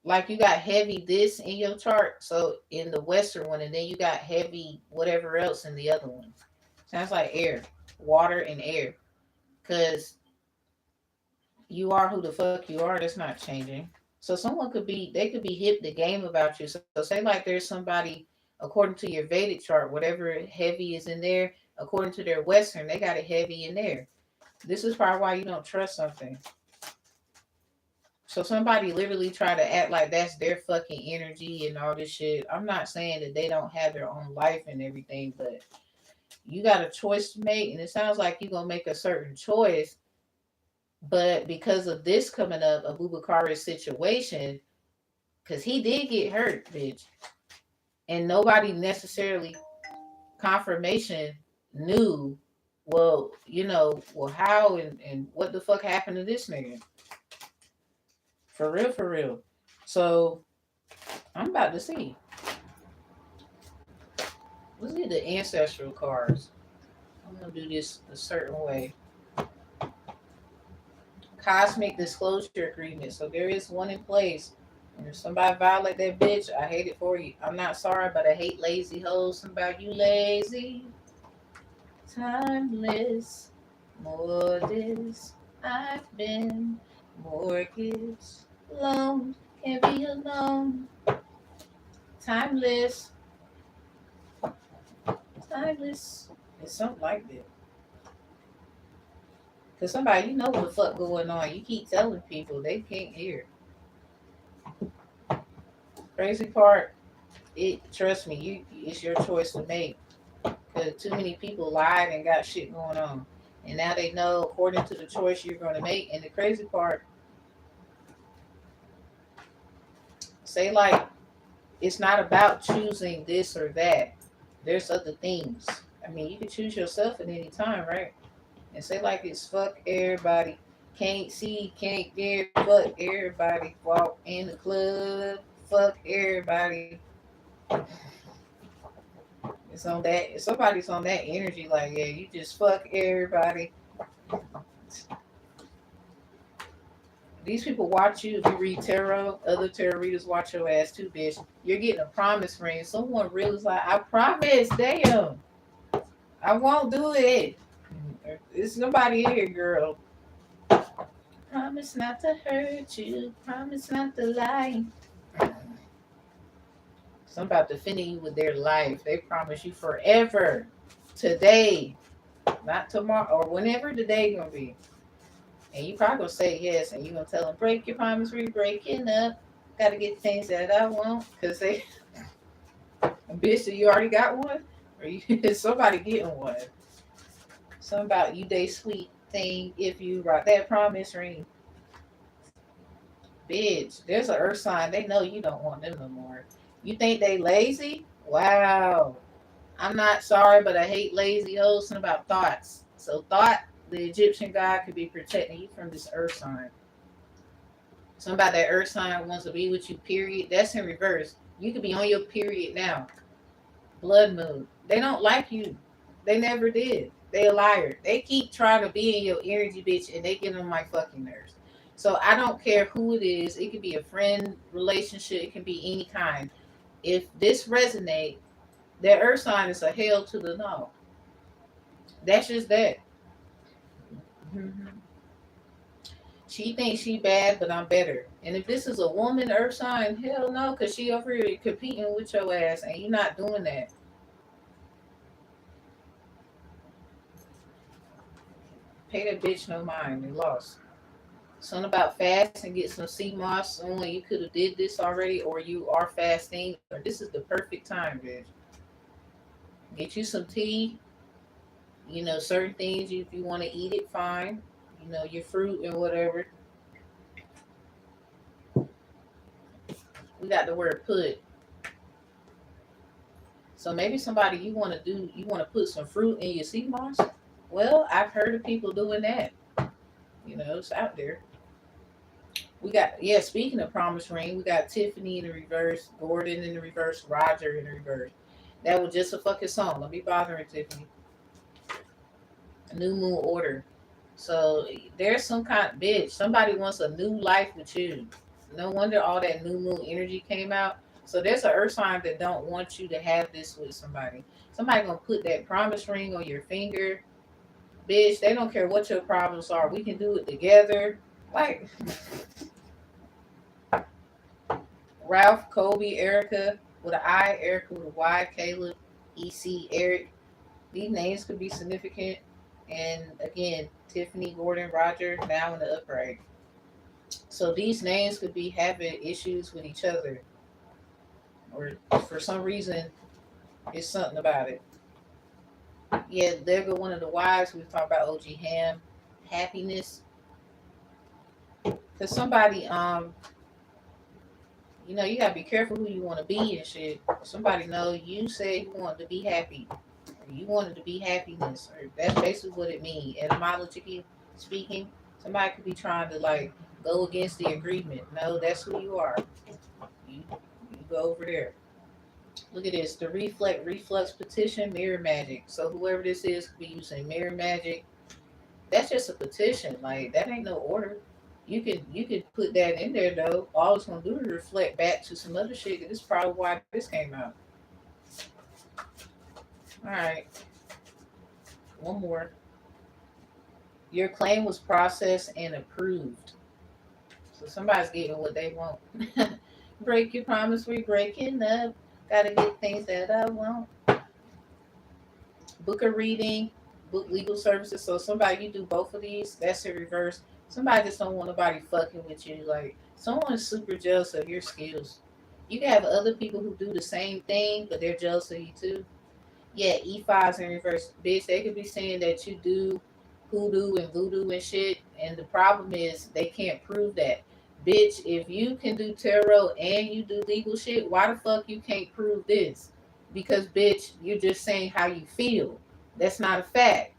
Speaker 1: Like you got heavy this in your chart, so in the Western one, and then you got heavy whatever else in the other one. Sounds like air, water, and air. Because you are who the fuck you are. That's not changing. So someone could be, they could be hip the game about you. So say like there's somebody, according to your Vedic chart, whatever heavy is in there, according to their Western, they got it heavy in there. This is probably why you don't trust something. So somebody literally try to act like that's their fucking energy and all this shit. I'm not saying that they don't have their own life and everything, but you got a choice to make, and it sounds like you're gonna make a certain choice. But because of this coming up, Abubakari's situation, because he did get hurt, bitch, and nobody necessarily confirmation knew. Well, well, how and what the fuck happened to this nigga? For real, for real. So I'm about to see. Let's get the ancestral cards. I'm gonna do this a certain way. Cosmic disclosure agreement. So there is one in place. And if somebody violate that bitch, I hate it for you. I'm not sorry, but I hate lazy hoes. Something about you lazy, timeless, more this I've been, mortgage, loan, can't be alone, timeless, timeless. It's something like that. Cause somebody, you know what the fuck going on. You keep telling people they can't hear. Crazy part, trust me, it's your choice to make. Cause too many people lied and got shit going on, and now they know according to the choice you're going to make. And the crazy part, say like it's not about choosing this or that. There's other things. I mean, you can choose yourself at any time, right? And say like it's fuck everybody. Can't see, can't hear, fuck everybody. Walk in the club, fuck everybody. It's on that. Somebody's on that energy, like yeah, you just fuck everybody. These people watch you. If you read tarot, other tarot readers watch your ass too, bitch. You're getting a promise ring. Someone really is like, I promise, damn, I won't do it. It's nobody here, girl. Promise not to hurt you. Promise not to lie. Some about defending you with their life. They promise you forever. Today. Not tomorrow. Or whenever the day gonna be. And you probably gonna say yes. And you gonna tell them, break your promise, we breaking up. Gotta get things that I want. Cause they bitch, so you already got one? Or you, somebody getting one. Something about you they sweet thing if you rock that promise ring. Bitch, there's an earth sign. They know you don't want them no more. You think they lazy? Wow. I'm not sorry, but I hate lazy hoes. Something about thoughts. So thought, the Egyptian god could be protecting you from this earth sign. Something about that earth sign wants to be with you, period. That's in reverse. You could be on your period now. Blood moon. They don't like you. They never did. They a liar. They keep trying to be in your energy, bitch, and they get on my fucking nerves. So I don't care who it is. It could be a friend, relationship. It can be any kind. If this resonate, that earth sign is a hell to the no. That's just that. Mhm. She thinks she bad, but I'm better. And if this is a woman earth sign, hell no, because she over here competing with your ass, and you're not doing that. Pay that bitch no mind. They lost. Something about fast and get some sea moss. Someone you could have did this already, or you are fasting, or this is the perfect time, bitch. Get you some tea. Certain things. If you want to eat it, fine. Your fruit and whatever. We got the word put. So maybe somebody you want to put some fruit in your sea moss. Well, I've heard of people doing that. It's out there. We got, yeah, speaking of promise ring, we got Tiffany in the reverse, Gordon in the reverse, Roger in the reverse. That was just a fucking song. Don't be bothering Tiffany. A new moon order. So there's some kind of bitch. Somebody wants a new life with you. No wonder all that new moon energy came out. So there's an earth sign that don't want you to have this with somebody. Somebody gonna put that promise ring on your finger. Bitch, they don't care what your problems are. We can do it together. Like Ralph, Kobe, Erica with an I, Erica with a Y, Caleb, EC, Eric. These names could be significant. And again, Tiffany, Gordon, Roger, now in the upright. So these names could be having issues with each other, or for some reason, it's something about it. Yeah, there go one of the wives. We talk about OG Ham, happiness. Cause somebody, you gotta be careful who you want to be and shit. Somebody know you say you want to be happy, or you wanted to be happiness, or that's basically what it means. Etymologically speaking, somebody could be trying to like go against the agreement. No, that's who you are. You go over there. Look at this. The reflex petition, mirror magic. So whoever this is could be using mirror magic. That's just a petition. Like that ain't no order. You could put that in there though. All it's gonna do is reflect back to some other shit. This is probably why this came out. All right, one more. Your claim was processed and approved. So somebody's getting what they want. Break your promise, we breaking up. Gotta get things that I want. Book a reading, book legal services. So somebody you do both of these, that's in reverse. Somebody just don't want nobody fucking with you. Like someone's super jealous of your skills. You can have other people who do the same thing, but they're jealous of you too. Yeah, E5's in reverse. Bitch, they could be saying that you do hoodoo and voodoo and shit. And the problem is they can't prove that. Bitch, if you can do tarot and you do legal shit, why the fuck you can't prove this? Because bitch, you're just saying how you feel. That's not a fact.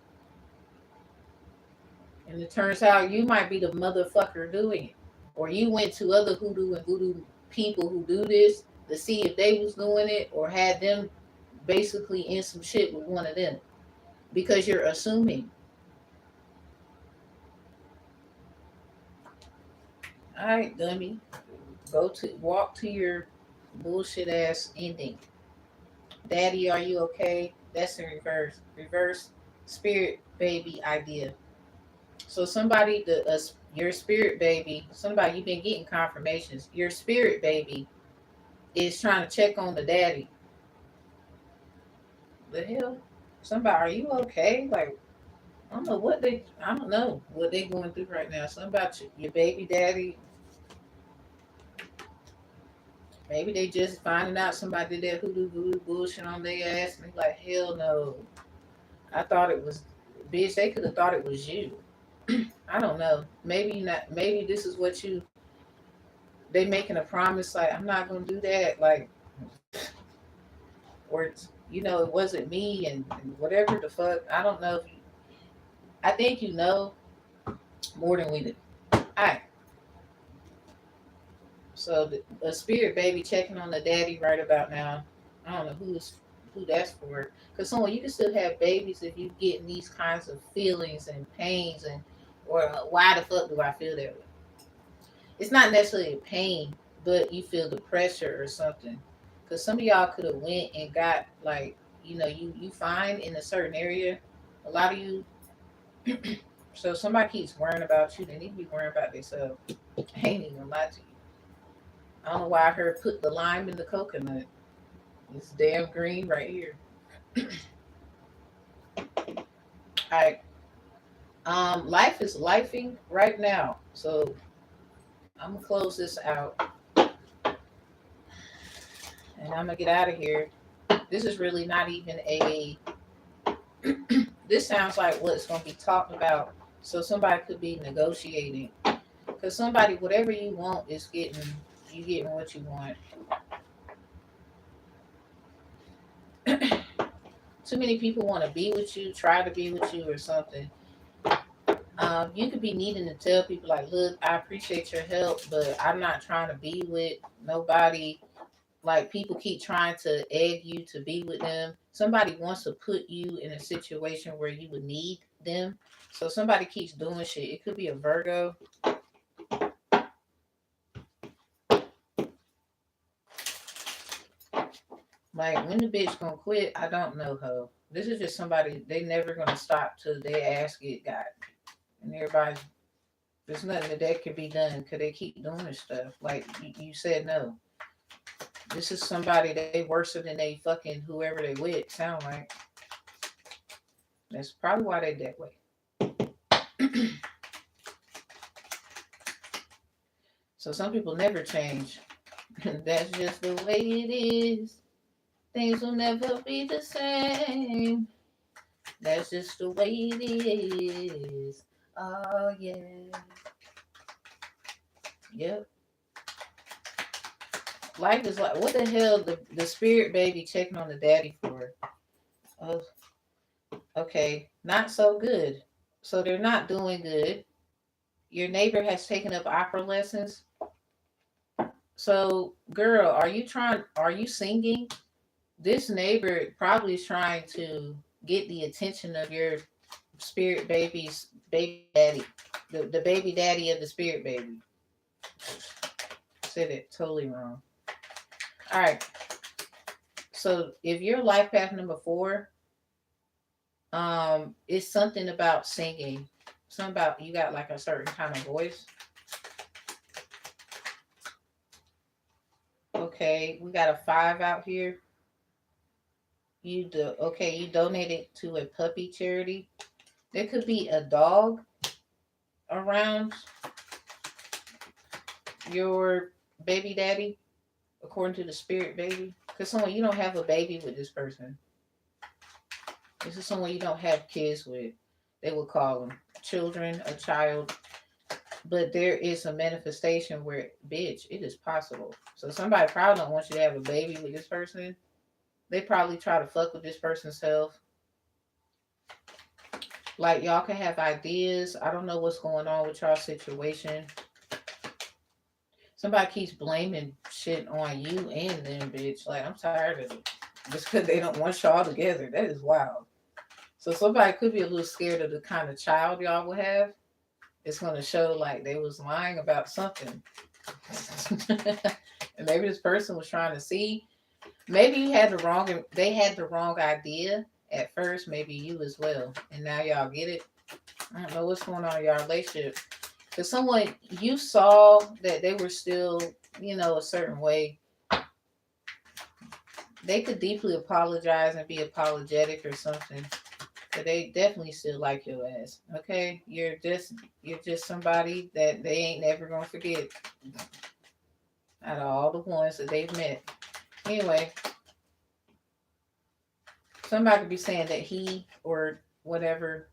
Speaker 1: And it turns out you might be the motherfucker doing it. Or you went to other hoodoo and voodoo people who do this to see if they was doing it or had them basically in some shit with one of them. Because you're assuming. Alright, dummy. Walk to your bullshit ass ending. Daddy, are you okay? That's in reverse. Reverse spirit baby idea. So somebody, your spirit baby, somebody you've been getting confirmations. Your spirit baby is trying to check on the daddy. The hell? Somebody, are you okay? Like I don't know what they going through right now. Something about your baby daddy. Maybe they just finding out somebody did that hoodoo voodoo bullshit on their ass, and they like, hell no. I thought it was, bitch. They could have thought it was you. I don't know. Maybe not. Maybe this is what you. They making a promise like I'm not gonna do that. Like, or it wasn't me and whatever the fuck. I don't know. I think you know more than we do. All right. So the spirit baby checking on the daddy right about now. I don't know who's who that's for. Because someone you can still have babies if you get these kinds of feelings and pains and or why the fuck do I feel that way? It's not necessarily a pain, but you feel the pressure or something. Because some of y'all could have went and got like you find in a certain area. A lot of you. So if somebody keeps worrying about you, they need to be worrying about themselves. I ain't even gonna lie to you. I don't know why I heard put the lime in the coconut. It's damn green right here. All right. Life is lifing right now. So I'm gonna close this out and I'm gonna get out of here. This is really not even a. This sounds like what's gonna be talked about. So somebody could be negotiating because somebody, whatever you want, is getting what you want. Too many people want to be with you, try to be with you, or something. You could be needing to tell people like, look, I appreciate your help, but I'm not trying to be with nobody. Like people keep trying to egg you to be with them. Somebody wants to put you in a situation where you would need them. So somebody keeps doing shit. It could be a Virgo. Like when the bitch gonna quit, I don't know, ho. This is just somebody they never gonna stop till their ass get got. And everybody's there's nothing that can be done because they keep doing this stuff. Like you said no. This is somebody they worse than they fucking whoever they with sound like. That's probably why they that way. So some people never change. That's just the way it is. Things will never be the same. That's just the way it is. Oh yeah. Yep. Life is like what the hell the spirit baby checking on the daddy for? Oh, okay. Not so good. So they're not doing good. Your neighbor has taken up opera lessons. So, girl, are you singing? This neighbor probably is trying to get the attention of your spirit baby's baby daddy, the baby daddy of the spirit baby. Said it totally wrong. All right. So, if your life path number 4, it's something about singing. Something about you got like a certain kind of voice. Okay, we got a 5 out here. You donated to a puppy charity. There could be a dog around your baby daddy, according to the spirit baby. Because someone you don't have a baby with this person. This is someone you don't have kids with. They would call them children, a child. But there is a manifestation where, bitch, it is possible. So somebody probably don't want you to have a baby with this person. They probably try to fuck with this person's health. Like y'all can have ideas. I don't know what's going on with y'all situation. Somebody keeps blaming shit on you and them, bitch. Like I'm tired of it. Just because they don't want y'all together. That is wild. So somebody could be a little scared of the kind of child y'all will have. It's going to show like they was lying about something. And maybe this person was trying to see. Maybe they had the wrong idea at first, maybe you as well. And now y'all get it. I don't know what's going on in y'all relationship. Because someone, you saw that they were still, a certain way. They could deeply apologize and be apologetic or something. But they definitely still like your ass. Okay? You're just somebody that they ain't never gonna forget. Out of all the ones that they've met. Anyway, somebody could be saying that he or whatever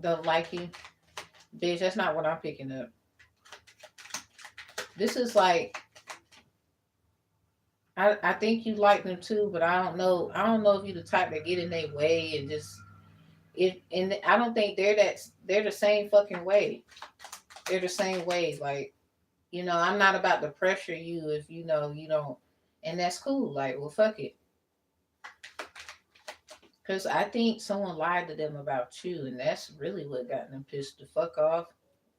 Speaker 1: don't like you. Bitch, that's not what I'm picking up. This is like I think you like them too, but I don't know. I don't know if you're the type that get in their way and just and I don't think they're the same fucking way. They're the same way. Like, I'm not about to pressure you if you don't and that's cool. Like, well fuck it. Because I think someone lied to them about you, and that's really what got them pissed the fuck off.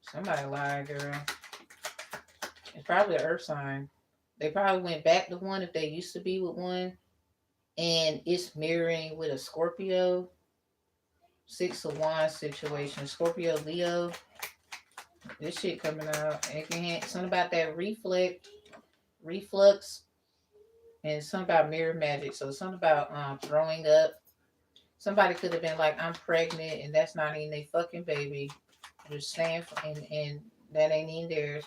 Speaker 1: Somebody lied, girl. It's probably an earth sign. They probably went back to one if they used to be with one, and it's mirroring with a Scorpio, Six of Wands situation. Scorpio, Leo, this shit coming out. And it can something about that reflux, and something about mirror magic. So something about throwing up. Somebody could have been like, "I'm pregnant," and that's not even their fucking baby. Just saying, and that ain't even theirs.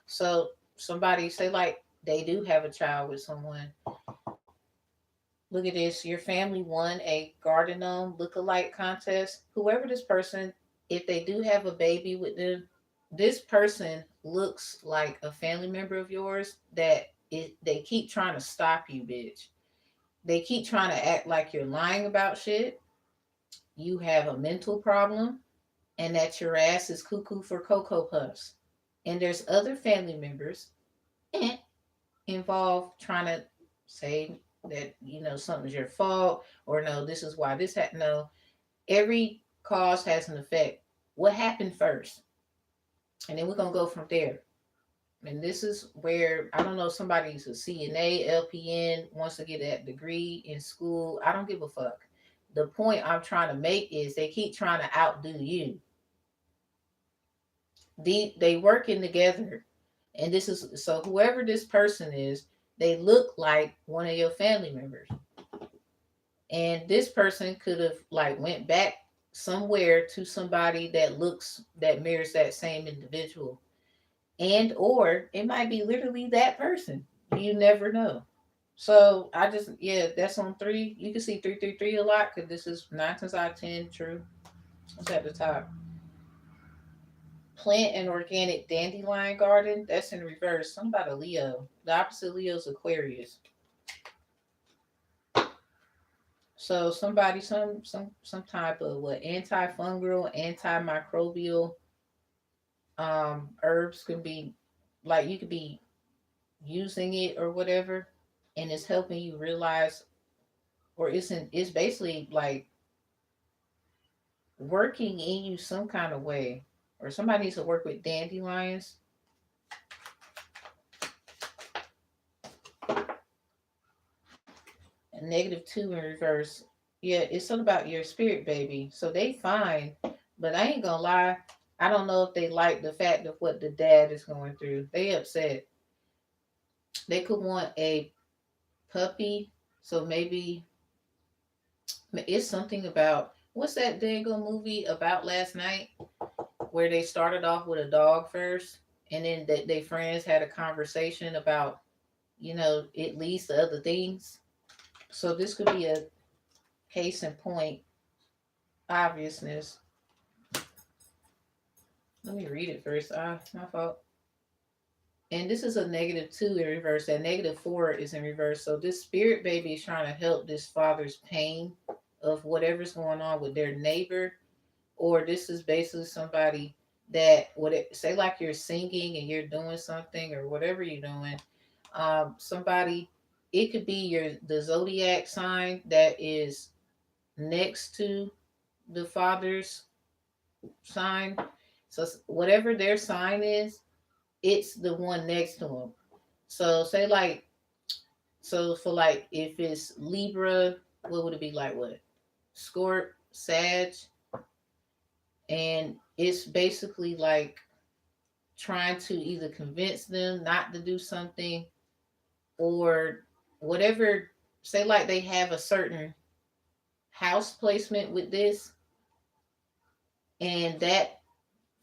Speaker 1: So somebody say like they do have a child with someone. Look at this. Your family won a garden gnome look-alike contest. Whoever this person, if they do have a baby with them, this person looks like a family member of yours they keep trying to stop you, bitch. They keep trying to act like you're lying about shit. You have a mental problem, and that your ass is cuckoo for Cocoa Puffs. And there's other family members eh, involved trying to say that something's your fault, or no, this is why this happened. No, every cause has an effect. What happened first, and then we're gonna go from there. And this is where I don't know, somebody's a CNA, LPN, wants to get that degree in school. I don't give a fuck. The point I'm trying to make is they keep trying to outdo you. They working together, and this is so whoever this person is, they look like one of your family members, and this person could have like went back somewhere to somebody that mirrors that same individual, and or it might be literally that person. You never know. So I just, yeah, that's on three. You can see 333 a lot because this is 9 times out of 10 true. What's at the top? Plant an organic dandelion garden. That's in reverse. Something about a Leo. The opposite of Leo is Aquarius. So somebody, some type of what, antifungal, antimicrobial herbs can be, like you could be using it or whatever, and it's helping you realize, or it's basically like working in you some kind of way, or somebody needs to work with dandelions. And -2 in reverse. Yeah, it's something about your spirit baby. So they fine, but I ain't gonna lie. I don't know if they like the fact of what the dad is going through. They upset. They could want a puppy. So maybe it's something about what's that Dago movie about last night where they started off with a dog first, and then they friends had a conversation about it leads to other things. So this could be a case in point, obviousness. Let me read it first. My fault. And this is a -2 in reverse. That -4 is in reverse. So this spirit baby is trying to help this father's pain of whatever's going on with their neighbor, or this is basically somebody that would say like you're singing and you're doing something or whatever you're doing. Somebody, it could be the zodiac sign that is next to the father's sign. So whatever their sign is, it's the one next to them. So say like, so for like if it's Libra, what would it be like? What? Scorp, Sag, and it's basically like trying to either convince them not to do something or whatever. Say like they have a certain house placement with this, and that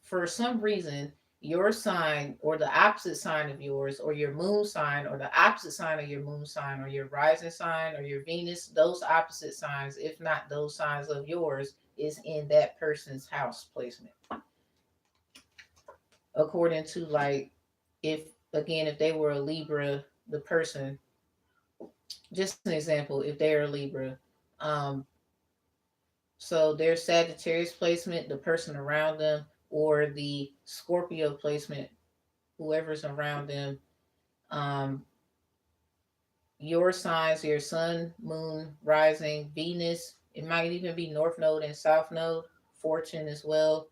Speaker 1: for some reason your sign or the opposite sign of yours, or your moon sign or the opposite sign of your moon sign, or your rising sign or your Venus, those opposite signs, if not those signs of yours, is in that person's house placement. According to like, if again, if they were a Libra, the person, just an example, if they're a Libra, um, so their Sagittarius placement, the person around them, or the Scorpio placement, whoever's around them, um, your signs, your sun, moon, rising, Venus, It might even be North Node and South Node, Fortune as well.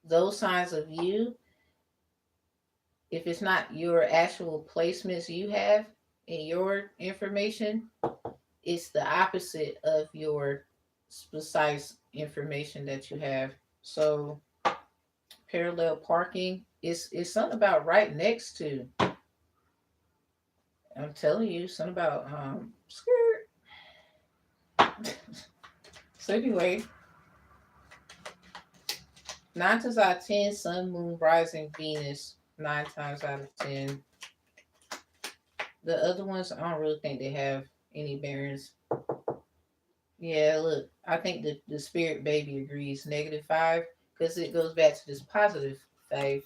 Speaker 1: Those signs of you, if it's not your actual placements you have in your information, it's the opposite of your precise information that you have. So parallel parking is something about right next to. I'm telling you, something about skirt. So anyway, 9 times out of 10, Sun, Moon, Rising, Venus. 9 times out of 10. The other ones, I don't really think they have any bearings. Yeah, look, I think the spirit baby agrees. -5, because it goes back to this +5.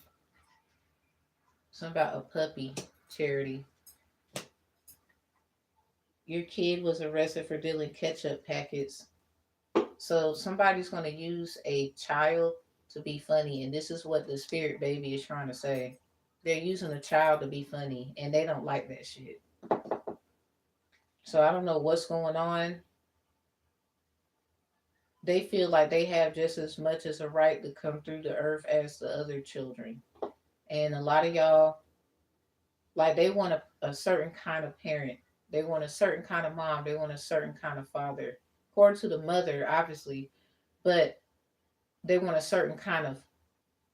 Speaker 1: Something about a puppy charity. Your kid was arrested for dealing ketchup packets. So somebody's going to use a child to be funny, and this is what the spirit baby is trying to say. They're using a child to be funny, and they don't like that shit. So I don't know what's going on. They feel like they have just as much as a right to come through the earth as the other children. And a lot of y'all, like, they want a certain kind of parent. They want a certain kind of mom. They want a certain kind of father. According to the mother, obviously, but they want a certain kind of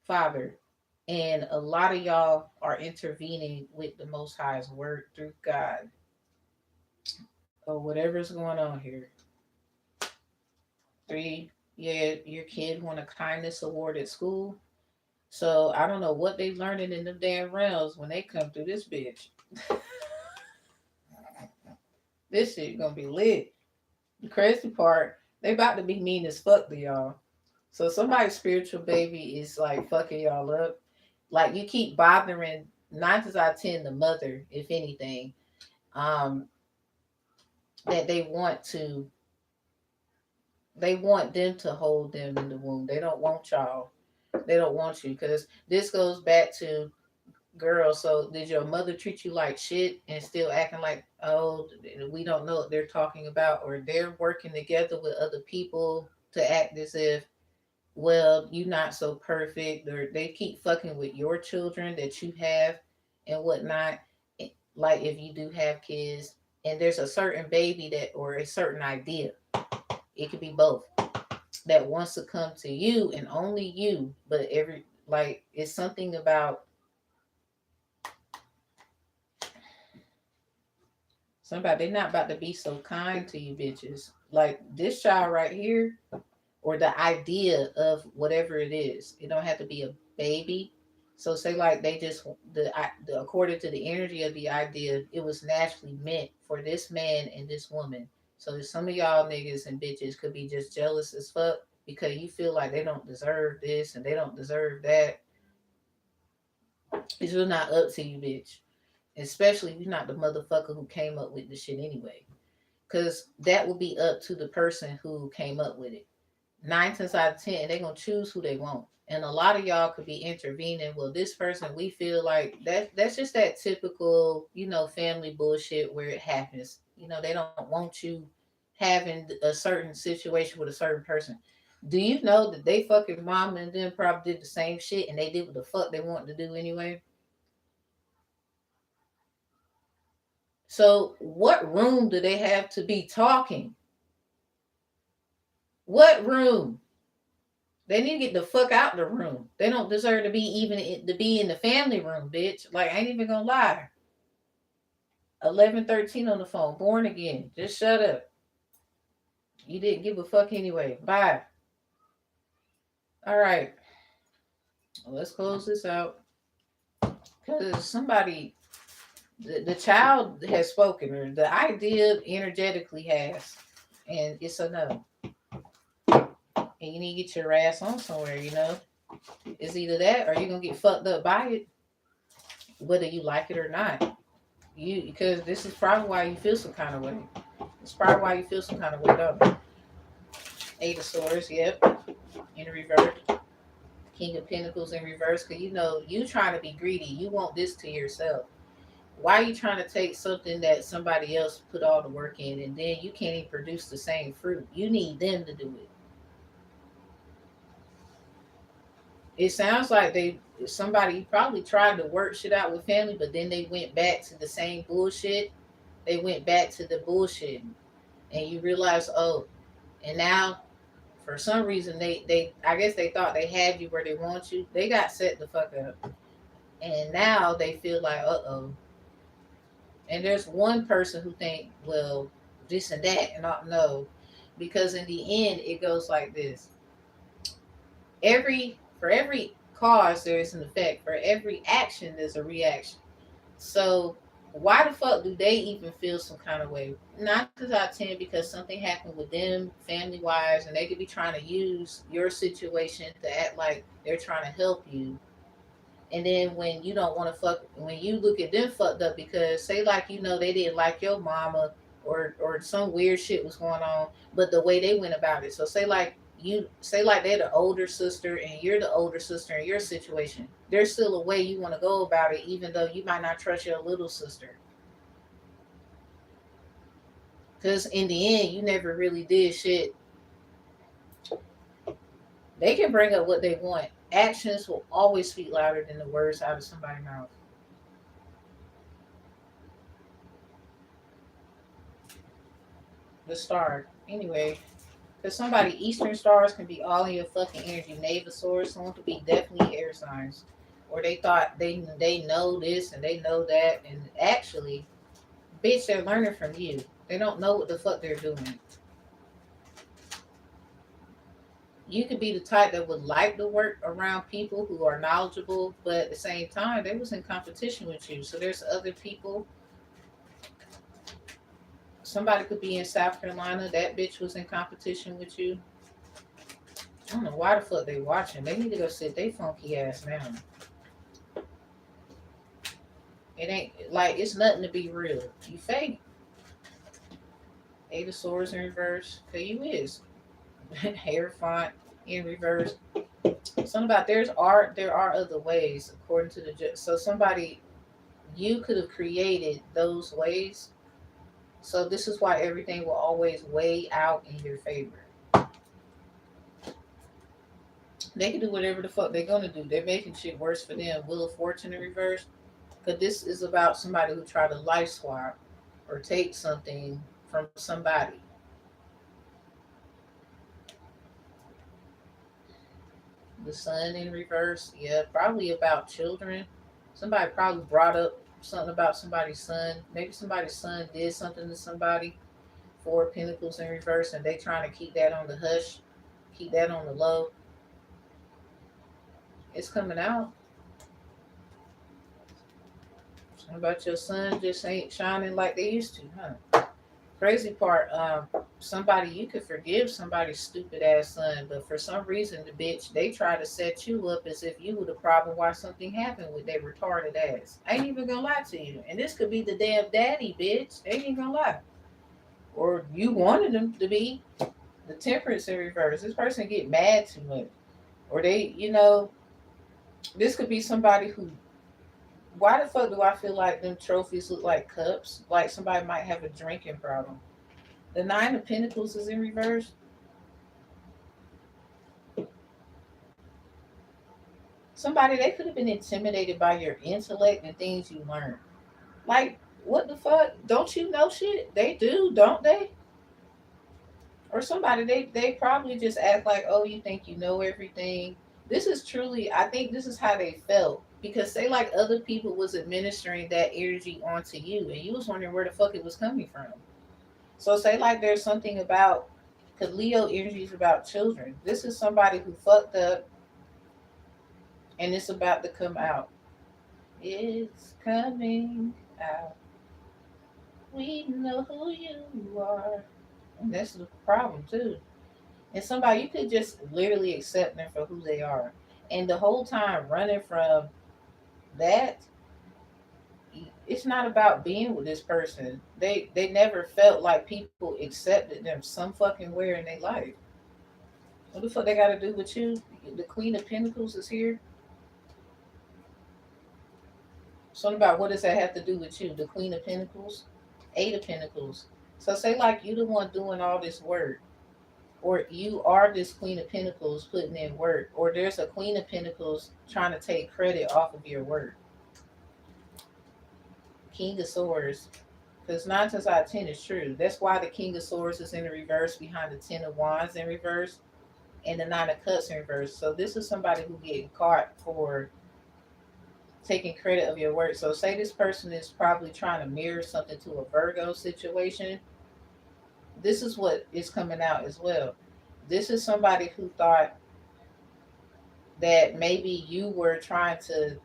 Speaker 1: father. And a lot of y'all are intervening with the Most High's word through God or whatever's going on here. 3, yeah, your kid won a kindness award at school. So I don't know what they learning in them damn realms when they come through this bitch. This shit gonna be lit. The crazy part, they about to be mean as fuck to y'all. So somebody's spiritual baby is like fucking y'all up. Like, you keep bothering 9 times out of 10 the mother, if anything, um, that they want them to hold them in the womb. They don't want y'all. They don't want you, because this goes back to girls. So did your mother treat you like shit and still acting like, oh, we don't know what they're talking about, or they're working together with other people to act as if, well, you're not so perfect, or they keep fucking with your children that you have and whatnot. Like, if you do have kids and there's a certain baby that, or a certain idea, it could be both, that wants to come to you and only you, but like, it's something about somebody, they're not about to be so kind to you bitches. Like this child right here, or the idea of whatever it is. It don't have to be a baby. So say like they just the according to the energy of the idea, it was naturally meant for this man and this woman. So some of y'all niggas and bitches could be just jealous as fuck because you feel like they don't deserve this and they don't deserve that. It's really not up to you, bitch. Especially if you're not the motherfucker who came up with the shit anyway. Because that will be up to the person who came up with it. 9 times out of 10, they're gonna choose who they want. And a lot of y'all could be intervening. Well, this person, we feel like that's just that typical, family bullshit where it happens. They don't want you having a certain situation with a certain person. Do you know that they fucking mom and them probably did the same shit and they did what the fuck they wanted to do anyway? So what room do they have to be talking? What room? They need to get the fuck out the room. They don't deserve to be even to be in the family room, bitch. Like, I ain't even gonna lie. 1113 on the phone, born again. Just shut up. You didn't give a fuck anyway. Bye. All right. Well, let's close this out. Because somebody, the child has spoken, or the idea energetically has, and it's a no. And you need to get your ass on somewhere, It's either that or you're going to get fucked up by it, whether you like it or not. Because this is probably why you feel some kind of way. It's probably why you feel some kind of way, don't it? 8 of Swords, yep, in reverse. King of Pentacles in reverse, because you trying to be greedy. You want this to yourself. Why are you trying to take something that somebody else put all the work in and then you can't even produce the same fruit? You need them to do it. It sounds like they somebody probably tried to work shit out with family, but then they went back to the same bullshit. They went back to the bullshit, and you realize, oh, and now for some reason they I guess they thought they had you where they want you. They got set the fuck up, and now they feel like, oh. And there's one person who think, well, this and that, and not no, because in the end it goes like this: every cause there is an effect. For every action there's a reaction. So why the fuck do they even feel some kind of way? 9 times out of 10 because something happened with them family wise, and they could be trying to use your situation to act like they're trying to help you. And then when you don't want to fuck, when you look at them fucked up because say like they didn't like your mama, or some weird shit was going on, but the way they went about it. So say like they're the older sister and you're the older sister in your situation. There's still a way you want to go about it, even though you might not trust your little sister. Because in the end, you never really did shit. They can bring up what they want. Actions will always speak louder than the words out of somebody's mouth. The star. Anyway, because somebody, Eastern stars can be all in your fucking energy. Navel swords, someone could be definitely air signs. Or they thought they know this and they know that. And actually, bitch, they're learning from you. They don't know what the fuck they're doing. You could be the type that would like to work around people who are knowledgeable, but at the same time, they was in competition with you. So there's other people. Somebody could be in South Carolina. That bitch was in competition with you. I don't know why the fuck they watching. They need to go sit they funky ass down. It ain't like it's nothing to be real. You fake. Eight of Swords in reverse. Cause you is. Hair font in reverse. Something about there's art. There are other ways according to the judge. So somebody you could have created those ways. So this is why everything will always weigh out in your favor. They can do whatever the fuck they're gonna do. They're making shit worse for them. Wheel of Fortune in reverse. Because this is about somebody who tried to life swap or take something from somebody. The sun in reverse, yeah, probably about children. Somebody probably brought up something about somebody's son. Maybe somebody's son did something to somebody. Four Pentacles in reverse, and they trying to keep that on the hush, keep that on the low. It's coming out. Something about your son just ain't shining like they used to, huh? Crazy part, somebody you could forgive somebody's stupid ass son, but for some reason the bitch they try to set you up as if you were the problem why something happened with their retarded ass. I ain't even gonna lie to you, and this could be the damn daddy, bitch. They ain't gonna lie, or you wanted them to be. The Temperance in reverse. This person get mad too much, or this could be somebody who. Why the fuck do I feel like them trophies look like cups? Like somebody might have a drinking problem. The Nine of Pentacles is in reverse. Somebody they could have been intimidated by your intellect and things you learned. Like, what the fuck? Don't you know shit? They do, don't they? Or somebody they probably just act like, oh, you think you know everything. This is truly, I think this is how they felt. Because say like other people was administering that energy onto you and you was wondering where the fuck it was coming from. So say like there's something about because Leo energy is about children. This is somebody who fucked up and it's about to come out. It's coming out. We know who you are. And that's the problem too. And somebody you could just literally accept them for who they are. And the whole time running from that, it's not about being with this person. They never felt like people accepted them some fucking where in their life. What the fuck they got to do with you? The Queen of Pentacles is here. Something about what does that have to do with you? The Queen of Pentacles, Eight of Pentacles. So say like you the one doing all this work, or you are this Queen of Pentacles putting in work, or there's a Queen of Pentacles trying to take credit off of your work. King of Swords, because 9 times out of 10 is true. That's why the King of Swords is in the reverse behind the Ten of Wands in reverse and the Nine of Cups in reverse. So this is somebody who getting caught for taking credit of your work. So say this person is probably trying to mirror something to a Virgo situation. This is what is coming out as well. This is somebody who thought that maybe you were trying to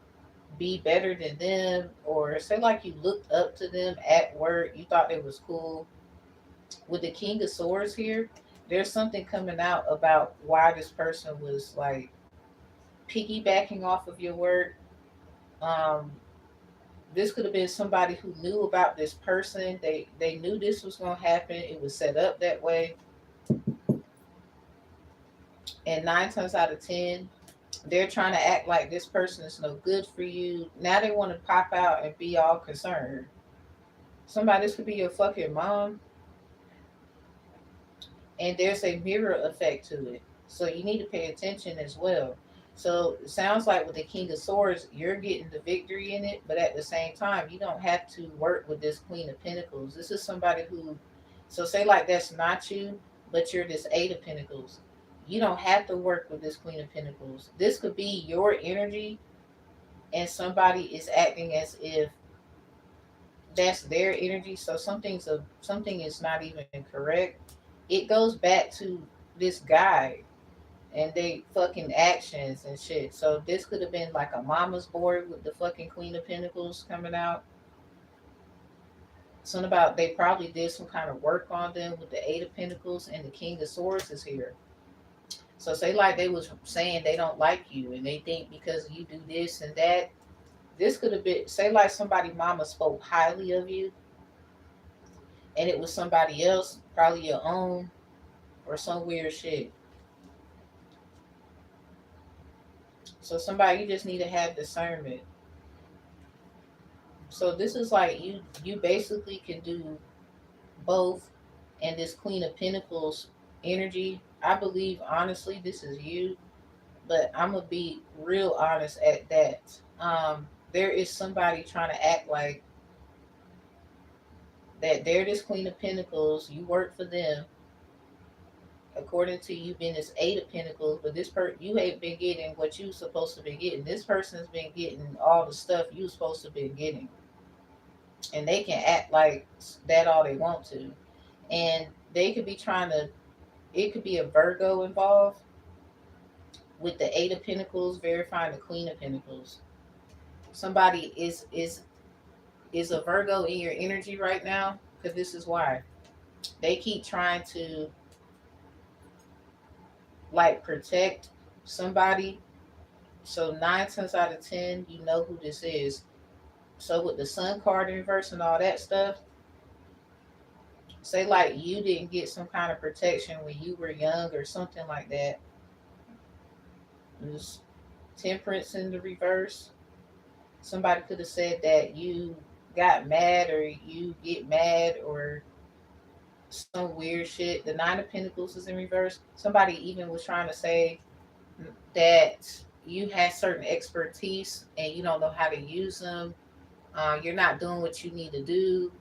Speaker 1: be better than them, or say like you looked up to them at work, you thought it was cool. With the King of Swords here, there's something coming out about why this person was like piggybacking off of your work. Um, this could have been somebody who knew about this person. They knew this was going to happen. It was set up that way. And 9 times out of 10, they're trying to act like this person is no good for you. Now they want to pop out and be all concerned. Somebody, this could be your fucking mom, and there's a mirror effect to it. So you need to pay attention as well. So it sounds like with the King of Swords, you're getting the victory in it, but at the same time, you don't have to work with this Queen of Pentacles. This is somebody who, so say like that's not you, but you're this Eight of Pentacles. You don't have to work with this Queen of Pentacles. This could be your energy, and somebody is acting as if that's their energy. So something is not even correct. It goes back to this guy and they fucking actions and shit. So this could have been like a mama's boy with the fucking Queen of Pentacles coming out. Something about they probably did some kind of work on them with the Eight of Pentacles, and the King of Swords is here. So say like they was saying they don't like you and they think because you do this and that. This could have been, say like somebody mama spoke highly of you and it was somebody else, probably your own, or some weird shit. So somebody, you just need to have discernment. So this is like you basically can do both, and this Queen of Pentacles energy. I believe honestly this is you, but I'm gonna be real honest at that. There is somebody trying to act like that they're this Queen of Pentacles. You work for them, according to you being this Eight of Pentacles, but you ain't been getting what you supposed to be getting. This person's been getting all the stuff you supposed to be getting, and they can act like that all they want to, and they could be trying to. It could be a Virgo involved with the Eight of Pentacles verifying the Queen of Pentacles. Somebody is a Virgo in your energy right now, because this is why they keep trying to like protect somebody. So 9 times out of 10, you know who this is. So with the Sun card in reverse and all that stuff, say like you didn't get some kind of protection when you were young or something like that. There's Temperance in the reverse. Somebody could have said that you got mad or you get mad or some weird shit. The Nine of Pentacles is in reverse. Somebody even was trying to say that you had certain expertise and you don't know how to use them. You're not doing what you need to do.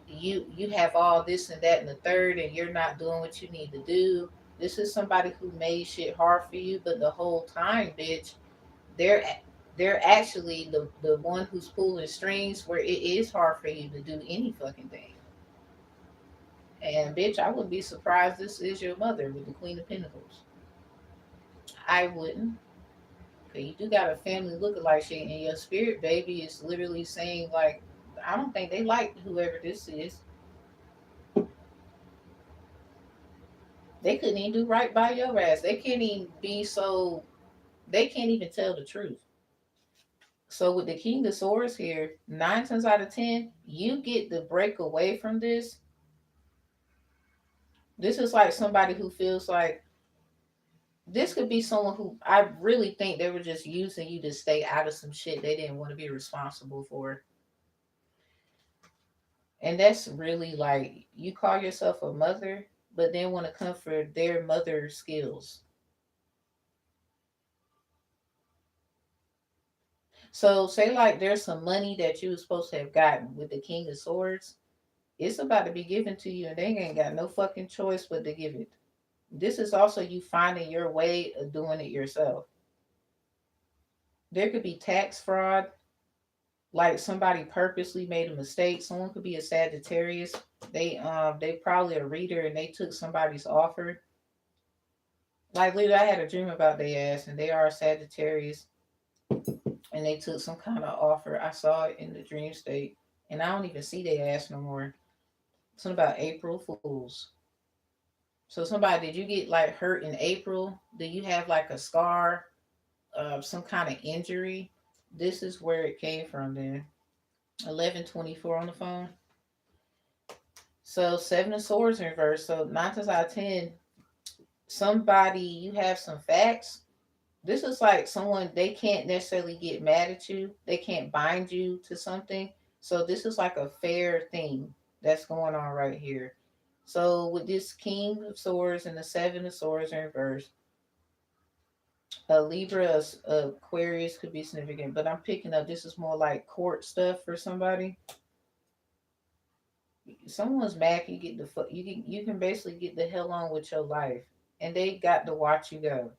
Speaker 1: You have all this and that and the third, and you're not doing what you need to do. This is somebody who made shit hard for you, but the whole time, bitch, they're they're actually the one who's pulling strings where it is hard for you to do any fucking thing. And bitch, I would be surprised this is your mother with the Queen of Pentacles. I wouldn't. Cause you do got a family looking like shit, and your spirit baby is literally saying like, I don't think they like whoever this is. They couldn't even do right by your ass. They can't even be so. They can't even tell the truth. So with the King of Swords here, 9 times out of 10, you get to break away from this. This is like somebody who feels like This could be someone who I really think they were just using you to stay out of some shit they didn't want to be responsible for. And that's really like you call yourself a mother, but then want to come for their mother skills. So say like there's some money that you was supposed to have gotten with the King of Swords. It's about to be given to you, and they ain't got no fucking choice but to give it. This is also you finding your way of doing it yourself. There could be tax fraud, like somebody purposely made a mistake. Someone could be a Sagittarius. They probably a reader and they took somebody's offer. Like literally, I had a dream about their ass, and they are a Sagittarius, and they took some kind of offer. I saw it in the dream state, and I don't even see their ass no more. Something about April Fools. So somebody, did you get like hurt in April? Do you have like a scar, some kind of injury? This is where it came from. Then 1124 on the phone. So Seven of Swords in reverse. So 9 times out of 10, somebody you have some facts. This is like someone they can't necessarily get mad at you. They can't bind you to something. So this is like a fair thing that's going on right here. So with this King of Swords and the Seven of Swords in reverse, a Libra, Aquarius could be significant, but I'm picking up this is more like court stuff for somebody. Someone's mad, you get the you can basically get the hell on with your life, and they got to watch you go.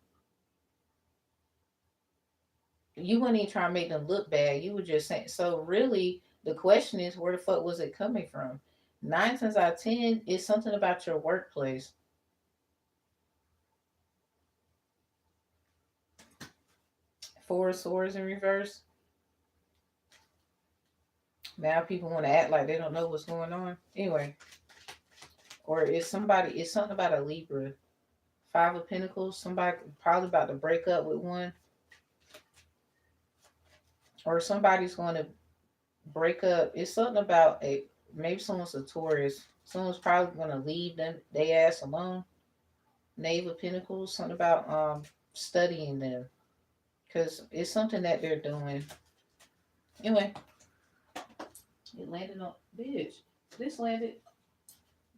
Speaker 1: You wouldn't even try to make them look bad. You were just saying. So really, the question is, where the fuck was it coming from? 9 times out of 10 is something about your workplace. Four of Swords in reverse. Now people want to act like they don't know what's going on. Anyway, or is somebody? It's something about a Libra. Five of Pentacles. Somebody probably about to break up with one, or somebody's going to break up. It's something about a maybe someone's a Taurus. Someone's probably going to leave them they ass alone. Knave of Pentacles. Something about studying them because it's something that they're doing. Anyway, it landed on bitch. This landed.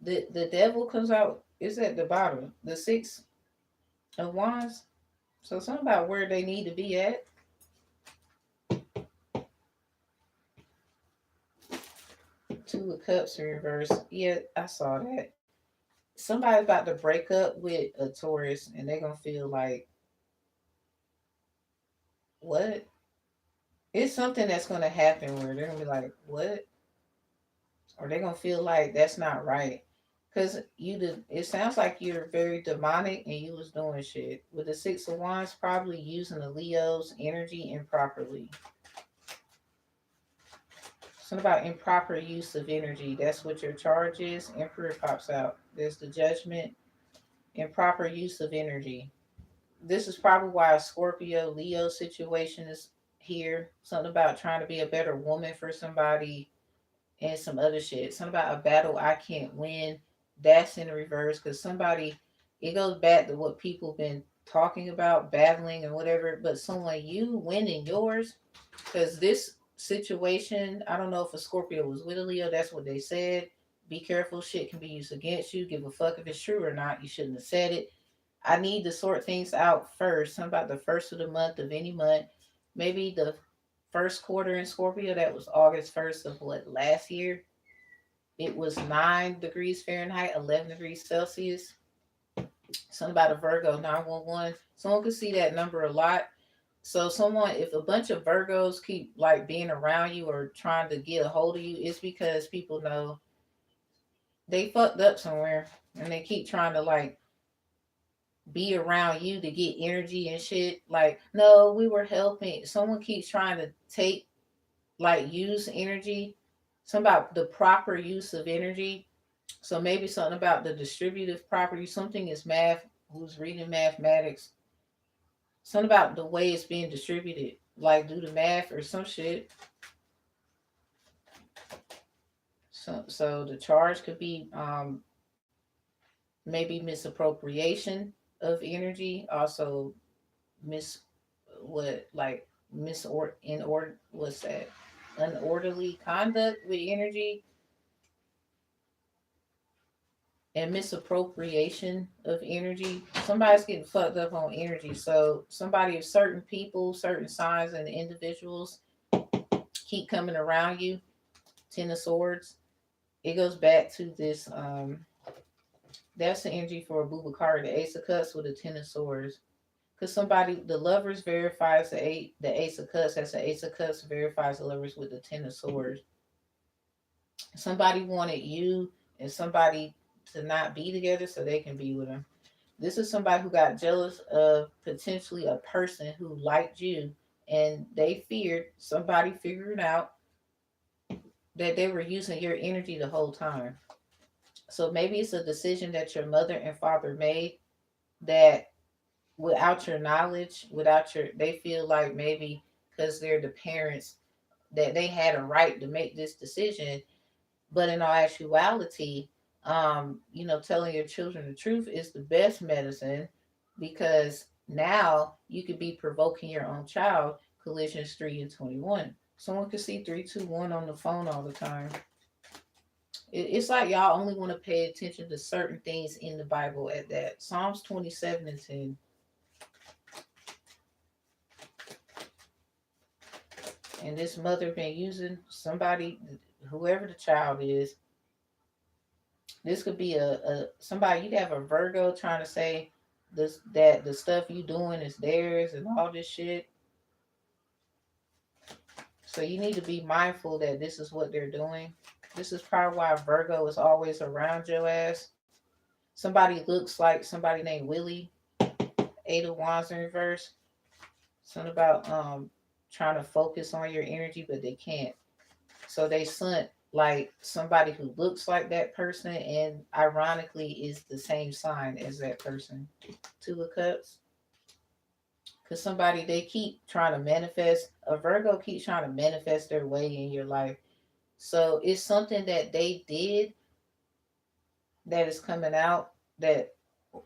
Speaker 1: The devil comes out. It's at the bottom. The Six of Wands. So something about where they need to be at. Two of Cups in reverse. Yeah, I saw that. Somebody's about to break up with a Taurus and they're gonna feel like what? It's something that's gonna happen where they're gonna be like, what? Or they're gonna feel like that's not right. Cause you did it sounds like you're very demonic and you was doing shit. With the Six of Wands, probably using the Leo's energy improperly. Something about improper use of energy. That's what your charge is. Emperor pops out. There's the judgment. Improper use of energy. This is probably why a Scorpio Leo situation is here. Something about trying to be a better woman for somebody and some other shit. Something about a battle I can't win. That's in reverse because somebody, it goes back to what people been talking about, battling and whatever. But someone you winning yours because this situation, I don't know if a Scorpio was with a Leo. That's what they said. Be careful, shit can be used against you. Give a fuck if it's true or not. You shouldn't have said it. I need to sort things out first. Something about the first of the month of any month. Maybe the first quarter in Scorpio, that was August 1st of what, last year? It was 9 degrees Fahrenheit, 11 degrees Celsius. Something about a Virgo, 911. Someone could see that number a lot. So someone, if a bunch of Virgos keep like being around you or trying to get a hold of you, it's because people know they fucked up somewhere and they keep trying to like be around you to get energy and shit. Like, no, we were helping. Someone keeps trying to take, like, use energy. Something about the proper use of energy. So maybe something about the distributive property. Something is math. Who's reading mathematics? Something about the way it's being distributed. Like, do the math or some shit. So the charge could be maybe misappropriation. of energy. Also, mis what like misor in order what's that? Unorderly conduct with energy and misappropriation of energy. Somebody's getting fucked up on energy. So somebody of certain people, certain signs and individuals keep coming around you. Ten of Swords. It goes back to this. That's the energy for a Bubakari, the Ace of Cups with the Ten of Swords. Because somebody, the lovers verifies the Ace of Cups. That's the Ace of Cups verifies the lovers with the Ten of Swords. Somebody wanted you and somebody to not be together so they can be with them. This is somebody who got jealous of potentially a person who liked you, and they feared somebody figuring out that they were using your energy the whole time. So maybe it's a decision that your mother and father made that without your knowledge, without your, they feel like maybe because they're the parents that they had a right to make this decision. But in all actuality, telling your children the truth is the best medicine because now you could be provoking your own child. Collisions 3 and 21. Someone could see 321 on the phone all the time. It's like y'all only want to pay attention to certain things in the Bible at that. Psalms 27 and 10. And this mother been using somebody, whoever the child is. This could be a somebody you could have a Virgo trying to say this that the stuff you doing is theirs and all this shit. So you need to be mindful that this is what they're doing. This is probably why Virgo is always around your ass. Somebody looks like somebody named Willie. Eight of Wands in reverse. Something about trying to focus on your energy, but they can't. So they sent like somebody who looks like that person and ironically is the same sign as that person. Two of Cups. Because somebody they keep trying to manifest, a Virgo keeps trying to manifest their way in your life. So it's something that they did that is coming out that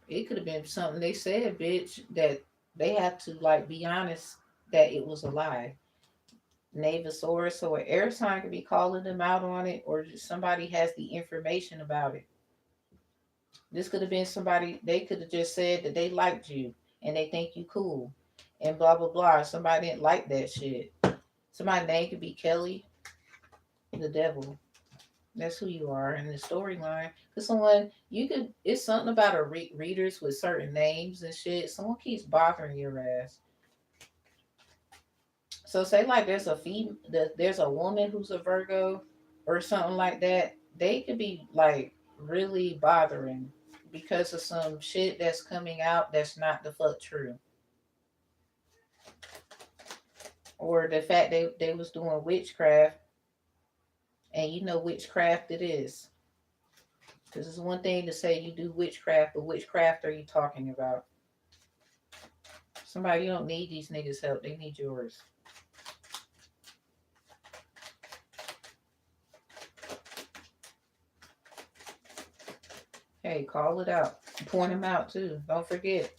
Speaker 1: it could have been something they said, bitch, that they have to like be honest that it was a lie. Knave of Swords, so an air sign could be calling them out on it, or just somebody has the information about it. This could have been somebody they could have just said that they liked you and they think you cool, and blah blah blah. Somebody didn't like that shit. Somebody's name could be Kelly, the devil. That's who you are in the storyline. Cause someone you could, it's something about a readers with certain names and shit. Someone keeps bothering your ass. So say like there's a woman who's a Virgo or something like that. They could be like really bothering because of some shit that's coming out that's not the fuck true. Or the fact they was doing witchcraft and you know witchcraft it is. Because it's one thing to say you do witchcraft, but witchcraft are you talking about? Somebody you don't need these niggas help, they need yours. Hey, call it out. Point them out too. Don't forget.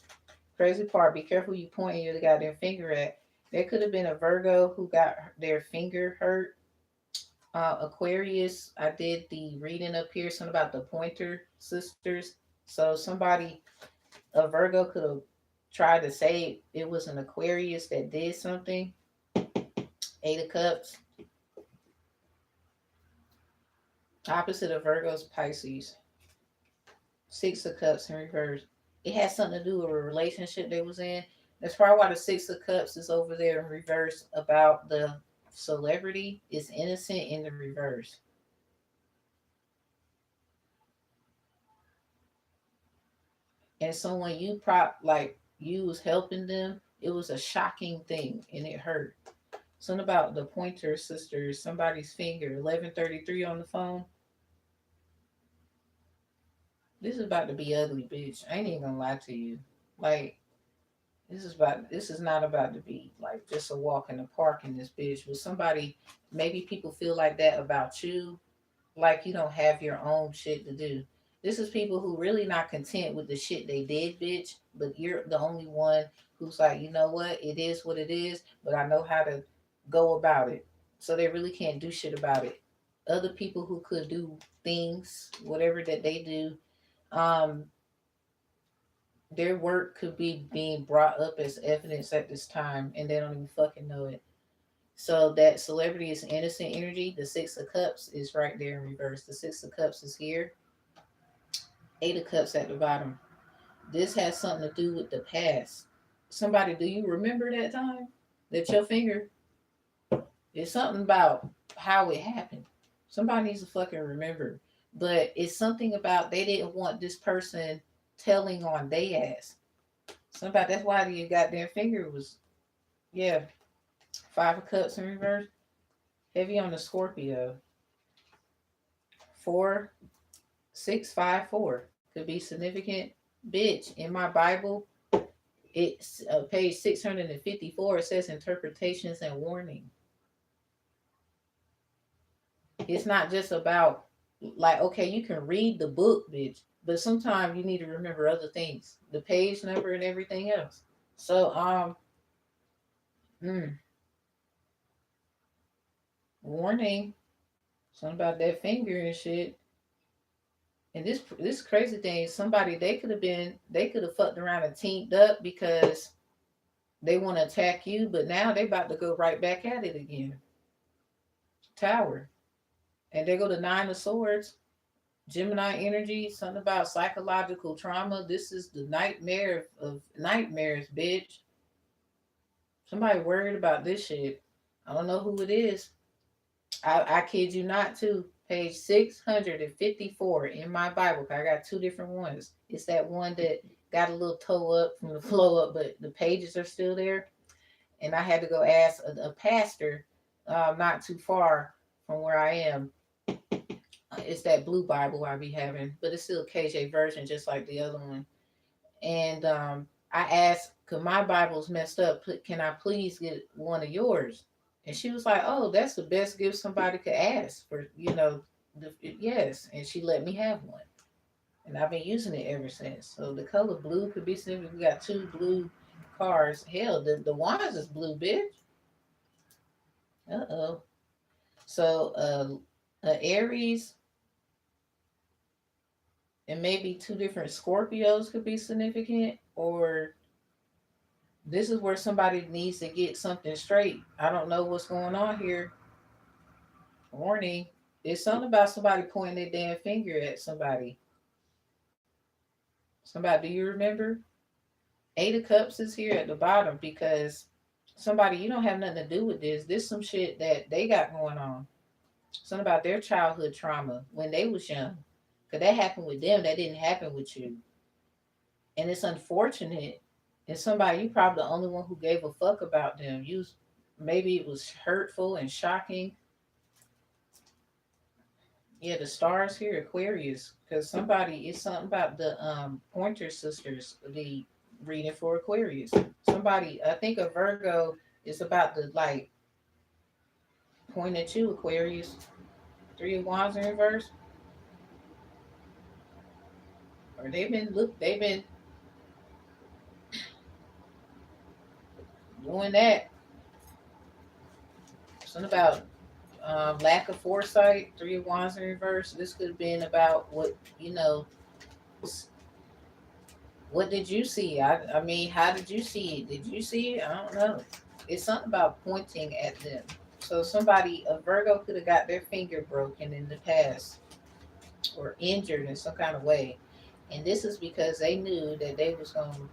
Speaker 1: Crazy part, be careful you pointing your goddamn finger at. There could have been a Virgo who got their finger hurt. Aquarius, I did the reading up here, something about the Pointer Sisters. So somebody, a Virgo could have tried to say it was an Aquarius that did something. Eight of Cups. Opposite of Virgo's Pisces. Six of Cups in reverse. It has something to do with a relationship they was in. That's probably why the Six of Cups is over there in reverse about the celebrity is innocent in the reverse. And so when you you was helping them, it was a shocking thing and it hurt. Something about the Pointer Sisters, somebody's finger, 11:33 on the phone. This is about to be ugly, bitch. I ain't even gonna lie to you. Like this is not about to be like just a walk in the park in this bitch with somebody. Maybe people feel like that about you, like you don't have your own shit to do. This is people who really not content with the shit they did, bitch. But you're the only one who's like, you know what? It is what it is. But I know how to go about it. So they really can't do shit about it. Other people who could do things, whatever that they do, um, their work could be being brought up as evidence at this time, and they don't even fucking know it. So that celebrity is innocent energy. The Six of Cups is right there in reverse. The Six of Cups is here. Eight of Cups at the bottom. This has something to do with the past. Somebody, do you remember that time that your finger? It's something about how it happened. Somebody needs to fucking remember. But it's something about they didn't want this person telling on they ass. Somebody, that's why your goddamn finger was, yeah, Five of Cups in reverse. Heavy on the Scorpio. 4654 could be significant. Bitch, in my Bible, it's page 654. It says interpretations and warning. It's not just about like, okay, you can read the book, bitch, but sometimes you need to remember other things, the page number and everything else. So mm, warning, something about that finger and shit. And this crazy thing, somebody they could have fucked around and teamed up because they want to attack you, but now they about to go right back at it again. Tower. And they go to Nine of Swords, Gemini energy, something about psychological trauma. This is the nightmare of nightmares, bitch. Somebody worried about this shit. I don't know who it is. I kid you not, too. Page 654 in my Bible. I got two different ones. It's that one that got a little toe up from the flow up, but the pages are still there. And I had to go ask a pastor not too far from where I am. It's that blue Bible I be having, but it's still a KJ version, just like the other one. And I asked, "Cause my Bible's messed up. Can I please get one of yours?" And she was like, "Oh, that's the best gift somebody could ask for, yes." And she let me have one, and I've been using it ever since. So the color blue could be simple. We got two blue cars. Hell, the wands is blue, bitch. Uh-oh. So Aries and maybe two different Scorpios could be significant, or this is where somebody needs to get something straight. I don't know what's going on here. Warning. It's something about somebody pointing their damn finger at somebody. Somebody, do you remember? Eight of Cups is here at the bottom because somebody, you don't have nothing to do with this. This some shit that they got going on. Something about their childhood trauma when they was young. Because that happened with them. That didn't happen with you. And it's unfortunate. And somebody, you probably the only one who gave a fuck about them. Maybe it was hurtful and shocking. Yeah, the stars here, Aquarius, because somebody, it's something about the Pointer Sisters, the reading for Aquarius. Somebody, I think a Virgo is about to like point at you, Aquarius. Three of Wands in reverse, or they've been doing that. Something about lack of foresight. Three of Wands in reverse. This could have been about what did you see? I mean, how did you see it? Did you see it? I don't know. It's something about pointing at them. So somebody, a Virgo, could have got their finger broken in the past or injured in some kind of way. And this is because they knew that they was going to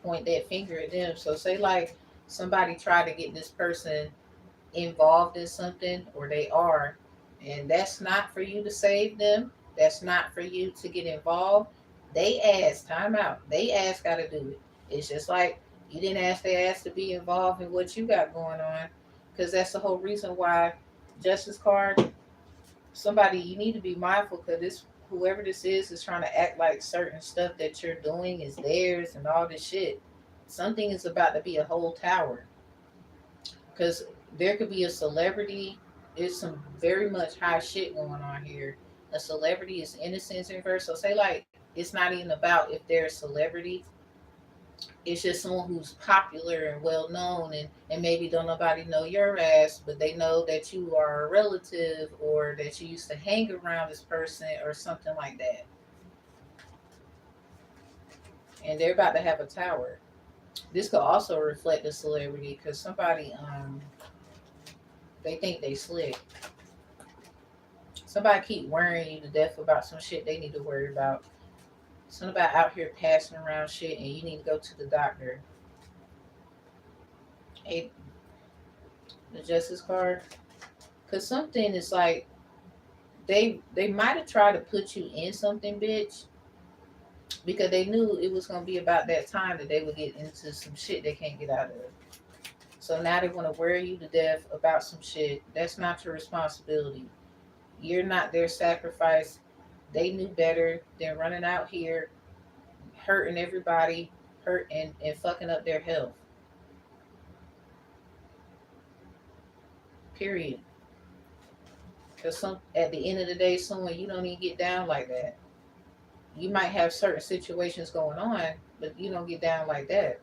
Speaker 1: point that finger at them. So say like somebody tried to get this person involved in something, or they are, and that's not for you to save them. That's not for you to get involved. They ask, time out. They ask got to do it. It's just like you didn't ask they asked to be involved in what you got going on, because that's the whole reason why Justice card. Somebody, you need to be mindful because this whoever this is trying to act like certain stuff that you're doing is theirs and all this shit. Something is about to be a whole tower because there could be a celebrity. There's some very much high shit going on here. a celebrity is innocence in reverse. So say like it's not even about if they're a celebrity. It's just someone who's popular and well known, and maybe don't nobody know your ass, but they know that you are a relative or that you used to hang around this person or something like that. And they're about to have a tower. This could also reflect a celebrity because somebody they think they slick. Somebody keep worrying you to death about some shit they need to worry about. Somebody out here passing around shit and you need to go to the doctor. Hey, the justice card. Cause something is like they might have tried to put you in something, bitch, because they knew it was gonna be about that time that they would get into some shit they can't get out of. So now they want to worry you to death about some shit. That's not your responsibility. You're not their sacrifice. They knew better than running out here, hurting everybody, hurt and fucking up their health. Period. Because some at the end of the day, someone you don't even get down like that. You might have certain situations going on, but you don't get down like that.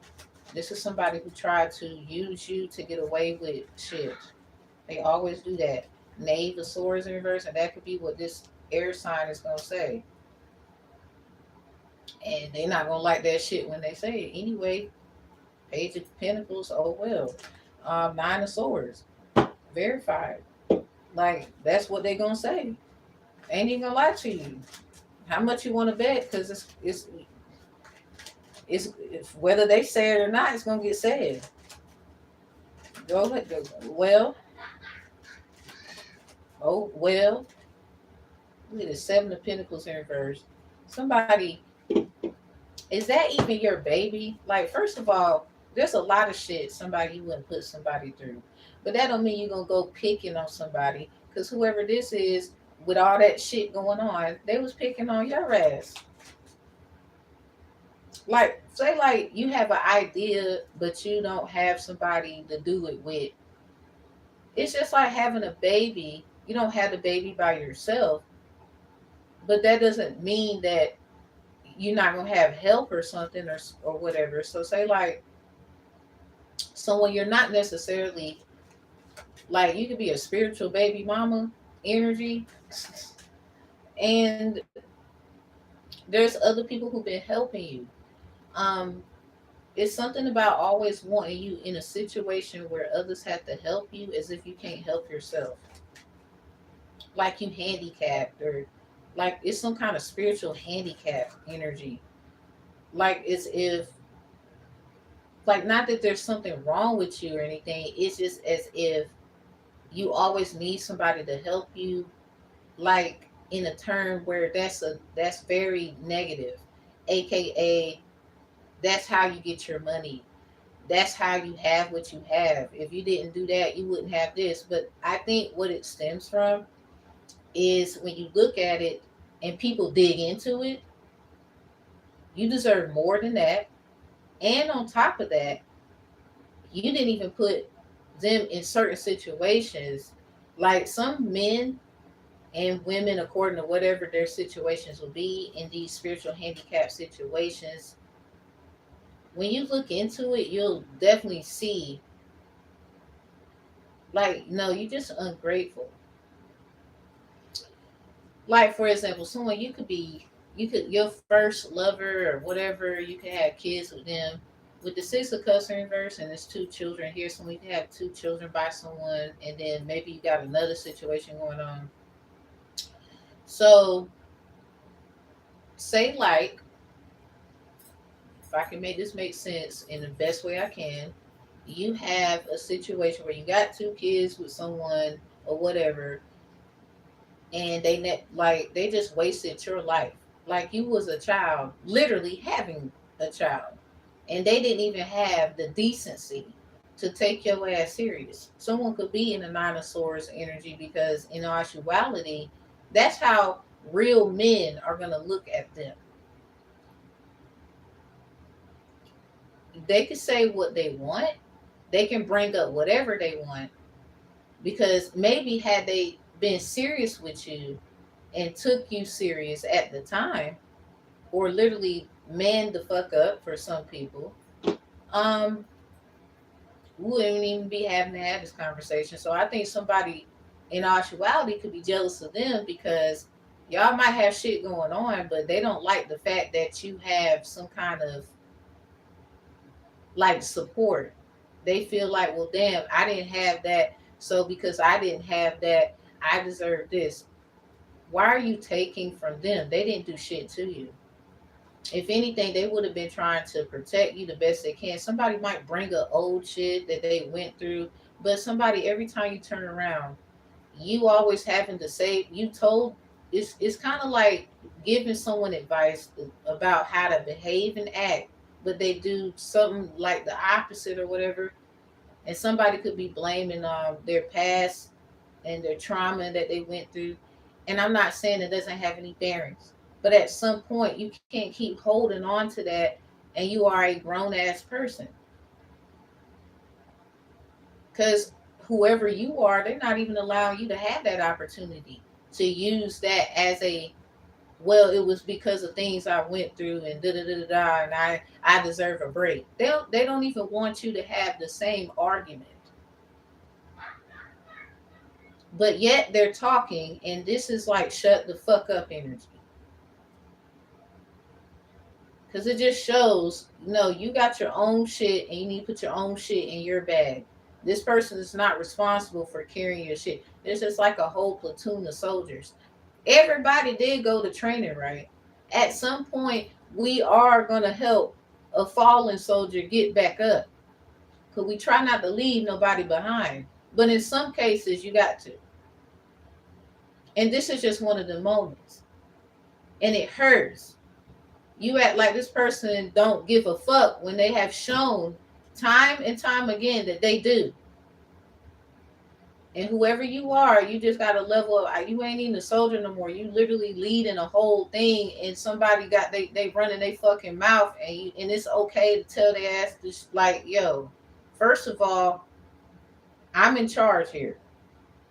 Speaker 1: This is somebody who tried to use you to get away with shit. They always do that. Knave of swords in reverse, and that could be what this air sign is gonna say. And they're not gonna like that shit when they say it. Anyway, Page of Pentacles, oh well. Nine of Swords, verified. Like that's what they gonna say. Ain't even gonna lie to you. How much you want to bet? Because it's whether they say it or not, it's gonna get said. Go ahead. Go. Well, oh well. Look at the Seven of Pentacles in reverse. Somebody, is that even your baby? Like, first of all, there's a lot of shit somebody you wouldn't put somebody through, but that don't mean you're gonna go picking on somebody. Because whoever this is, with all that shit going on, they was picking on your ass. Like, say like you have an idea, but you don't have somebody to do it with. It's just like having a baby. You don't have the baby by yourself, but that doesn't mean that you're not gonna have help or something or whatever. So say like someone you're not necessarily like, you could be a spiritual baby mama energy, and there's other people who've been helping you. Um, it's something about always wanting you in a situation where others have to help you as if you can't help yourself, like you handicapped, or like it's some kind of spiritual handicap energy. Like it's if, like, not that there's something wrong with you or anything, it's just as if you always need somebody to help you, like in a term where that's very negative, aka that's how you get your money. That's how you have what you have. If you didn't do that, you wouldn't have this. But I think what it stems from is when you look at it and people dig into it, you deserve more than that. And on top of that, you didn't even put them in certain situations. Like some men and women, according to whatever their situations will be in these spiritual handicap situations, when you look into it, you'll definitely see, like, no, you're just ungrateful. Like, for example, someone your first lover or whatever, you could have kids with them. With the Six of Cups in reverse and there's two children here, so we can have two children by someone, and then maybe you got another situation going on. So, say like, if I can make this make sense in the best way I can, you have a situation where you got two kids with someone or whatever, and like they just wasted your life. Like you was a child, literally having a child, and they didn't even have the decency to take your ass serious. Someone could be in the Nine of Swords energy because, in actuality, that's how real men are gonna look at them. They can say what they want. They can bring up whatever they want because maybe had they been serious with you, and took you serious at the time, or literally manned the fuck up for some people, um, we wouldn't even be having to have this conversation. So I think somebody in actuality could be jealous of them because y'all might have shit going on, but they don't like the fact that you have some kind of like support. They feel like, well, damn, I didn't have that. So because I didn't have that, I deserve this. Why are you taking from them? They didn't do shit to you. If anything, they would have been trying to protect you the best they can. Somebody might bring up old shit that they went through, but somebody, every time you turn around, you always having to say, you told, it's kind of like giving someone advice about how to behave and act, but they do something like the opposite or whatever, and somebody could be blaming their past and their trauma that they went through. And I'm not saying it doesn't have any bearings, but at some point you can't keep holding on to that, and you are a grown ass person. Because whoever you are, they're not even allowing you to have that opportunity to use that as a, well, it was because of things I went through and da da da da da, and I deserve a break. They don't even want you to have the same argument, but yet they're talking, and this is like shut the fuck up energy. Because it just shows, no, you got your own shit and you need to put your own shit in your bag. This person is not responsible for carrying your shit. There's just like a whole platoon of soldiers. Everybody did go to training, right? At some point, we are going to help a fallen soldier get back up. Because we try not to leave nobody behind. But in some cases, you got to. And this is just one of the moments. And it hurts. You act like this person don't give a fuck when they have shown time and time again that they do. And whoever you are, you just got to level up. You ain't even a soldier no more. You literally leading a whole thing, and somebody got they running their fucking mouth, and it's okay to tell their ass this, like, yo, first of all, I'm in charge here.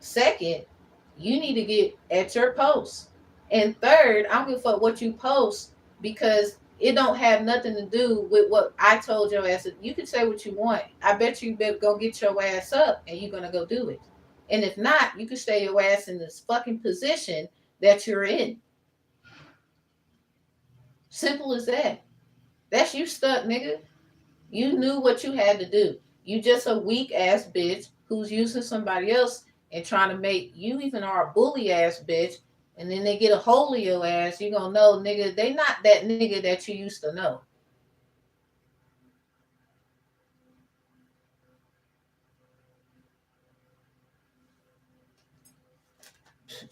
Speaker 1: Second, you need to get at your post. And third, I don't give a fuck what you post, because it don't have nothing to do with what I told your ass. You can say what you want. I bet you better go get your ass up and you're gonna go do it. And if not, you can stay your ass in this fucking position that you're in. Simple as that. That's you stuck, nigga. You knew what you had to do. You just a weak ass bitch who's using somebody else and trying to make you, even are a bully ass bitch, and then they get a hold of your ass. You gonna know, nigga, they not that nigga that you used to know.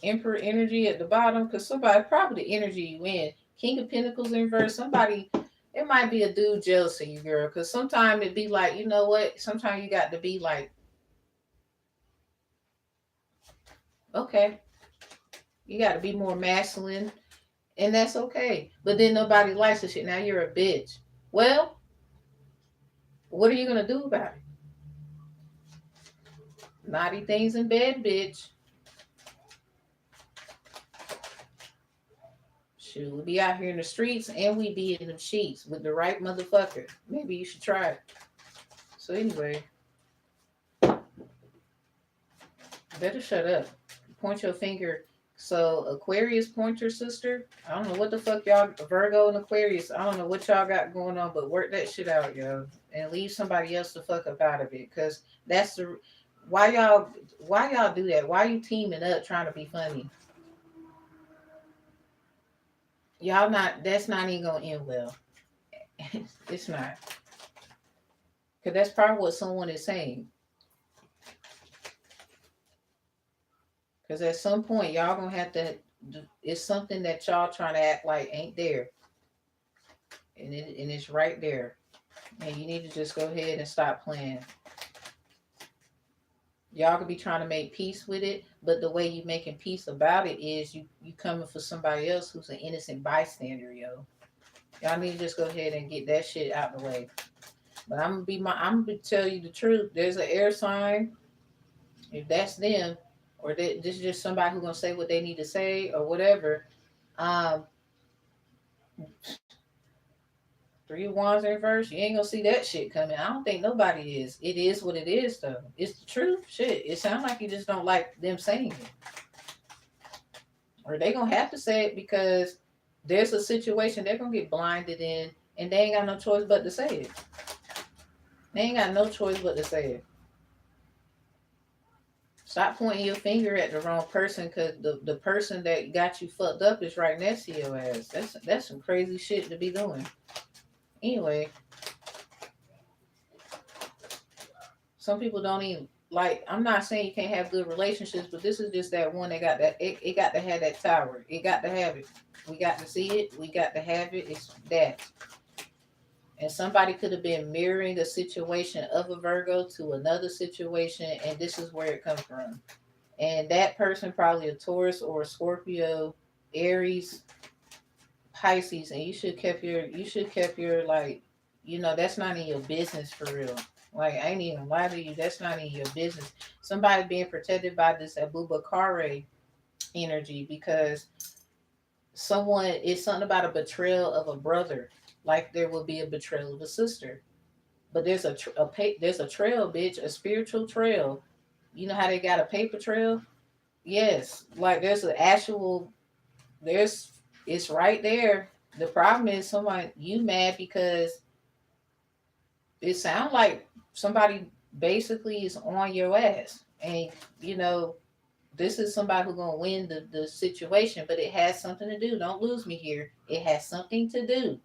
Speaker 1: Emperor energy at the bottom, because somebody, probably the energy you in. King of Pentacles in verse. Somebody, it might be a dude jealous of you, girl. Because sometimes it be like, you know what? Sometimes you got to be like, okay, you got to be more masculine, and that's okay. But then nobody likes the shit. Now you're a bitch. Well, what are you gonna do about it? Naughty things in bed, bitch. Shoot, we be out here in the streets and we be in the sheets with the right motherfucker. Maybe you should try it. So anyway, better shut up. Point your finger. So Aquarius, point your sister. I don't know what the fuck y'all, Virgo and Aquarius, I don't know what y'all got going on, but work that shit out, yo. And leave somebody else the fuck up out of it. Cause that's the why y'all do that? Why you teaming up trying to be funny? Y'all not, that's not even gonna end well. It's not. Cause that's probably what someone is saying. Because at some point, y'all gonna have to. It's something that y'all trying to act like ain't there, and it's right there, and you need to just go ahead and stop playing. Y'all could be trying to make peace with it, but the way you making peace about it is you coming for somebody else who's an innocent bystander, yo. Y'all need to just go ahead and get that shit out the way. But I'm gonna tell you the truth. There's an air sign. If that's them, or this is just somebody who's gonna say what they need to say or whatever. Um, Three of Wands in reverse, you ain't gonna see that shit coming. I don't think nobody is. It is what it is, though. It's the truth. Shit, it sounds like you just don't like them saying it, or they gonna have to say it because there's a situation they're gonna get blinded in, and they ain't got no choice but to say it. They ain't got no choice but to say it. Stop pointing your finger at the wrong person, because the person that got you fucked up is right next to your ass. That's some crazy shit to be doing. Anyway, some people don't even like. I'm not saying you can't have good relationships, but this is just that one that got that. It got to have that tower. It got to have it. We got to see it. We got to have it. It's that. And somebody could have been mirroring a situation of a Virgo to another situation, and this is where it comes from. And that person probably a Taurus or a Scorpio, Aries, Pisces, and you should kept your like, that's not in your business for real. Like, I ain't even lie to you, that's not in your business. Somebody being protected by this Abubakare energy, because someone is something about a betrayal of a brother, like there will be a betrayal of a sister. But there's a trail, bitch, a spiritual trail. You know how they got a paper trail? Yes, like there's an actual there's it's right there. The problem is somebody you mad because it sounds like somebody basically is on your ass, and you know this is somebody who's gonna win the situation, but it has something to do. Don't lose me here. It has something to do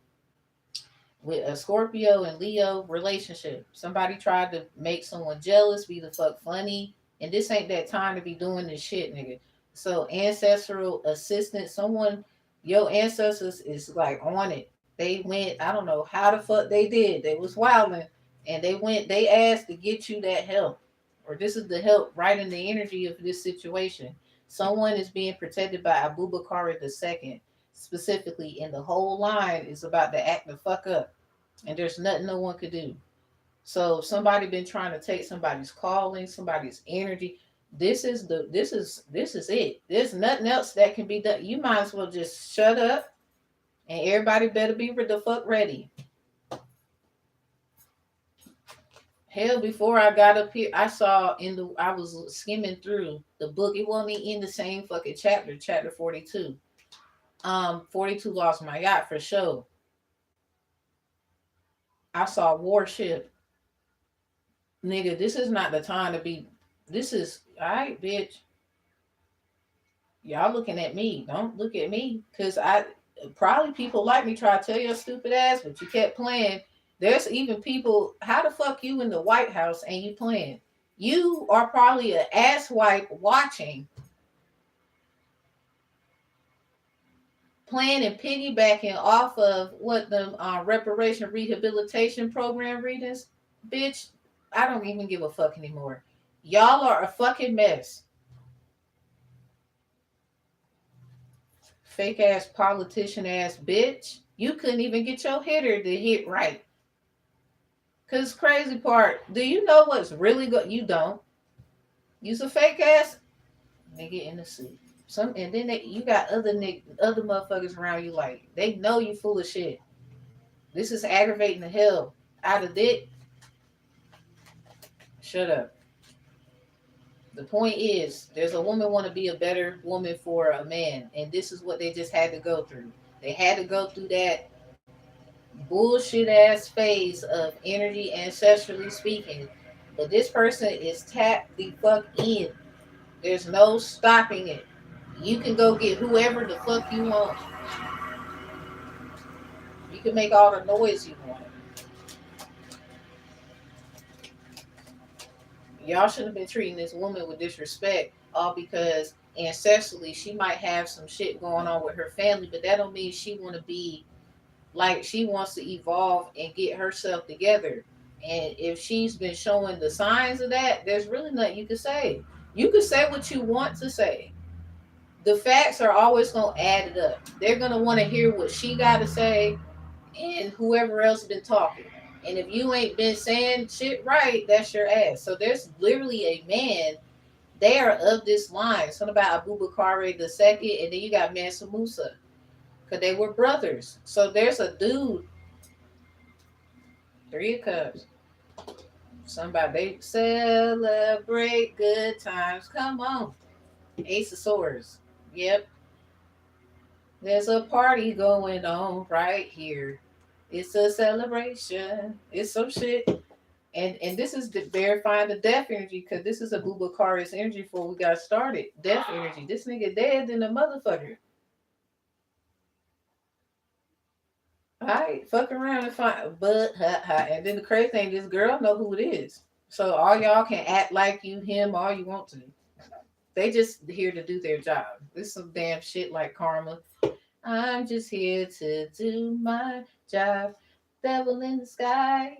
Speaker 1: with a Scorpio and Leo relationship. Somebody tried to make someone jealous, be the fuck funny, and this ain't that time to be doing this shit, nigga. So ancestral assistance, someone, your ancestors is like on it. They went, I don't know how the fuck they did. They was wilding, and they asked to get you that help, or this is the help right in the energy of this situation. Someone is being protected by Abubakar II specifically, and the whole line is about to act the fuck up, and there's nothing no one could do. So somebody been trying to take somebody's calling, somebody's energy. This is it. There's nothing else that can be done. You might as well just shut up, and everybody better be the fuck ready. Hell, before I got up here, I was skimming through the book. It wasn't in the same fucking chapter 42. 42 lost my yacht for sure. I saw warship. Nigga, this is not the time to be. This is, all right, bitch. Y'all looking at me. Don't look at me. Because probably people like me try to tell your stupid ass, but you kept playing. There's even people, how the fuck you in the White House and you playing? You are probably an asswipe watching, playing and piggybacking off of what the reparation rehabilitation program readings. Bitch, I don't even give a fuck anymore. Y'all are a fucking mess. Fake ass politician ass bitch. You couldn't even get your hitter to hit right. Cause crazy part, do you know what's really good? You don't. You's a fake ass nigga in the suit. And then you got other motherfuckers around you like they know you full of shit. This is aggravating the hell out of it. Shut up. The point is, there's a woman want to be a better woman for a man, and this is what they just had to go through. They had to go through that bullshit ass phase of energy, ancestrally speaking. But this person is tapped the fuck in. There's no stopping it. You can go get whoever the fuck you want. You can make all the noise you want. Y'all shouldn't have been treating this woman with disrespect, all because ancestrally she might have some shit going on with her family, but that don't mean she want to be like, she wants to evolve and get herself together. And if she's been showing the signs of that, there's really nothing you can say. You can say what you want to say. The facts are always going to add it up. They're going to want to hear what she got to say and whoever else been talking. And if you ain't been saying shit right, that's your ass. So there's literally a man They are of this line. Something about Abu Bakr II, and then you got Mansa Musa, because they were brothers. So there's a dude, Three of Cups. Somebody, they celebrate good times. Come on. Ace of Swords. Yep. There's a party going on right here. It's a celebration. It's some shit. And this is verifying the death energy, because this is a Bubakari's energy before we got started. Death energy. This nigga dead than a motherfucker. Alright, fuck around and find, but and then the crazy thing, this girl know who it is. So all y'all can act like you him all you want to. They just here to do their job. This is some damn shit like karma. I'm just here to do my job. Devil in the sky.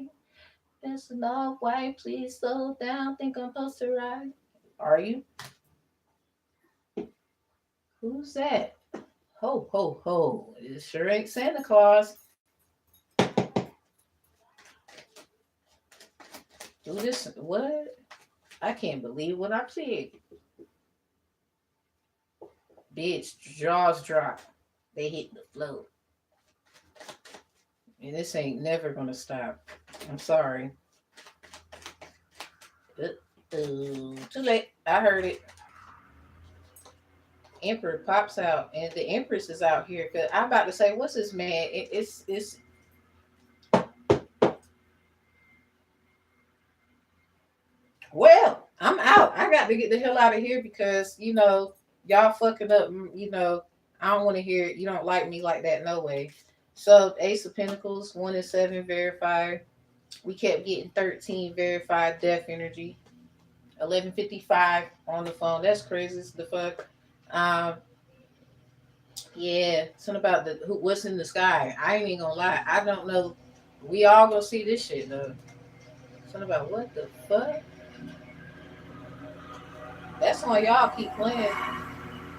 Speaker 1: There's an all white. Please slow down. Think I'm supposed to ride. Are you? Who's that? Ho, ho, ho. It sure ain't Santa Claus. Do this. What? I can't believe what I'm seeing. Bitch, jaws drop. They hit the floor. And this ain't never gonna stop. I'm sorry. Too late. I heard it. Emperor pops out, and the Empress is out here. Cause I'm about to say, what's this man? It's. Well, I'm out. I got to get the hell out of here because y'all fucking up. I don't want to hear it. You don't like me like that, no way. So Ace of Pentacles, 1 and 7 verified. We kept getting 13 verified death energy. 11:55 on the phone. That's crazy. It's the fuck. Um, yeah, something about what's in the sky. I ain't even gonna lie. I don't know. We all gonna see this shit though. Something about what the fuck. That's why y'all keep playing.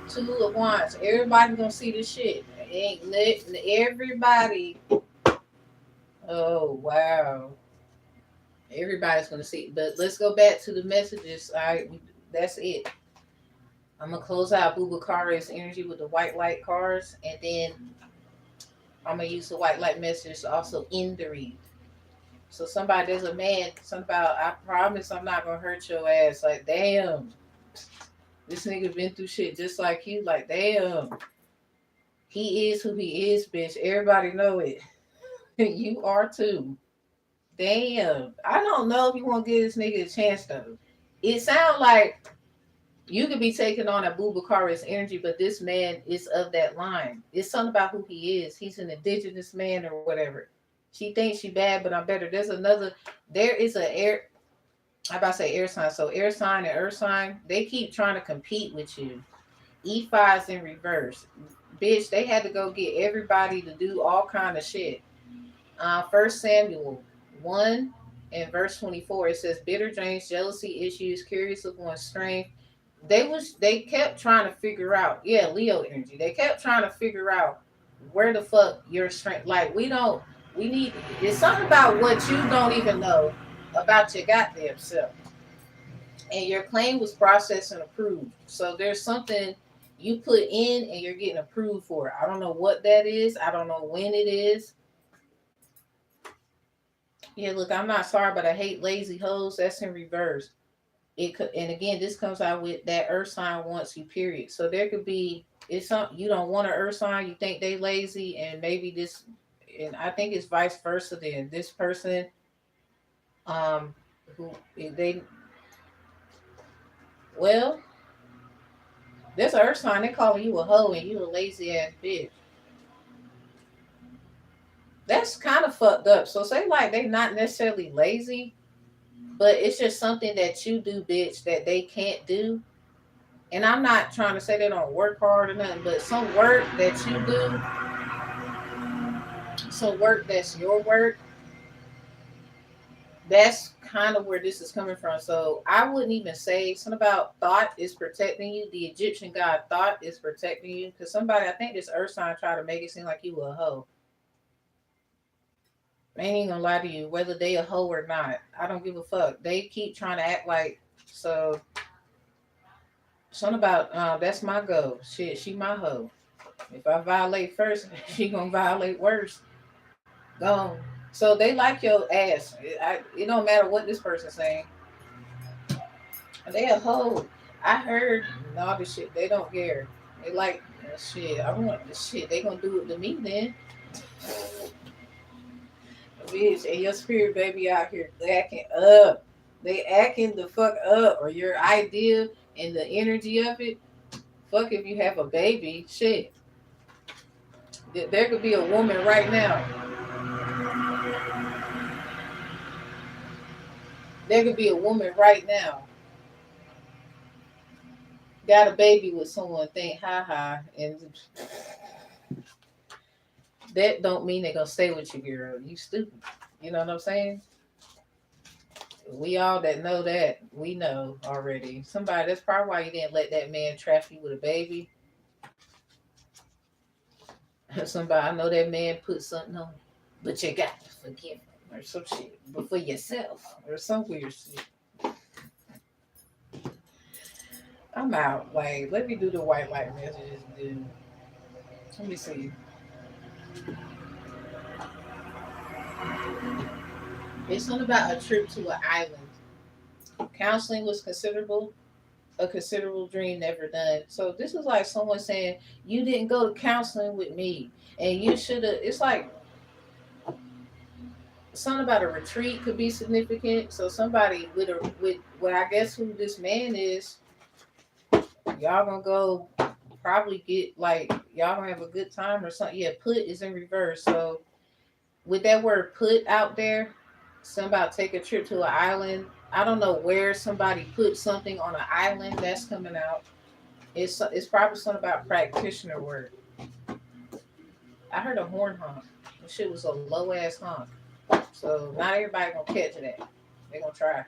Speaker 1: 2 of Wands. Everybody gonna see this shit. Ain't lit. Everybody. Oh wow. Everybody's gonna see. But let's go back to the messages. All right, that's it. I'm gonna close out Bubakari's energy with the white light cards, and then I'm gonna use the white light message to also end the read. So somebody, there's a man. Something about, I promise I'm not gonna hurt your ass. Like damn, this nigga been through shit just like you. Like damn, he is who he is, bitch. Everybody know it. You are too. Damn, I don't know if you want to give this nigga a chance though. It sounds like you could be taking on a Bubakari's energy, but this man is of that line. It's something about who he is. He's an indigenous man or whatever. She thinks she bad, but I'm better. There's another. There is a air. I about to say air sign. So air sign and earth sign, they keep trying to compete with you. E5 is in reverse. Bitch, they had to go get everybody to do all kind of shit. First Samuel 1 and verse 24. It says bitter dreams, jealousy issues, curious of one's strength. They kept trying to figure out, yeah, Leo energy. They kept trying to figure out where the fuck your strength. Like we need. It's something about what you don't even know about your goddamn self. And your claim was processed and approved. So there's something you put in and you're getting approved for. I don't know what that is. I don't know when it is. Yeah, look, I'm not sorry, but I hate lazy hoes. That's in reverse. It could, and again, this comes out with that earth sign wants you. Period. So there could be it's something you don't want an earth sign. You think they lazy, and maybe this, and I think it's vice versa. Then this person, who they well, there's an earth sign. They calling you a hoe and you a lazy ass bitch. That's kind of fucked up. So say like they not necessarily lazy, but it's just something that you do, bitch, that they can't do. And I'm not trying to say they don't work hard or nothing, but some work that you do, some work that's your work, that's kind of where this is coming from. So I wouldn't even say something about thought is protecting you. The Egyptian god thought is protecting you. Because somebody, I think this earth sign tried to make it seem like you were a hoe. I ain't even gonna lie to you, whether they a hoe or not. I don't give a fuck. They keep trying to act like so. Something about that's my goal. Shit, she my hoe. If I violate first, she gonna violate worse. Gone. So they like your ass. It don't matter what this person's saying. They a hoe. I heard all this shit. They don't care. They like shit. I want this shit. They gonna do it to me then. Bitch, and your spirit baby out here acting up. They acting the fuck up, or your idea and the energy of it. Fuck if you have a baby. Shit. There could be a woman right now. There could be a woman right now. Got a baby with someone, think ha ha, and that don't mean they're gonna stay with you, girl. You stupid. You know what I'm saying? We all that know that, we know already. Somebody, that's probably why you didn't let that man trap you with a baby. Somebody, I know that man put something on, but you got to forgive him or some shit, but for yourself or some weird shit. I'm out. Like, let me do the white light messages, dude. Let me see. It's not about a trip to an island. Counseling was a considerable dream never done. So this is like someone saying you didn't go to counseling with me, and you should have. It's like something about a retreat could be significant. So somebody with what I guess who this man is, y'all gonna go probably get like y'all gonna have a good time or something. Yeah, put is in reverse. So with that word put out there, somebody take a trip to an island. I don't know where somebody put something on an island that's coming out. It's probably something about practitioner work. I heard a horn honk. The shit was a low ass honk. So not everybody gonna catch that. They gonna try.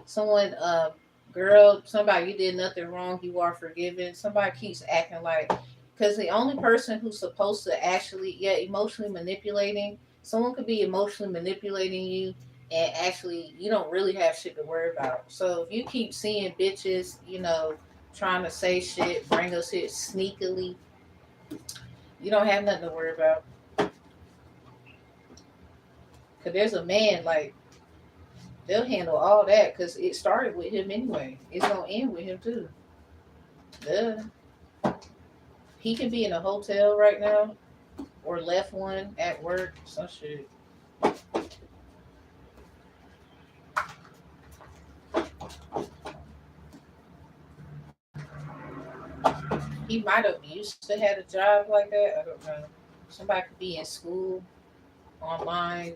Speaker 1: Someone, girl, somebody you did nothing wrong. You are forgiven. Somebody keeps acting like, because the only person who's supposed to actually, yeah, emotionally manipulating. Someone could be emotionally manipulating you, and actually you don't really have shit to worry about. So if you keep seeing bitches, trying to say shit, bring us shit sneakily, you don't have nothing to worry about. Cause there's a man like they'll handle all that because it started with him anyway. It's gonna end with him too. Duh. He can be in a hotel right now or left one at work. Some shit. He might have used to had a job like that. I don't know. Somebody could be in school online,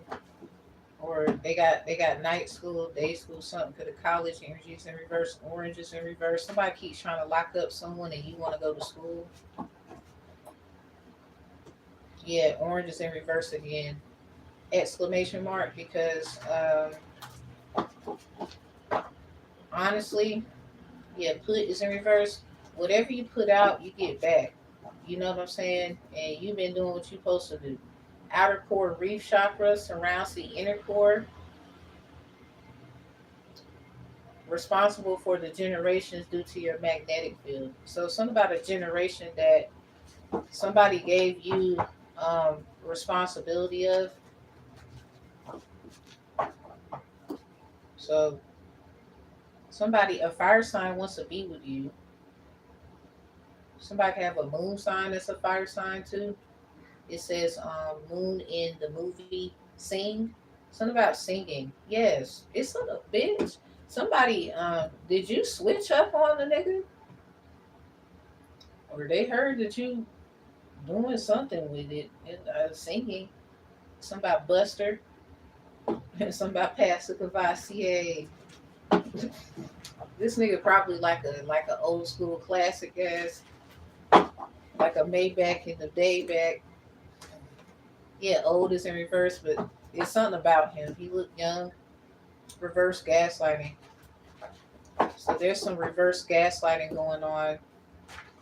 Speaker 1: or they got night school, day school, something. Could the college energies in reverse, oranges in reverse. Somebody keeps trying to lock up someone, and you want to go to school. Yeah, orange is in reverse again. Exclamation mark because honestly, yeah, put is in reverse. Whatever you put out, you get back. You know what I'm saying? And you've been doing what you're supposed to do. Outer core reef chakra surrounds the inner core, responsible for the generations due to your magnetic field. So something about a generation that somebody gave you responsibility of. So somebody, a fire sign wants to be with you. Somebody can have a moon sign that's a fire sign too. It says moon in the movie Sing. Something about singing. Yes. It's a bitch. Somebody, did you switch up on the nigga? Or they heard that you doing something with it and singing. Something about Buster and something about Passive CA. This nigga probably like a old school classic ass, like a Maybach in the day back. Yeah, old is in reverse, but it's something about him. He looked young. Reverse gaslighting. So there's some reverse gaslighting going on.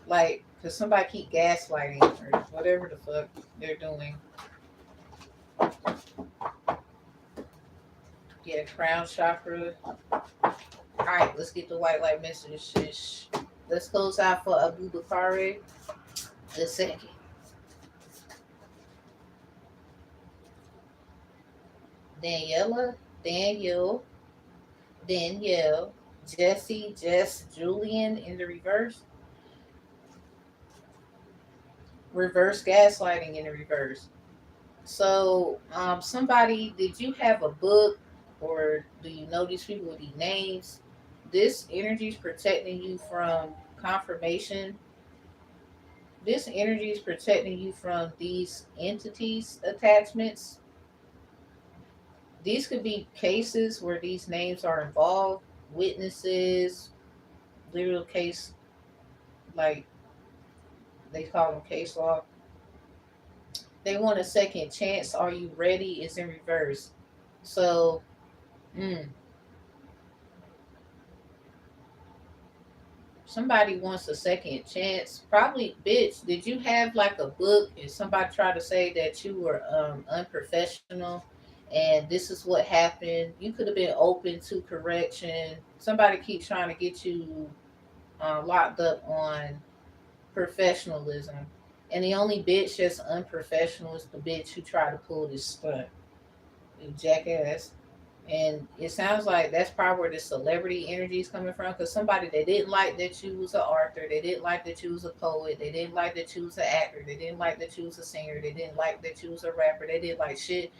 Speaker 1: Like, because somebody keep gaslighting or whatever the fuck they're doing. Yeah, crown chakra. Alright, let's get the white light message. Shh. Let's close out for Abu Bakari. The second. Daniela, Daniel, Danielle, Jesse, Jess, Julian in the reverse. Reverse gaslighting in the reverse. So, somebody, did you have a book or do you know these people with these names? This energy is protecting you from confirmation. This energy is protecting you from these entities' attachments. These could be cases where these names are involved, witnesses, literal case, like they call them case law. They want a second chance. Are you ready? Is in reverse. So, mm, somebody wants a second chance. Probably, bitch, did you have like a book and somebody tried to say that you were unprofessional and this is what happened? You could have been open to correction. Somebody keeps trying to get you locked up on professionalism. And the only bitch that's unprofessional is the bitch who tried to pull this stunt. You jackass. And it sounds like that's probably where the celebrity energy is coming from. Because somebody, they didn't like that you was an author, they didn't like that you was a poet, they didn't like that you was an actor, they didn't like that you was a singer, they didn't like that you was a rapper, they didn't like shit.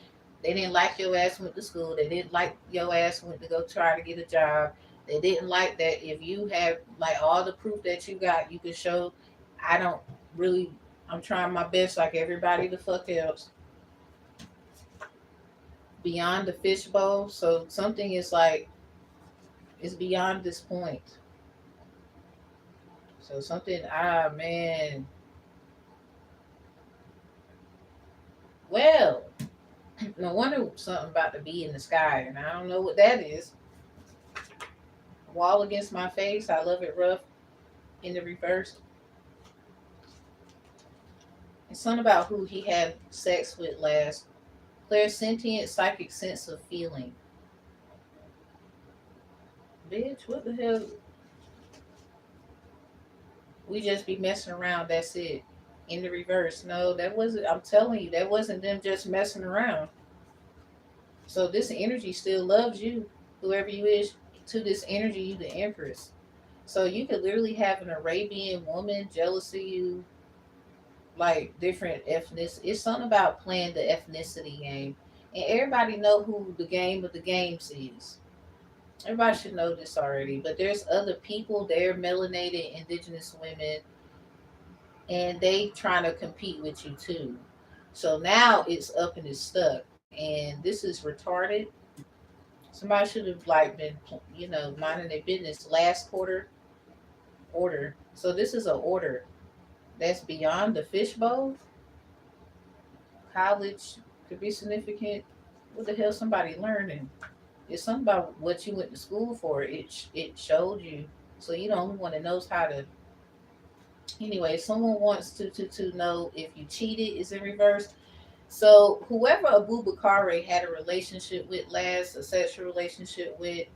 Speaker 1: They didn't like your ass went to school, they didn't like your ass went to go try to get a job. They didn't like that if you have like all the proof that you got, you can show. I don't really, I'm trying my best like everybody the fuck else beyond the fishbowl. So something is like, it's beyond this point. So something, man. Well, no wonder something about to be in the sky, and I don't know what that is. Wall against my face. I love it rough in the reverse. It's something about who he had sex with last. Clairsentient psychic sense of feeling. Bitch, what the hell? We just be messing around. That's it. In the reverse. No, that wasn't. I'm telling you, that wasn't them just messing around. So this energy still loves you, whoever you is. To this energy, you the empress. So you could literally have an Arabian woman jealous of you, like different ethnic. It's something about playing the ethnicity game, and everybody know who the game of the games is. Everybody should know this already. But there's other people. They're melanated indigenous women, and they trying to compete with you too. So now it's up and it's stuck, and this is retarded. Somebody should have like been, minding their business last quarter order. So this is an order that's beyond the fishbowl. College could be significant. What the hell? Somebody learning. It's something about what you went to school for. It showed you. So you the only one that knows how to. Anyway, someone wants to know if you cheated is in reverse. So whoever Abu Bakari had a relationship with last, a sexual relationship with,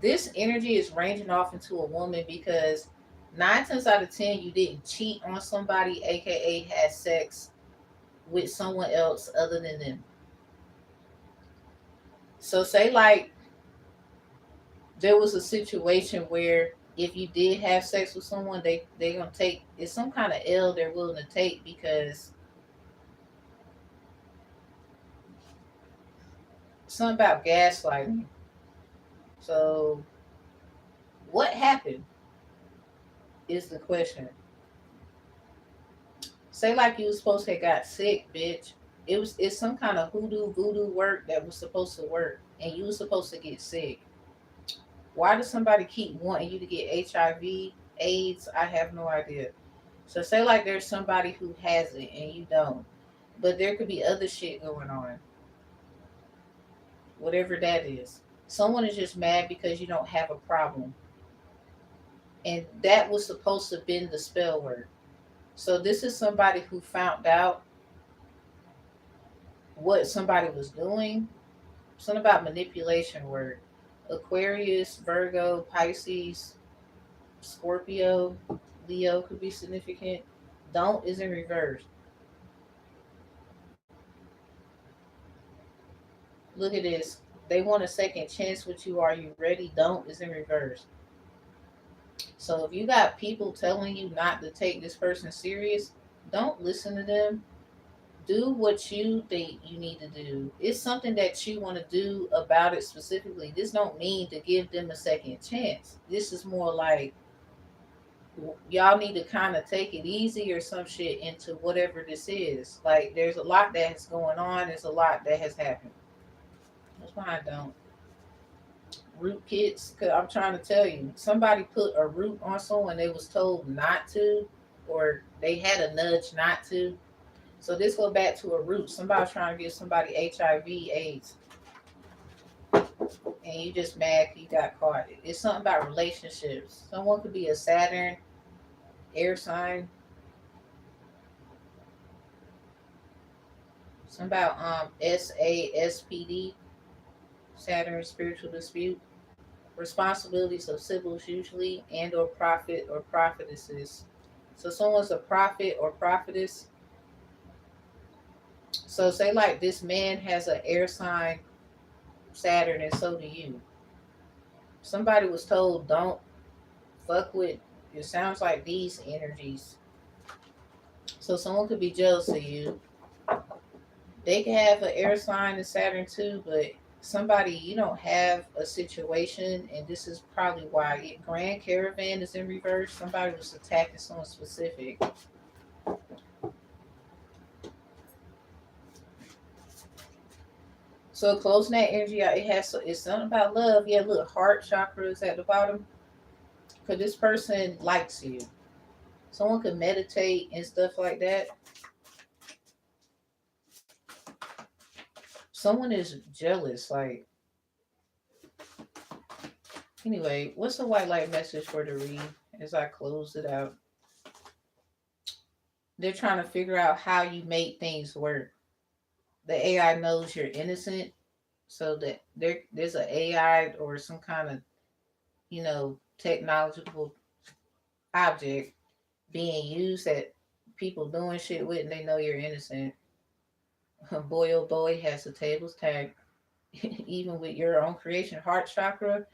Speaker 1: this energy is ranging off into a woman because 9 times out of 10 you didn't cheat on somebody, aka had sex with someone else other than them. So say like there was a situation where if you did have sex with someone, they gonna take, it's some kind of L they're willing to take because something about gaslighting. So what happened is the question. Say like you was supposed to have got sick, bitch. It's some kind of hoodoo voodoo work that was supposed to work, and you was supposed to get sick. Why does somebody keep wanting you to get HIV, AIDS? I have no idea. So say like there's somebody who has it and you don't, but there could be other shit going on, whatever that is. Someone is just mad because you don't have a problem, and that was supposed to have been the spell word. So this is somebody who found out what somebody was doing. Something about manipulation word. Aquarius, Virgo, Pisces, Scorpio, Leo could be significant. Don't is in reverse. Look at this. They want a second chance with you. Are you ready? Don't is in reverse. So if you got people telling you not to take this person serious, don't listen to them. Do what you think you need to do. It's something that you want to do about it specifically. This don't mean to give them a second chance. This is more like y'all need to kind of take it easy or some shit into whatever this is. Like there's a lot that's going on. There's a lot that has happened. That's why I don't root kits. Cause I'm trying to tell you, somebody put a root on someone they was told not to, or they had a nudge not to. So this go back to a root. Somebody's trying to give somebody HIV/AIDS, and you just mad you got caught. It's something about relationships. Someone could be a Saturn air sign. Something about SASPD, Saturn spiritual dispute. Responsibilities of siblings usually, and or prophet or prophetesses. So someone's a prophet or prophetess. So say like this man has an air sign Saturn, and so do you. Somebody was told don't fuck with. It sounds like these energies. So someone could be jealous of you. They can have an air sign in Saturn too, but somebody you don't have a situation, and this is probably why Grand Caravan is in reverse. Somebody was attacking someone specific. So closing that energy out, it's something about love. Yeah, look, heart chakra is at the bottom because this person likes you. Someone could meditate and stuff like that. Someone is jealous. Like anyway, what's the white light message for the read as I close it out? They're trying to figure out how you make things work. The AI knows you're innocent, so that there's an AI or some kind of technological object being used that people doing shit with, and they know you're innocent. Boy, oh boy, has the tables turned. Even with your own creation, heart chakra.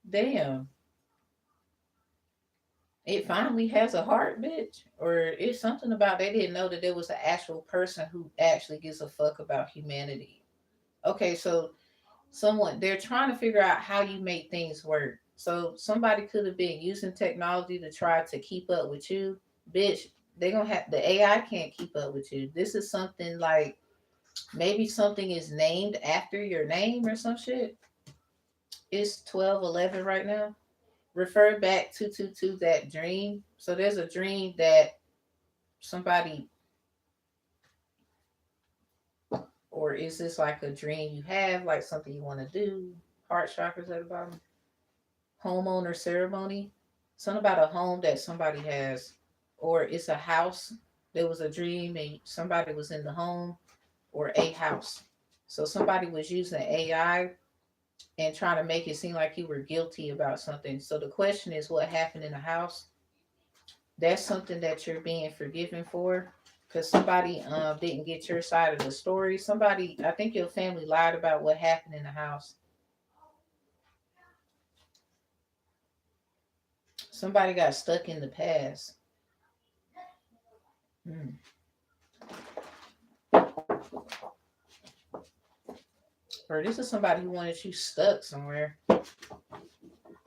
Speaker 1: Damn, it finally has a heart, bitch. Or it's something about they didn't know that there was an actual person who actually gives a fuck about humanity. Okay, so someone they're trying to figure out how you make things work. So somebody could have been using technology to try to keep up with you, bitch. They gonna have the AI can't keep up with you. This is something like maybe something is named after your name or some shit. It's 12:11 right now. Refer back to that dream. So there's a dream that somebody, or is this like a dream you have, like something you want to do? Heart chakras at the bottom. Homeowner ceremony. Something about a home that somebody has, or it's a house. There was a dream and somebody was in the home or a house. So somebody was using AI and trying to make it seem like you were guilty about something. So the question is, what happened in the house? That's something that you're being forgiven for because somebody didn't get your side of the story. Somebody, I think your family lied about what happened in the house. Somebody got stuck in the past. Hmm. Or this is somebody who wanted you stuck somewhere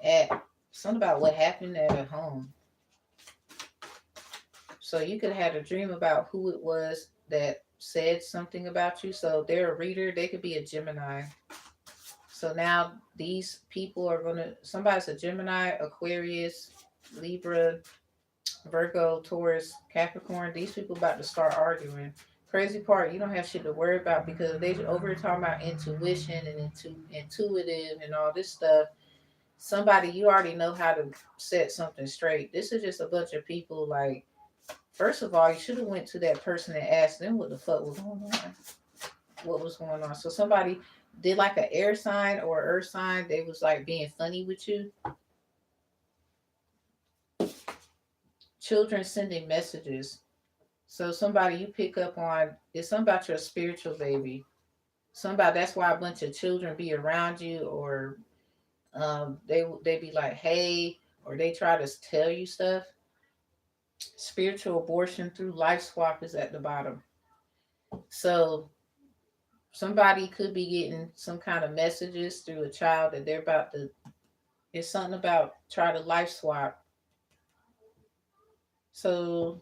Speaker 1: at something about what happened at a home. So you could have had a dream about who it was that said something about you. So they're a reader. They could be a Gemini. So now these people are gonna. Somebody's a Gemini, Aquarius, Libra, Virgo, Taurus, Capricorn. These people about to start arguing. Crazy part, you don't have shit to worry about because they over here talking about intuition and intuitive and all this stuff. Somebody you already know how to set something straight. This is just a bunch of people like. First of all, you should have went to that person and asked them what the fuck was going on. What was going on? So somebody did like an air sign or earth sign, they was like being funny with you. Children sending messages. So somebody you pick up on is something about your spiritual baby. Somebody that's why a bunch of children be around you, or they be like, hey, or they try to tell you stuff. Spiritual abortion through life swap is at the bottom. So somebody could be getting some kind of messages through a child that they're about to. It's something about try to life swap. So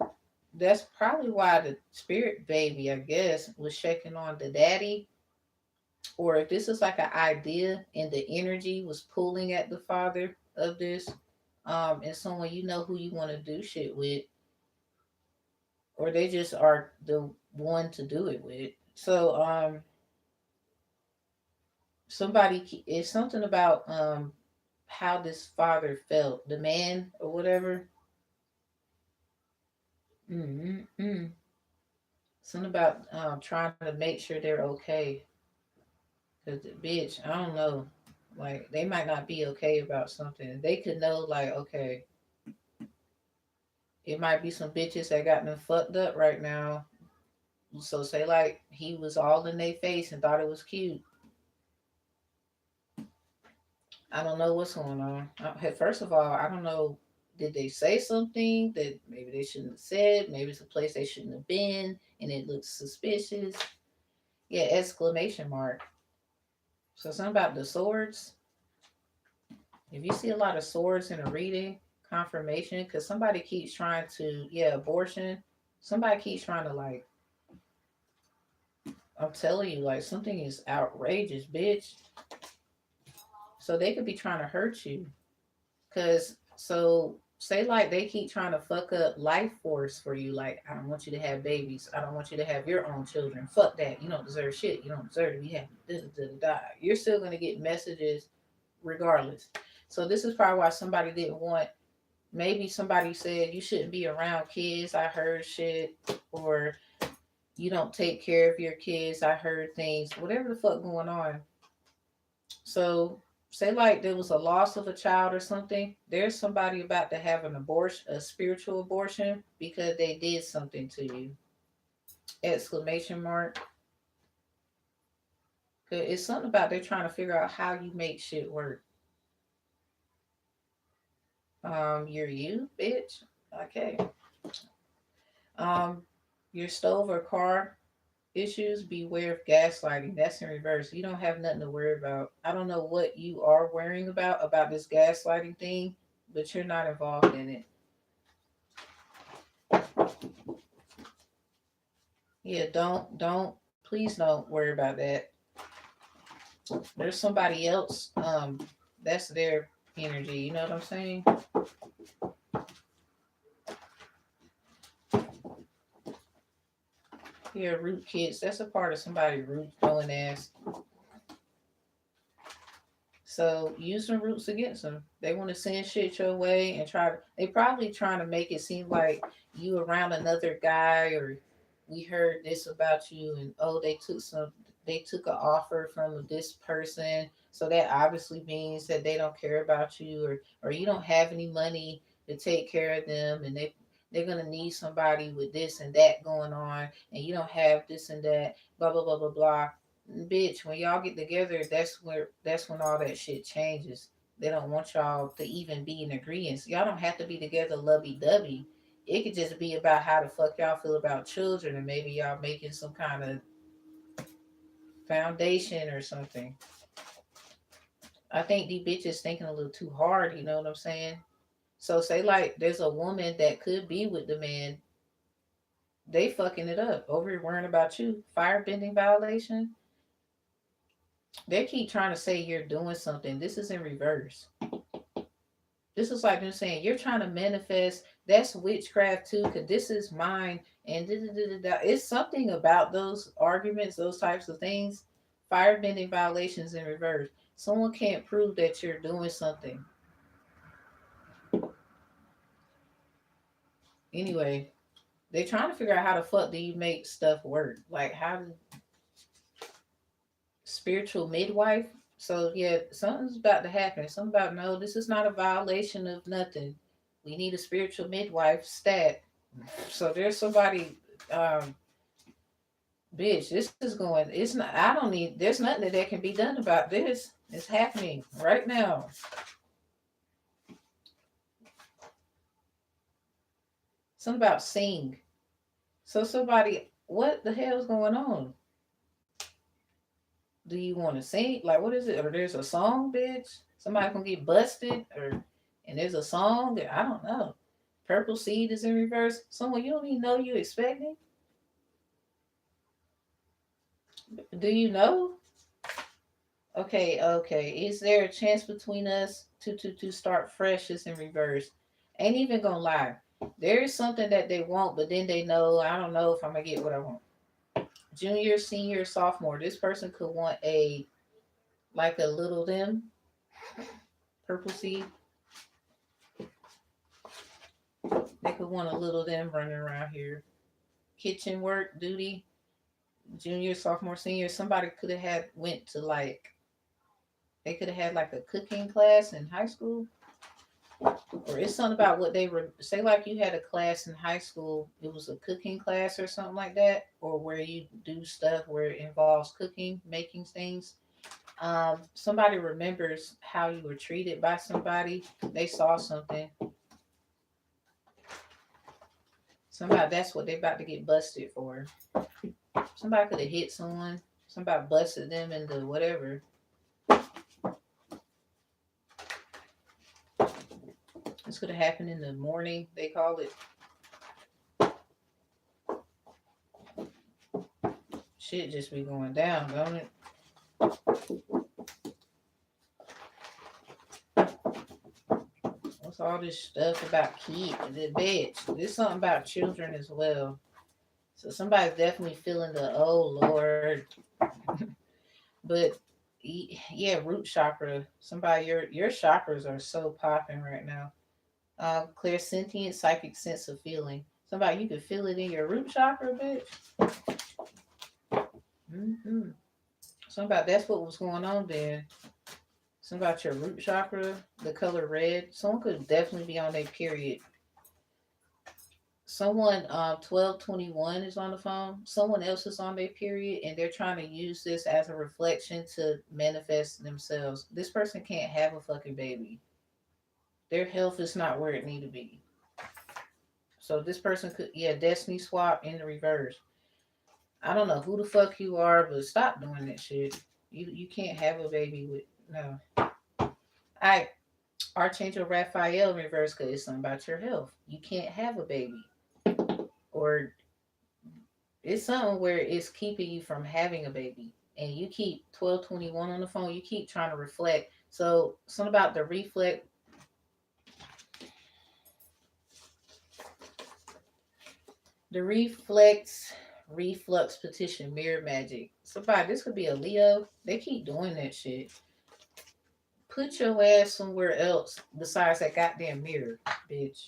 Speaker 1: that's probably why the spirit baby, I guess, was shaking on the daddy. Or if this is like an idea and the energy was pulling at the father of this, and someone you know who you want to do shit with, or they just are the one to do it with. So somebody it's something about how this father felt, the man or whatever. Mm-hmm. Something about trying to make sure they're okay. Cause bitch, I don't know. Like they might not be okay about something. They could know like, okay, it might be some bitches that got them fucked up right now. So say like he was all in their face and thought it was cute. I don't know what's going on. First of all, I don't know. Did they say something that maybe they shouldn't have said? Maybe it's a place they shouldn't have been, and it looks suspicious. Yeah, exclamation mark. So something about the swords. If you see a lot of swords in a reading, confirmation, because somebody keeps trying to, yeah, abortion. Somebody keeps trying to like. I'm telling you, like something is outrageous, bitch. So they could be trying to hurt you. Cause so say like they keep trying to fuck up life force for you. Like I don't want you to have babies. I don't want you to have your own children. Fuck that. You don't deserve shit. You don't deserve to be happy. Da, da, da, da. You're still gonna get messages regardless. So this is probably why somebody didn't want. Maybe somebody said you shouldn't be around kids. I heard shit, or you don't take care of your kids. I heard things. Whatever the fuck going on. So say like there was a loss of a child or something, there's somebody about to have an abortion, a spiritual abortion, because they did something to you. Exclamation mark. 'Cause it's something about they're trying to figure out how you make shit work. You're you, bitch. Okay. Um, your stove or car issues, beware of gaslighting. That's in reverse. You don't have nothing to worry about. I don't know what you are worrying about this gaslighting thing, but you're not involved in it. Yeah, please don't worry about that. There's somebody else. That's their energy. You know what I'm saying? Yeah, root kids. That's a part of somebody root throwing ass. So use some roots against them. They want to send shit your way and try to. They probably trying to make it seem like you around another guy, or we heard this about you, and oh they took an offer from this person, so that obviously means that they don't care about you, or you don't have any money to take care of them, and they're gonna need somebody with this and that going on, and you don't have this and that, blah blah blah blah blah. Bitch, when y'all get together, that's when all that shit changes. They don't want y'all to even be in agreement. Y'all don't have to be together lovey dovey. It could just be about how the fuck y'all feel about children, and maybe y'all making some kind of foundation or something. I think these bitches thinking a little too hard, you know what I'm saying? So say like there's a woman that could be with the man, they fucking it up over here worrying about you. Firebending violation. They keep trying to say you're doing something. This is in reverse. This is like them saying you're trying to manifest. That's witchcraft too, because this is mine. And da, da, da, da, da. It's something about those arguments, those types of things. Firebending violations in reverse. Someone can't prove that you're doing something. Anyway, they're trying to figure out how the fuck do you make stuff work. Like how do spiritual midwife. So yeah, something's about to happen. Something about no, this is not a violation of nothing. We need a spiritual midwife stat. So there's somebody, um, bitch. This is going. It's not. I don't need. There's nothing that can be done about this. It's happening right now. Something about sing. So somebody, what the hell's going on? Do you want to sing? Like, what is it? Or there's a song, bitch. Somebody gonna get busted, or and there's a song that I don't know. Purple seed is in reverse. Someone you don't even know you expecting. Do you know? Okay, okay. Is there a chance between us to start fresh? Is in reverse. Ain't even gonna lie. There is something that they want, but then they know I don't know if I'm gonna get what I want. Junior, senior, sophomore. This person could want a like a little them purple seed. They could want a little them running around here. Kitchen work duty. Junior, sophomore, senior. Somebody could have had went to like they could have had like a cooking class in high school, or it's something about what they were say like you had a class in high school. It was a cooking class or something like that, or where you do stuff where it involves cooking, making things. Somebody remembers how you were treated by somebody. They saw something. Somebody that's what they about to get busted for. Somebody could have hit someone. Somebody busted them into whatever. This could have happened in the morning. They call it. Shit just be going down, don't it? What's all this stuff about kids? The bitch. There's something about children as well. So somebody's definitely feeling the oh Lord. But yeah, root chakra. Somebody, your chakras are so popping right now. Clairsentient, psychic sense of feeling. Somebody you can feel it in your root chakra, bitch. Mm-hmm. Somebody that's what was going on there. Something about your root chakra, the color red. Someone could definitely be on their period. Someone 1221 is on the phone. Someone else is on their period and they're trying to use this as a reflection to manifest themselves. This person can't have a fucking baby. Their health is not where it need to be. So this person could destiny swap in the reverse. I don't know who the fuck you are, but stop doing that shit. You can't have a baby with no. I Archangel Raphael in reverse because it's something about your health. You can't have a baby. Or it's something where it's keeping you from having a baby. And you keep 1221 on the phone, you keep trying to reflect. So something about the reflux petition, mirror magic. Somebody, this could be a Leo. They keep doing that shit. Put your ass somewhere else besides that goddamn mirror, bitch.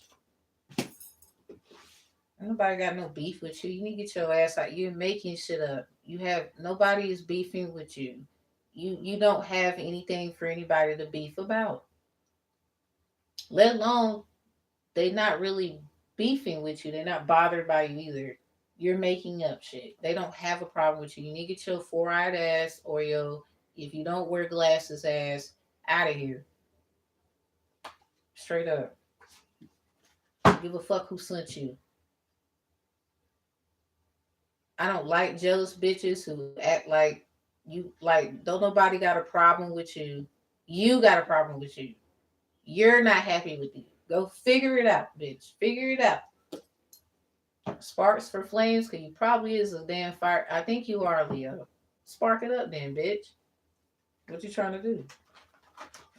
Speaker 1: Nobody got no beef with you. You need to get your ass out. You're making shit up. You have nobody is beefing with you. You don't have anything for anybody to beef about. Let alone they not really beefing with you. They're not bothered by you either. You're making up shit. They don't have a problem with you. You need to get your four-eyed ass or your if you don't wear glasses ass out of here. Straight up. Give a fuck who sent you. I don't like jealous bitches who act like you like don't nobody got a problem with you. You got a problem with you. You're not happy with you. Go figure it out, bitch. Figure it out. Sparks for flames, cause you probably is a damn fire. I think you are, Leo. Spark it up then, bitch. What you trying to do?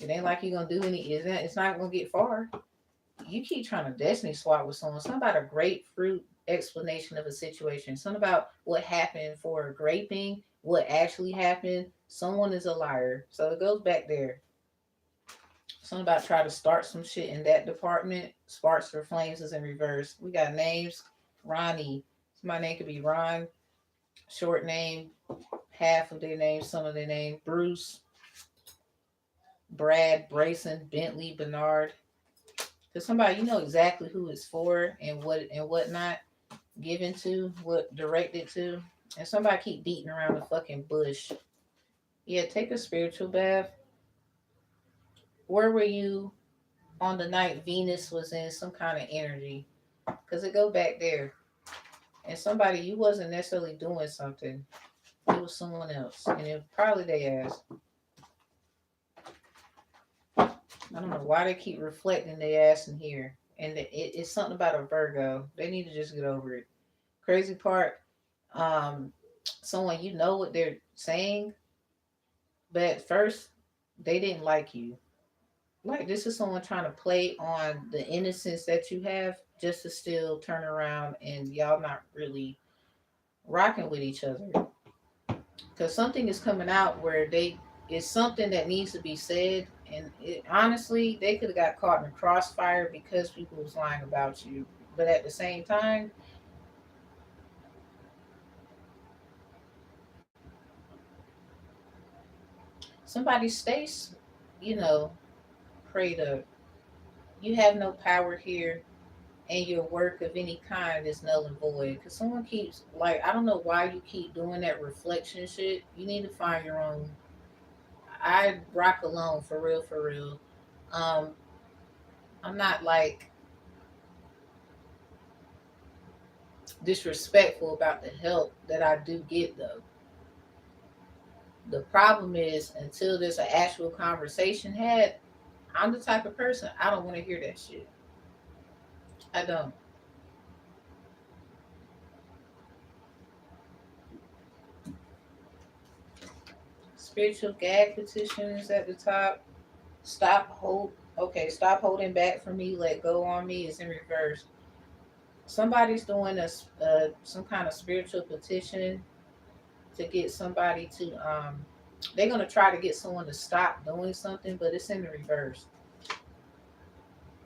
Speaker 1: It ain't like you gonna do any. It's not gonna get far. You keep trying to destiny swap with someone. Something about a grapefruit explanation of a situation. Something about what happened for graping, what actually happened. Someone is a liar. So it goes back there. Something about try to start some shit in that department. Sparks for flames is in reverse. We got names. Ronnie. My name could be Ron. Short name. half of their name, some of their name. Bruce, Brad, Brayson, Bentley, Bernard. Because somebody, you know exactly who it's for and what not given to, what directed to. And somebody keep beating around the fucking bush. Yeah, take a spiritual bath. Where were you on the night Venus was in some kind of energy? Because it go back there. And somebody, you wasn't necessarily doing something. It was someone else. And it probably they asked. I don't know why they keep reflecting their ass in here. And it's something about a Virgo. They need to just get over it. Crazy part, um, someone you know what they're saying, but at first they didn't like you. Like this is someone trying to play on the innocence that you have just to still turn around and y'all not really rocking with each other. Because something is coming out where they it's something that needs to be said, and honestly they could have got caught in a crossfire because people was lying about you, but at the same time somebody stays, you know, prayed up. You have no power here, and your work of any kind is null and void. Because someone keeps, like, I don't know why you keep doing that reflection shit. You need to find your own. I rock alone, for real, for real. Um, I'm not like disrespectful about the help that I do get, though. The problem is, until there's an actual conversation had, I'm the type of person, I don't want to hear that shit. I don't. Spiritual gag petition is at the top. Stop holding back from me. Let go on me is in reverse. Somebody's doing some kind of spiritual petition to get somebody to they're gonna try to get someone to stop doing something, but it's in the reverse.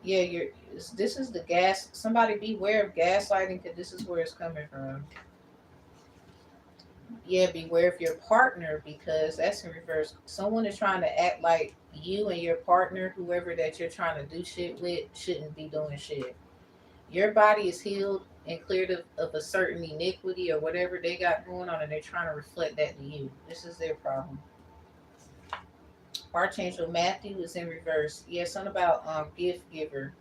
Speaker 1: Yeah, this is the gas. Somebody beware of gaslighting because this is where it's coming from. Yeah, beware of your partner because that's in reverse. Someone is trying to act like you and your partner, whoever that you're trying to do shit with, shouldn't be doing shit. Your body is healed and cleared of a certain iniquity or whatever they got going on, and they're trying to reflect that to you. This is their problem. Archangel Matthew is in reverse. Yeah, something about gift giver.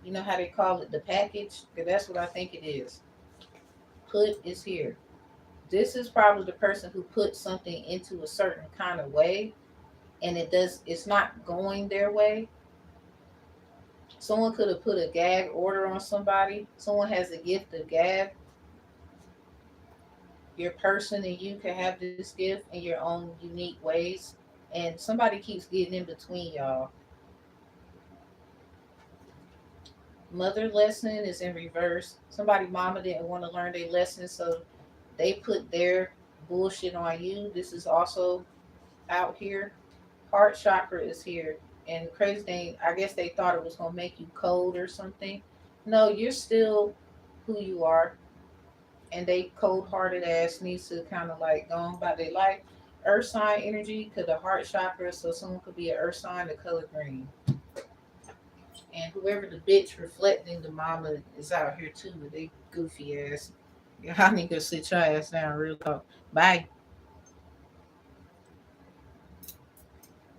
Speaker 1: You know how they call it the package? Because that's what I think it is. Put is here. This is probably the person who put something into a certain kind of way and it's not going their way. Someone could have put a gag order on somebody. Someone has a gift of gab. Your person and you can have this gift in your own unique ways. And somebody keeps getting in between y'all. Mother lesson is in reverse. Somebody mama didn't want to learn their lesson, so they put their bullshit on you. This is also out here. Heart chakra is here. And the crazy thing, I guess they thought it was gonna make you cold or something. No, you're still who you are. And they cold hearted ass needs to kind of like go on by their life. Earth sign energy could the heart chakra, so someone could be an earth sign, the color green. And whoever the bitch reflecting the mama is out here too with they goofy ass. Y'all need to sit your ass down real talk. Bye.